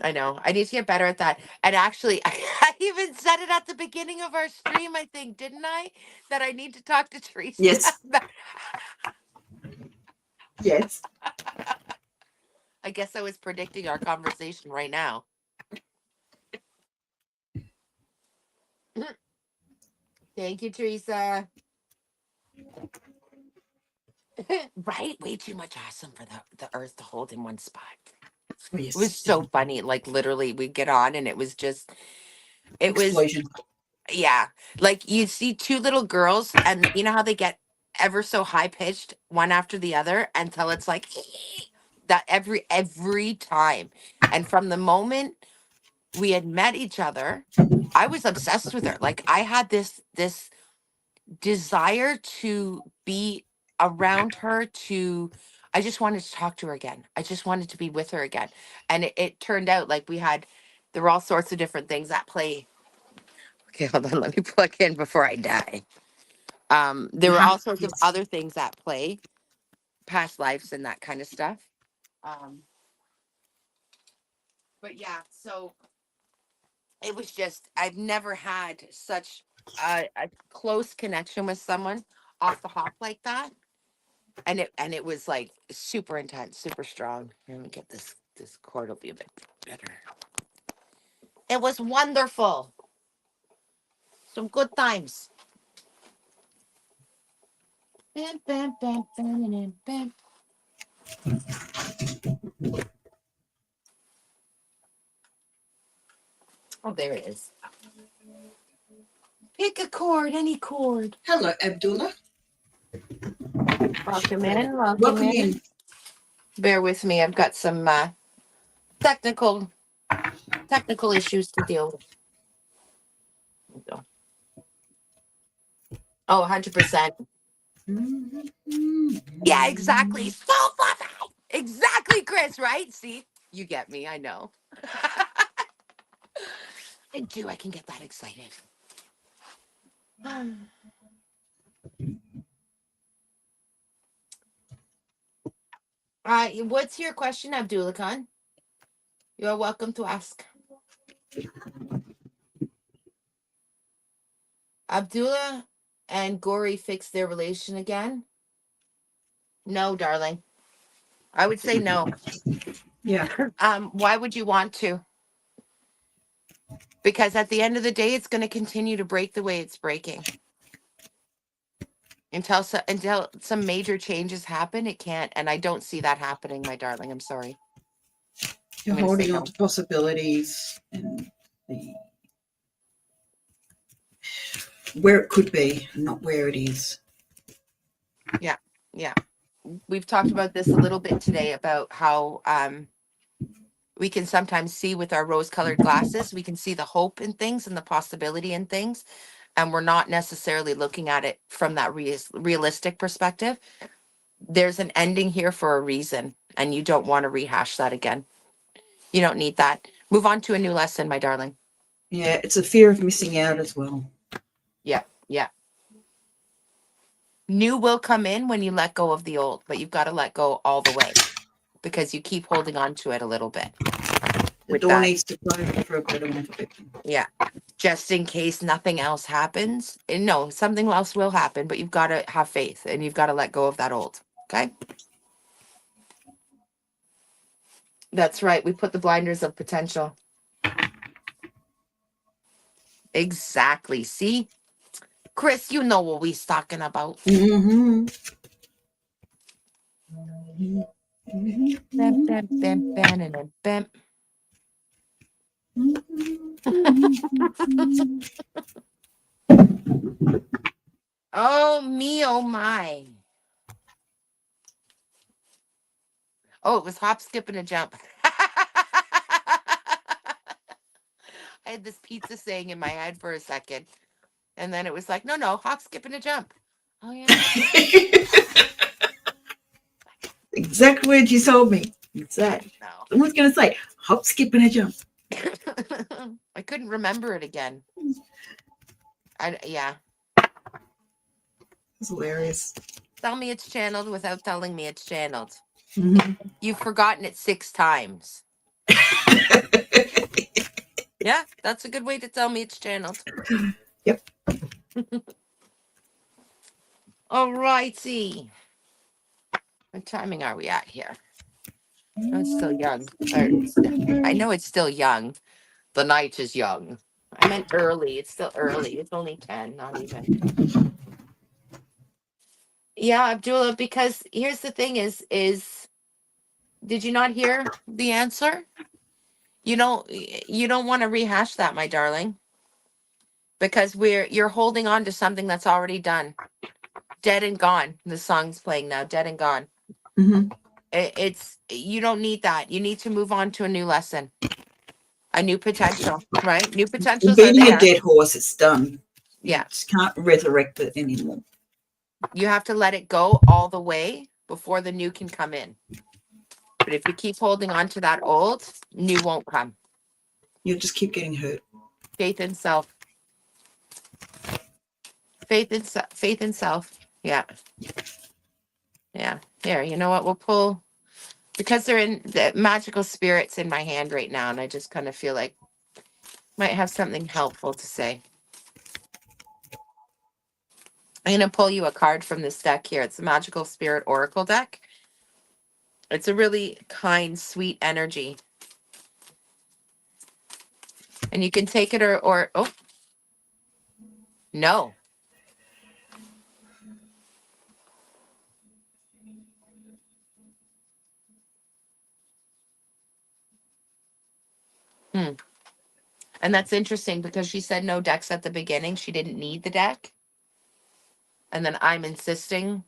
I know. I need to get better at that. And actually, I even said it at the beginning of our stream, I think, didn't I? That I need to talk to Teresa. Yes. Yes. I guess I was predicting our conversation right now. Thank you, Teresa. Right? Way too much awesome for the earth to hold in one spot. Oh, It was yes. so funny. Like literally we'd get on and it was just it was Explosion. yeah. Like you see two little girls and you know how they get ever so high pitched one after the other until it's like that every time. And from the moment we had met each other, I was obsessed with her. Like I had this desire to be around her to I just wanted to talk to her again. I just wanted to be with her again. And it turned out like there were all sorts of different things at play. Okay, hold on, let me plug in before I die. There were Uh-huh. all sorts of Yes. other things at play, past lives and that kind of stuff. Um, but yeah, so it was just I've never had such a close connection with someone off the hop like that. And it was like super intense, super strong. Here, let me get this cord will be a bit better. It was wonderful. Some good times. Bam, bam, bam, bam, bam, bam. Oh, there it is. Pick a chord, any chord. Hello, Abdullah. Welcome in, welcome Welcome in. in. Bear with me. I've got some technical technical issues to deal with. There we go. Oh, 100%. Yeah, exactly. So fluffy. Exactly, Chris, right? See, you get me. I know. I do. I can get that excited. What's your question, Abdullah Khan? You are welcome to ask. Abdullah and Gori fixed their relation again? No, darling. I would say no. Yeah. Why would you want to? Because at the end of the day, it's going to continue to break the way it's breaking until some major changes happen. It can't, and I don't see that happening, my darling. I'm sorry. You're I'm going to say holding on no. to possibilities and the where it could be, not where it is. Yeah, yeah. We've talked about this a little bit today about how we can sometimes see with our rose-colored glasses. We can see the hope in things and the possibility in things, and we're not necessarily looking at it from that realistic perspective. There's an ending here for a reason, and you don't want to rehash that again. You don't need that. Move on to a new lesson, my darling. Yeah, it's a fear of missing out as well. Yeah, yeah. New will come in when you let go of the old, but you've got to let go all the way because you keep holding on to it a little bit The with door that. needs to close for a better one to open. Yeah. Just in case nothing else happens. And no, something else will happen, but you've got to have faith and you've got to let go of that old. Okay. That's right. We put the blinders of potential. Exactly. See, Chris, you know what we're talking about. Mm-hmm. Bam, bam, bam, bam, and bam. Oh, me, oh, my. Oh, it was hop, skip, and a jump. I had this pizza saying in my head for a second. And then it was like, no, no, hop, skip, and a jump. Oh, yeah. Exact words you told me. I Exact. know. Someone's going to say, hop, skip, and a jump. I couldn't remember it again. Yeah. It's hilarious. Tell me it's channeled without telling me it's channeled. Mm-hmm. You've forgotten it 6 times. Yeah, that's a good way to tell me it's channeled. Yep. All righty. What timing are we at here? Oh, it's still young. I know it's still young. The night is young. I meant early. It's still early. It's only 10, not even. Yeah, Abdullah, because here's the thing is did you not hear the answer? You don't want to rehash that, my darling, because you're holding on to something that's already done. Dead and gone. The song's playing now, dead and gone. Mm-hmm. It's you don't need that. You need to move on to a new lesson, a new potential, right? New You're potentials are beating a there. dead horse. It's done. You Yeah. just can't resurrect it anymore. You have to let it go all the way before the new can come in. But if you keep holding on to that old, new won't come. You'll just keep getting hurt. Faith in self. Faith in self. Yeah. Yeah. Here, you know what? We'll pull because they're in the magical spirits in my hand right now, and I just kind of feel like might have something helpful to say. I'm gonna pull you a card from this deck here. It's a magical spirit oracle deck. It's a really kind, sweet energy. And you can take it or oh no. Hmm. And that's interesting because she said no decks at the beginning. She didn't need the deck. And then I'm insisting,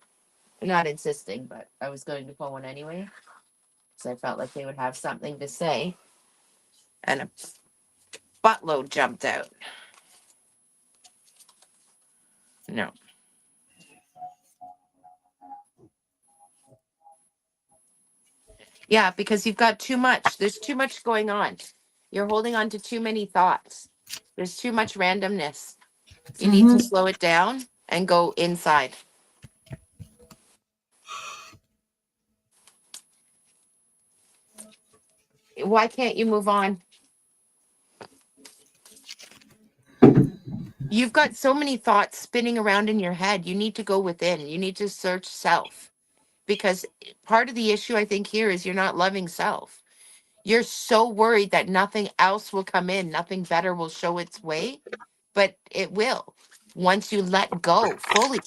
not insisting, but I was going to pull one anyway. So I felt like they would have something to say. And a buttload jumped out. No. Yeah, because you've got too much. There's too much going on. You're holding on to too many thoughts. There's too much randomness. You need to Mm-hmm. slow it down and go inside. Why can't you move on? You've got so many thoughts spinning around in your head. You need to go within. You need to search self. Because part of the issue, I think, here is you're not loving self. You're so worried that nothing else will come in, nothing better will show its way, but it will once you let go fully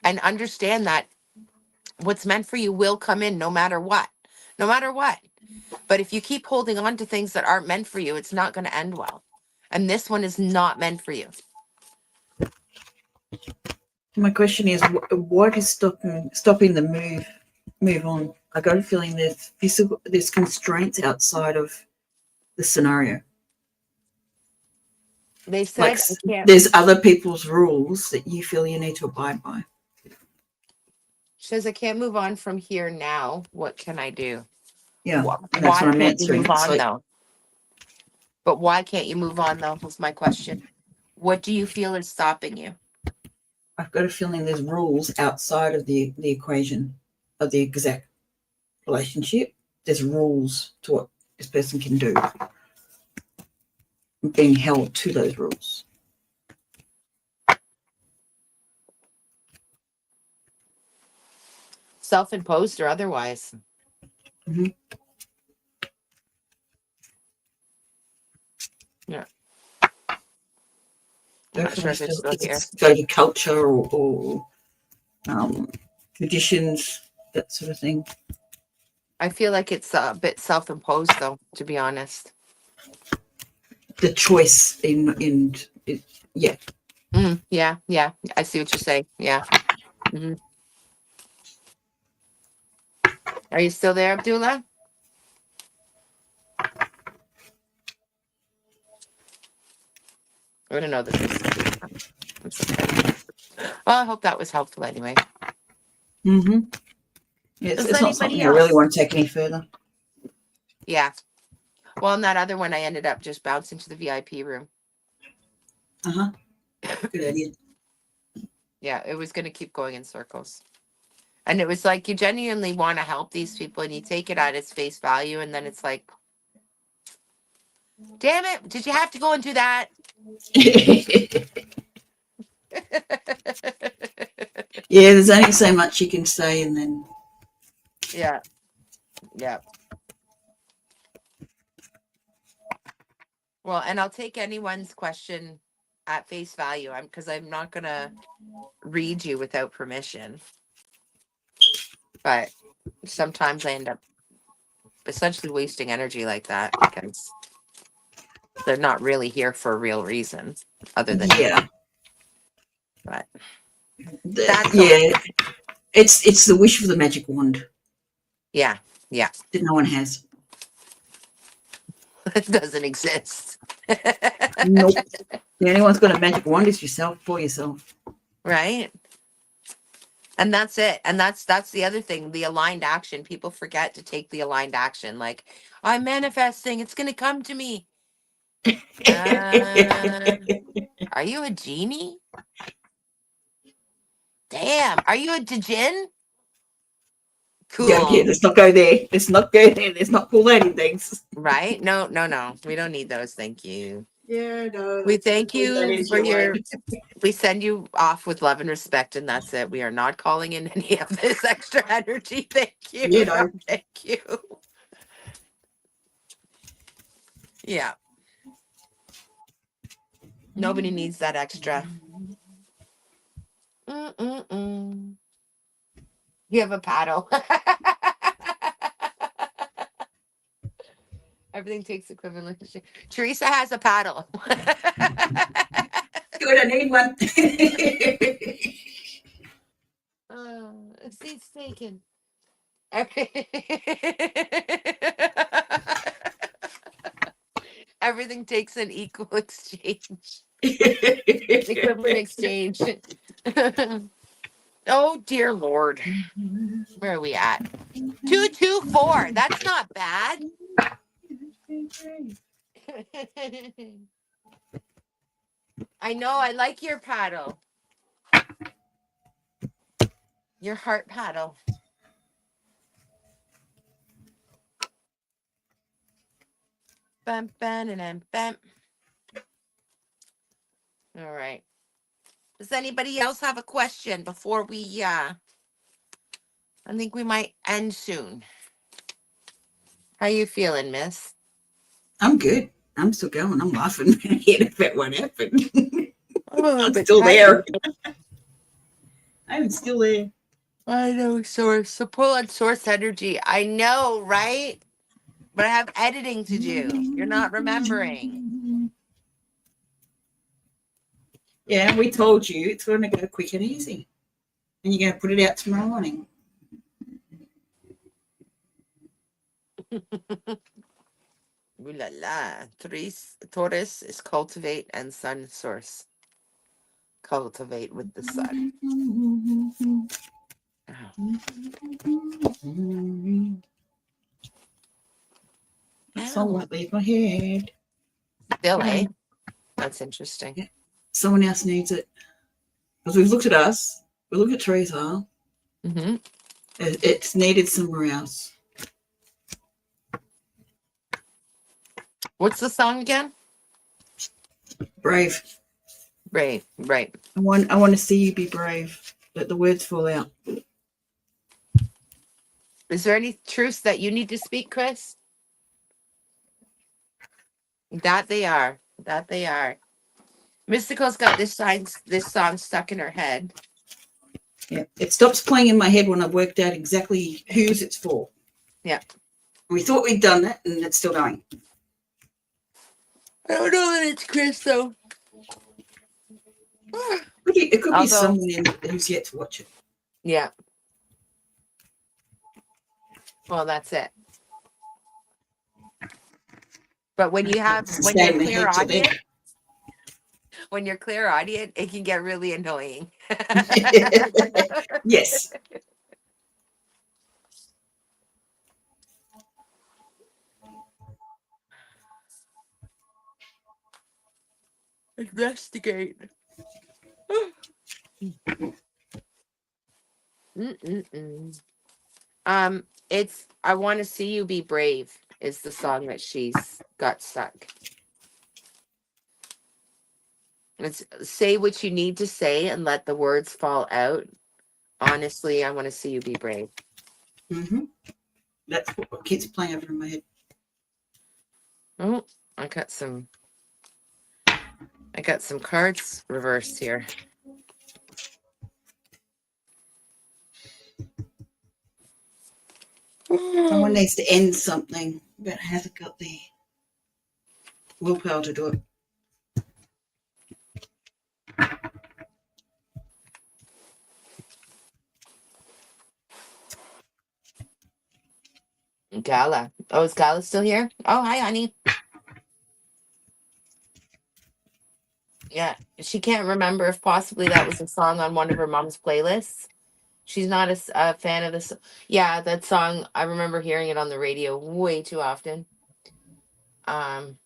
and understand that what's meant for you will come in no matter what. No matter what. But if you keep holding on to things that aren't meant for you, it's not going to end well. And this one is not meant for you. My question is, what is stopping the move on? I got a feeling there's constraints outside of the scenario. They Like said I can't. there's other people's rules that you feel you need to abide by. Says I can't move on from here now. What can I do? Yeah, and that's Why what I'm can't you answering. move It's on like though? But why can't you move on though? Was my question. What do you feel is stopping you? I've got a feeling there's rules outside of the equation of the exact relationship. There's rules to what this person can do. I'm being held to those rules. Self-imposed or otherwise? Mm-hmm. Yeah. I'm I not sure kind of if they're feel still here. it's go to culture or traditions, that sort of thing. I feel like it's a bit self-imposed though, to be honest. The choice yeah. Yeah, yeah. I see what you're saying. Yeah. Hmm. Are you still there, Abdullah? I don't know. This is. It's okay. Well, I hope that was helpful anyway. Mm-hmm. It's, Is it's not anybody something I really else? want to take any further. Yeah. Well, in that other one, I ended up just bouncing to the VIP room. Uh-huh. Good idea. Yeah, it was going to keep going in circles. And it was like you genuinely want to help these people and you take it at its face value. And then it's like, damn it, did you have to go and do that? Yeah, there's only so much you can say, and then Yeah, yeah. Well, and I'll take anyone's question at face value. I'm not going to read you without permission. But sometimes I end up essentially wasting energy like that because they're not really here for a real reason other than you. yeah, But that's all. yeah, it's the wish of the magic wand Yeah, yeah. that no one has. It doesn't exist. Nope. The only one's got a magic wand is yourself for yourself. Right? And that's it. And that's the other thing, the aligned action. People forget to take the aligned action. Like, I'm manifesting, it's gonna come to me. Uh, are you a genie? Damn, are you a djinn? Yeah, yeah. Cool. Let's not go there. Let's not go there. Let's not pull any things. Right? No, no, no. We don't need those. Thank you. Yeah, no, We let's thank leave that you into for your your, mind. we send you off with love and respect, and that's it. We are not calling in any of this extra energy. Thank you. You No, know. thank you. Yeah. Nobody needs that extra. Mm-mm-mm. You have a paddle. Everything takes equivalent. Teresa has a paddle. Good, I need one. A seat's taken. Okay. Everything takes an equal exchange. Equivalent exchange. Oh, dear Lord. Where are we at? 224. That's not bad. I know. I like your paddle. Your heart paddle. Bam, bam, and bam. All right. Does anybody else have a question before we I think we might end soon. How you feeling, miss? I'm good. I'm still going. I'm laughing in my head about what happened. I'm a little I'm bit still tired. there. I'm still there. I know, source. So pull on source energy. I know, right? But I have editing to do. You're not remembering. Yeah, we told you it's going to go quick and easy. And you're going to put it out tomorrow morning. Ooh la la. Taurus is cultivate and sun source. Cultivate with the sun. Oh, That song ow. won't leave my head. Still, Come eh? on. That's interesting. Yeah. Someone else needs it. Because we've looked at us, we look at Teresa, Mm-hmm. it's needed somewhere else. What's the song again? Brave. Right, right. I want to see you be brave. Let the words fall out. Is there any truths that you need to speak, Chris? That they are. That they are. Mystical's got this song stuck in her head. Yeah. It stops playing in my head when I've worked out exactly whose it's for. Yeah. We thought we'd done that, and it's still going. I don't know that it's Chris though. It could be Although, someone who's yet to watch it. yeah. Well, that's it. But when you're Stay in the clear head till then. audience, when you're clear audience, it can get really annoying. Yes. Investigate. Mm-mm-mm. It's I Want to See You Be Brave is the song that she's got stuck. It's say what you need to say and let the words fall out. Honestly, I want to see you be brave. Mm-hmm. That's what keeps playing over in my head. Oh, I got some cards reversed here. Someone needs to end something, but hasn't got the willpower to do it. Gala. Oh, is Gala still here? Oh, hi, honey. Yeah, she can't remember if possibly that was a song on one of her mom's playlists. She's not a fan of this. Yeah, that song. I remember hearing it on the radio way too often. Um,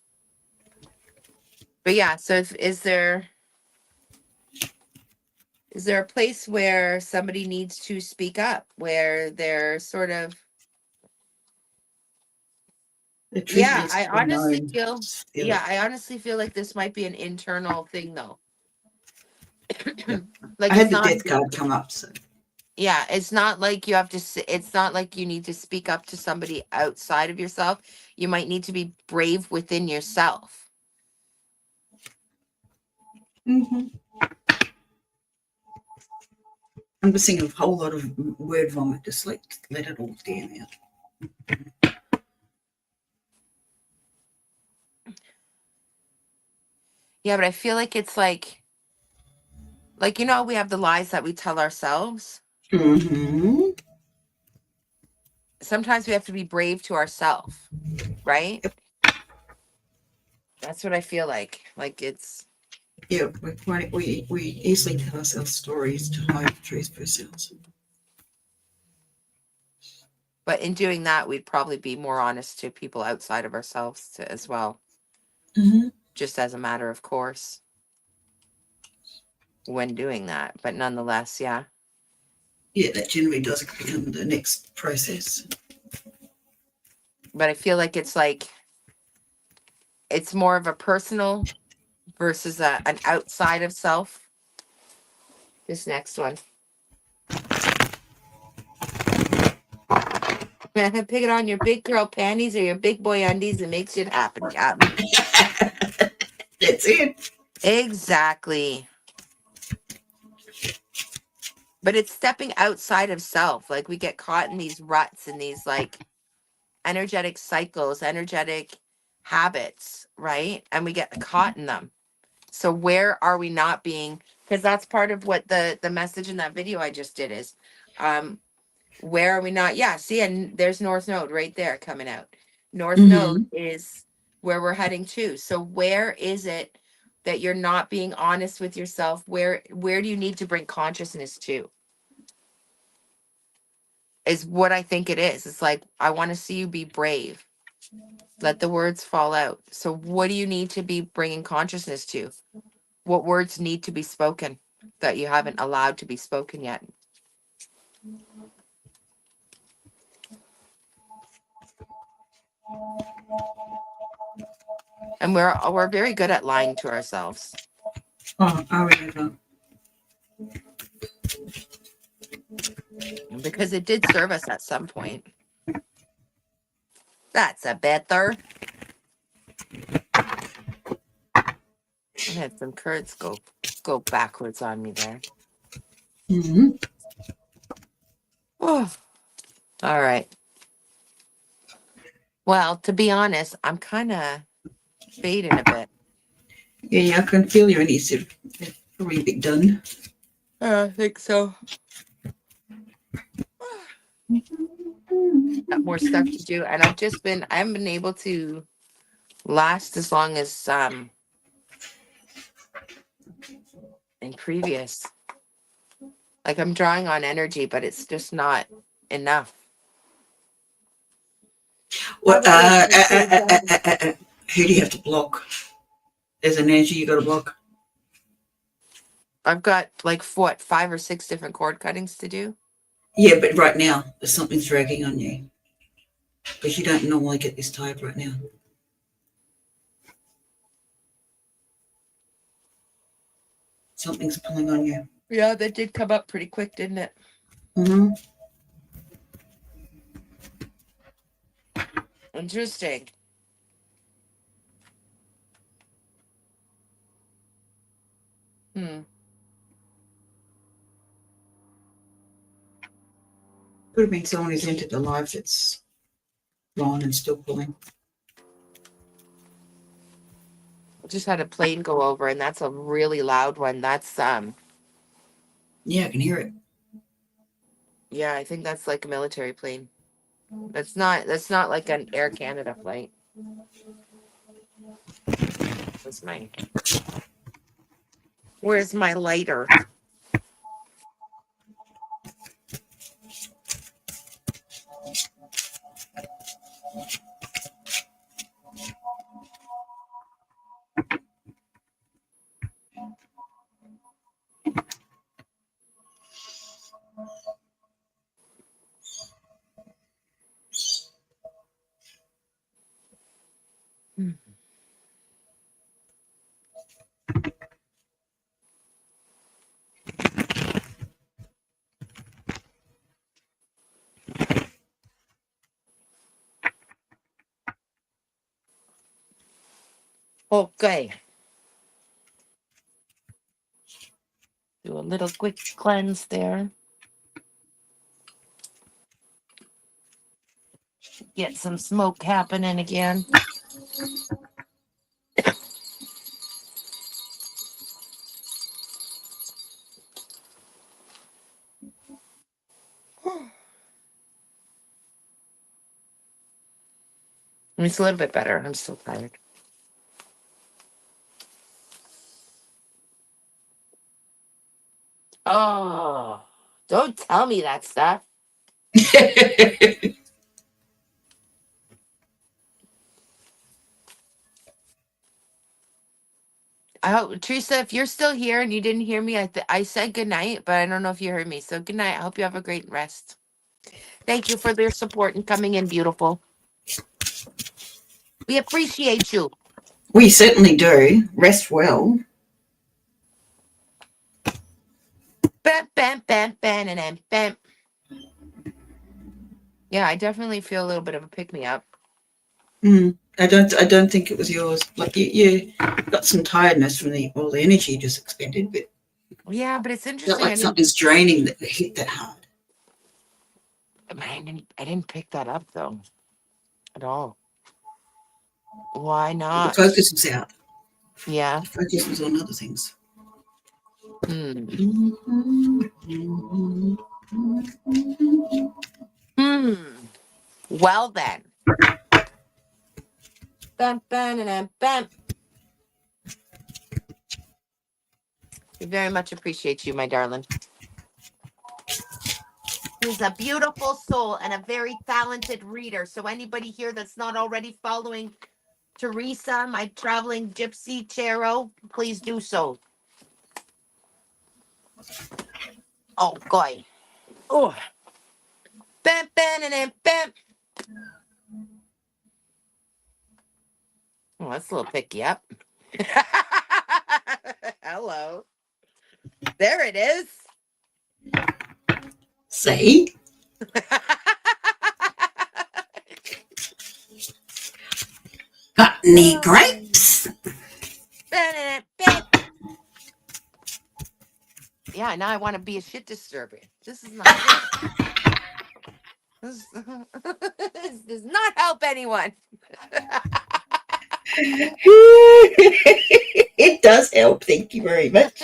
but yeah. So, is there a place where somebody needs to speak up, where they're sort of The truth yeah, needs to be known. Feel it. I honestly feel like this might be an internal thing though. Yeah. I Like had it's the not death card come up, so yeah, it's not like you have to it's not like you need to speak up to somebody outside of yourself. You might need to be brave within yourself. mm-hmm. I'm just thinking of a whole lot of word vomit. Just let it all down out. Yeah, but I feel like it's like we have the lies that we tell ourselves. Mm-hmm. Sometimes we have to be brave to ourselves, right? Yep. That's what I feel like. Like it's Yeah, we easily tell ourselves stories to hide the truth for ourselves. But in doing that, we'd probably be more honest to people outside of ourselves as well, Mm-hmm. just as a matter of course when doing that. But nonetheless, yeah. Yeah, that generally does become the next process. But I feel like it's more of a personal versus an outside of self. This next one. Pick it on your big girl panties or your big boy undies. It makes it happen, Captain. That's it. Exactly. But it's stepping outside of self. Like we get caught in these ruts and these like energetic cycles, energetic habits, right? And we get caught in them. So where are we not being? Because that's part of what the message in that video I just did is, where are we not? Yeah, see, and there's North Node right there coming out. North Node Mm-hmm. is where we're heading to. So where is it that you're not being honest with yourself? Where do you need to bring consciousness to? Is what I think it is. It's like I want to see you be brave. Let the words fall out. So what do you need to be bringing consciousness to? What words need to be spoken that you haven't allowed to be spoken yet? And we're very good at lying to ourselves Oh, I remember. because it did serve us at some point. That's a better. I had some curds go backwards on me there. Mm-hmm. Oh, all right. Well, to be honest, I'm kind of fading a bit. Yeah, I can feel your needs are probably a bit done. I think so. Got more stuff to do, and I haven't been able to last as long as in previous. Like I'm drawing on energy, but it's just not enough. How What? about you? You say, John? Who do you have to block? There's an energy you got to block. I've got like what, 5 or 6 different cord cuttings to do. Yeah, but right now there's something dragging on you because you don't normally get this tired right now. Something's pulling on you. Yeah, that did come up pretty quick, didn't it? Mm-hmm. Interesting. Hmm. Could have been someone who's entered the life that's gone and still pulling. I just had a plane go over, and that's a really loud one. That's Yeah, I can hear it. yeah, I think that's like a military plane. That's not like an Air Canada flight. That's my Where's my lighter? Hmm. Okay. Do a little quick cleanse there. Get some smoke happening again. It's a little bit better. I'm still tired. Oh, don't tell me that stuff. Oh, Teresa, if you're still here and you didn't hear me, I said good night, but I don't know if you heard me. So good night. I hope you have a great rest. Thank you for their support and coming in, beautiful. We appreciate you. We certainly do. Rest well. Bam, bam, bam, bam, and bam. Yeah, I definitely feel a little bit of a pick me up. I don't think it was yours. Like you got some tiredness from all the energy you just expended, but Yeah, but it's felt interesting. like something's draining that hit that hard. I didn't pick that up though at all. Why The not? focus was out. Yeah. The focus was on other things. Hmm. Mm-hmm. Hmm. Well then. Bam, bam, and bam. We very much appreciate you, my darling. He's a beautiful soul and a very talented reader. So anybody here that's not already following Teresa, my traveling gypsy tarot, please do so. Oh, God. Oh. Bam, bam, and bam. Oh, that's a little picky up. Hello. There it is. See? Got any grapes? Yeah, now I want to be a shit disturber. This is not good. This, this does not help anyone. It does help. Thank you very much.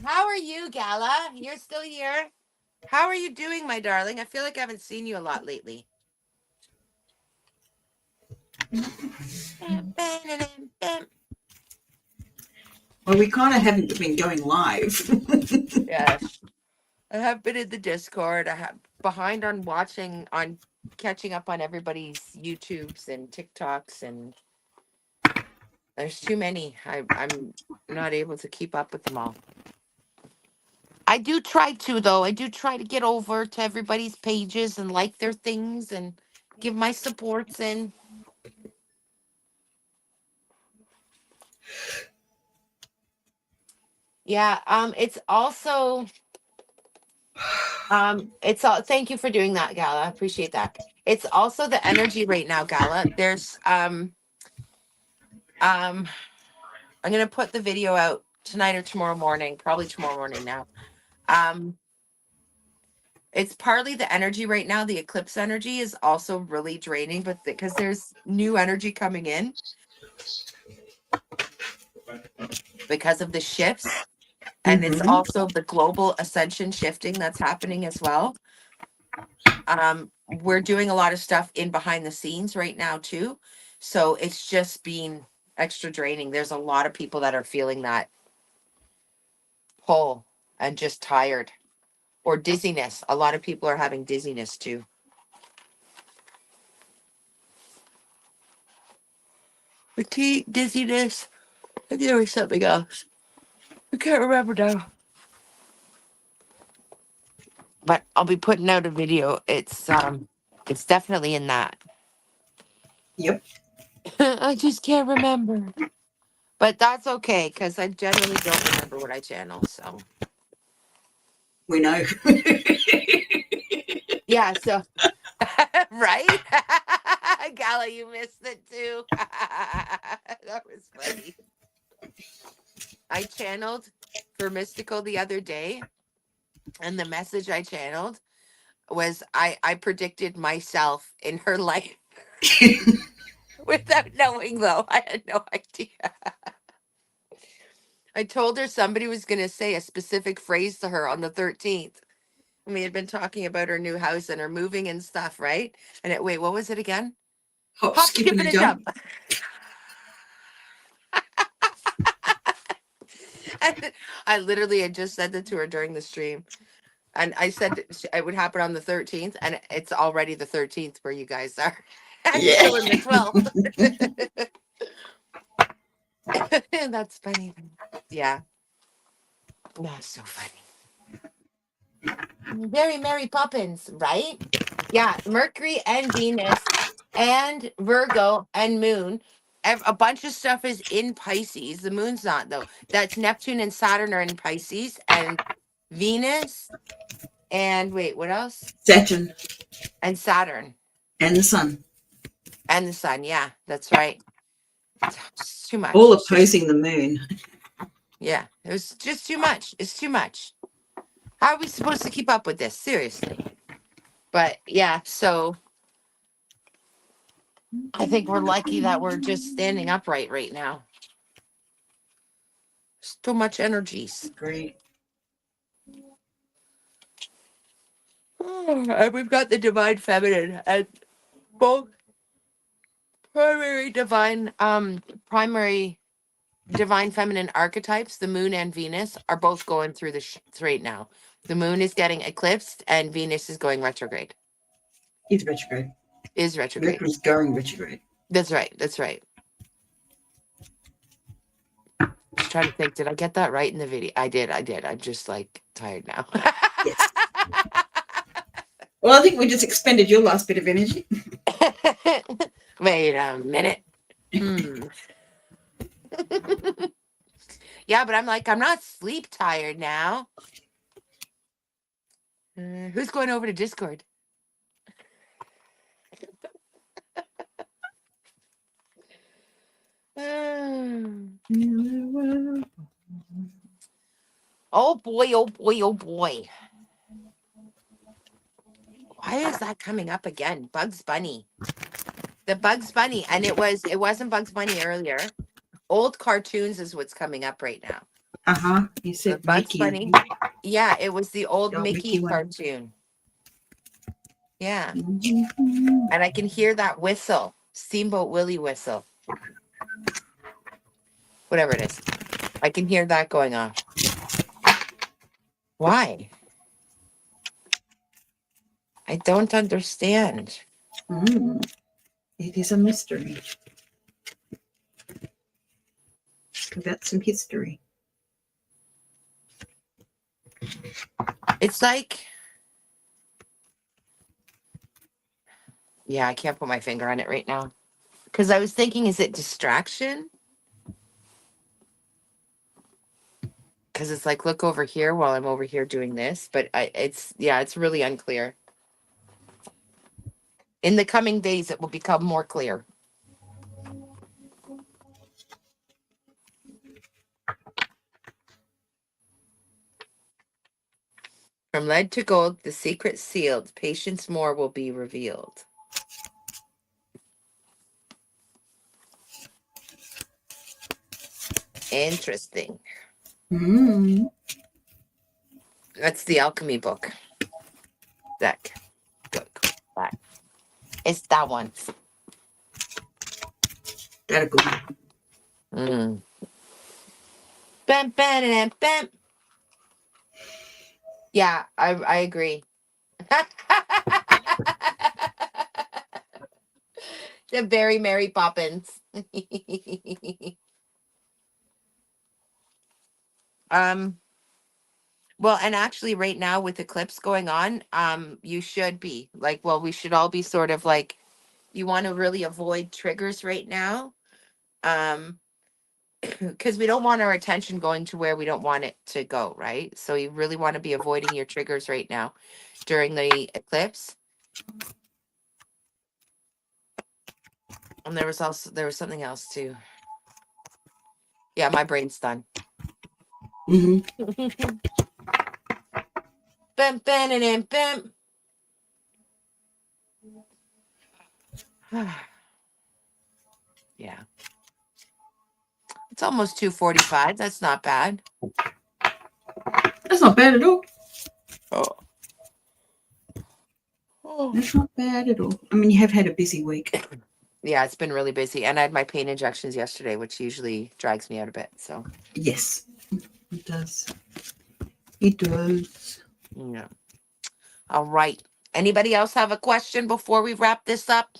How are you, Gala? You're still here? How are you doing, my darling? I feel like I haven't seen you a lot lately. Well, we kind of haven't been going live. Yes. I have been in the Discord. I have behind on catching up on everybody's YouTubes and TikToks, and there's too many. I'm not able to keep up with them all. I do try to though. I do try to get over to everybody's pages and like their things and give my supports in. Yeah, it's all thank you for doing that, Gala. I appreciate that. It's also the energy right now, Gala. Um I'm gonna put the video out tonight or tomorrow morning, probably tomorrow morning now. Um it's partly the energy right now. The eclipse energy is also really draining, but because there's new energy coming in because of the shifts, and it's Mm-hmm. also the global ascension shifting that's happening as well. We're doing a lot of stuff in behind the scenes right now too, so it's just been extra draining. There's a lot of people that are feeling that pull and just tired or dizziness. A lot of people are having dizziness too. Fatigue, dizziness, and there was something else. I can't remember now. But I'll be putting out a video. It's definitely in that. Yep, I just can't remember. But that's okay because I generally don't remember what I channel. So we know. yeah, so right? Gala, you missed it too. That was funny. I channeled for Mystical the other day, and the message I channeled was I predicted myself in her life without knowing though. I had no idea. I told her somebody was going to say a specific phrase to her on the 13th. We had been talking about her new house and her moving and stuff, right? And wait, what was it again? Hop, Hop, skip, skip, and and a a jump. jump. I literally had just said that to her during the stream. And I said it would happen on the 13th, and it's already the 13th where you guys are. I'm Yeah. still in the 12th. That's funny. Yeah. That's so funny. Very Mary Poppins, right? Yeah. Mercury and Venus and Virgo and Moon. A bunch of stuff is in Pisces. The moon's not, though. That's Neptune and Saturn are in Pisces, and Venus and wait, what else? Saturn And Saturn and the sun, and the sun. Yeah, that's right. It's too much. all It's just, opposing the moon. yeah, it was just too much. It's too much. How are we supposed to keep up with this? Seriously. But yeah, so I think we're lucky that we're just standing upright right now. There's too much energies. Great. And we've got the divine feminine and both primary divine feminine archetypes, the moon and Venus, are both going through the right now. The moon is getting eclipsed and Venus is going retrograde. Is retrograde. Is retrograde. Mercury's going retrograde. That's right. That's right. Just trying to think, did I get that right in the video? I did. I'm just like tired now. Yes. Well, I think we just expended your last bit of energy. Wait a minute. Yeah, but I'm like, I'm not sleep tired now. Who's going over to Discord? Oh boy, oh boy, oh boy. Why is that coming up again? Bugs Bunny. The Bugs Bunny. And it wasn't Bugs Bunny earlier. Old cartoons is what's coming up right now. Uh-huh. You The said Bugs Mickey. Bunny. Yeah, it was the old old Mickey Mickey one. cartoon. Yeah. Mhm. And I can hear that whistle. Steamboat Willie whistle. Whatever it is. I can hear that going on. Why? I don't understand. It is a mystery. About some history. It's like, yeah, I can't put my finger on it right now. Because I was thinking, is it distraction? Because it's like, look over here while I'm over here doing this. But it's really unclear. In the coming days, it will become more clear. From lead to gold, the secret sealed. Patience more will be revealed. Interesting. That's the alchemy book. That. That. It's that one. That a good one. Bam, bam, bam, bam. Yeah, I agree. The very Mary Poppins. Well, and actually right now with Eclipse going on, you should be like, well, we should all be sort of like, you want to really avoid triggers right now. Because we don't want our attention going to where we don't want it to go, right? So you really want to be avoiding your triggers right now during the eclipse. And there was something else too. Yeah, my brain's done. Bam, bam, and bam. Yeah. It's almost 2:45. That's not bad. That's not bad at all. Oh. That's not bad at all. I mean, you have had a busy week. Yeah, it's been really busy. And I had my pain injections yesterday, which usually drags me out a bit. So yes. It does. It does. Yeah. All right. Anybody else have a question before we wrap this up?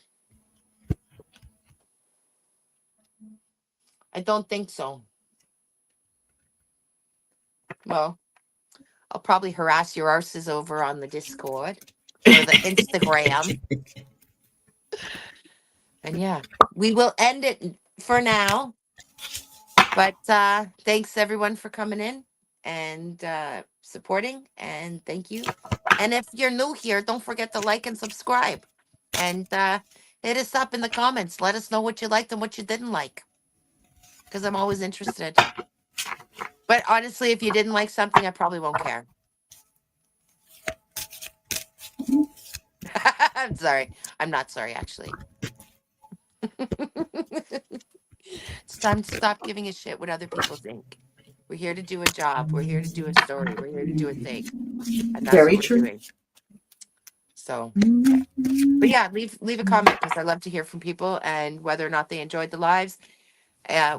I don't think so. Well, I'll probably harass your arses over on the Discord or the Instagram. And yeah, we will end it for now. But thanks everyone for coming in and supporting. And thank you. And if you're new here, don't forget to like and subscribe. And hit us up in the comments. Let us know what you liked and what you didn't like. Because I'm always interested. But honestly, if you didn't like something, I probably won't care. I'm sorry. I'm not sorry, actually. It's time to stop giving a shit what other people think. We're here to do a job. We're here to do a story. We're here to do a thing. And that's Very what we're true. doing. So, but yeah, leave a comment because I love to hear from people and whether or not they enjoyed the lives,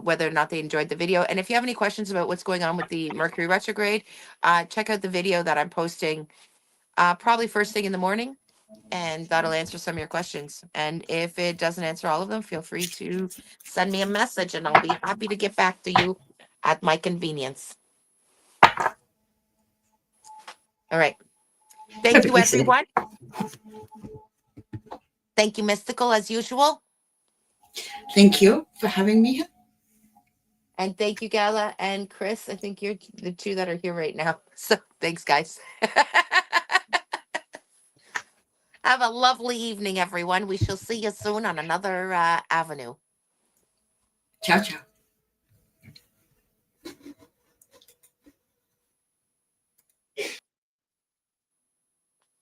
whether or not they enjoyed the video. And if you have any questions about what's going on with the Mercury retrograde, check out the video that I'm posting probably first thing in the morning, and that'll answer some of your questions. And if it doesn't answer all of them, feel free to send me a message and I'll be happy to get back to you at my convenience. All right. Thank you, Perfectly said. everyone. Thank you, Mystical, as usual. Thank you for having me here. And thank you, Gala and Chris. I think you're the two that are here right now. So thanks, guys. Have a lovely evening, everyone. We shall see you soon on another avenue. Ciao, ciao.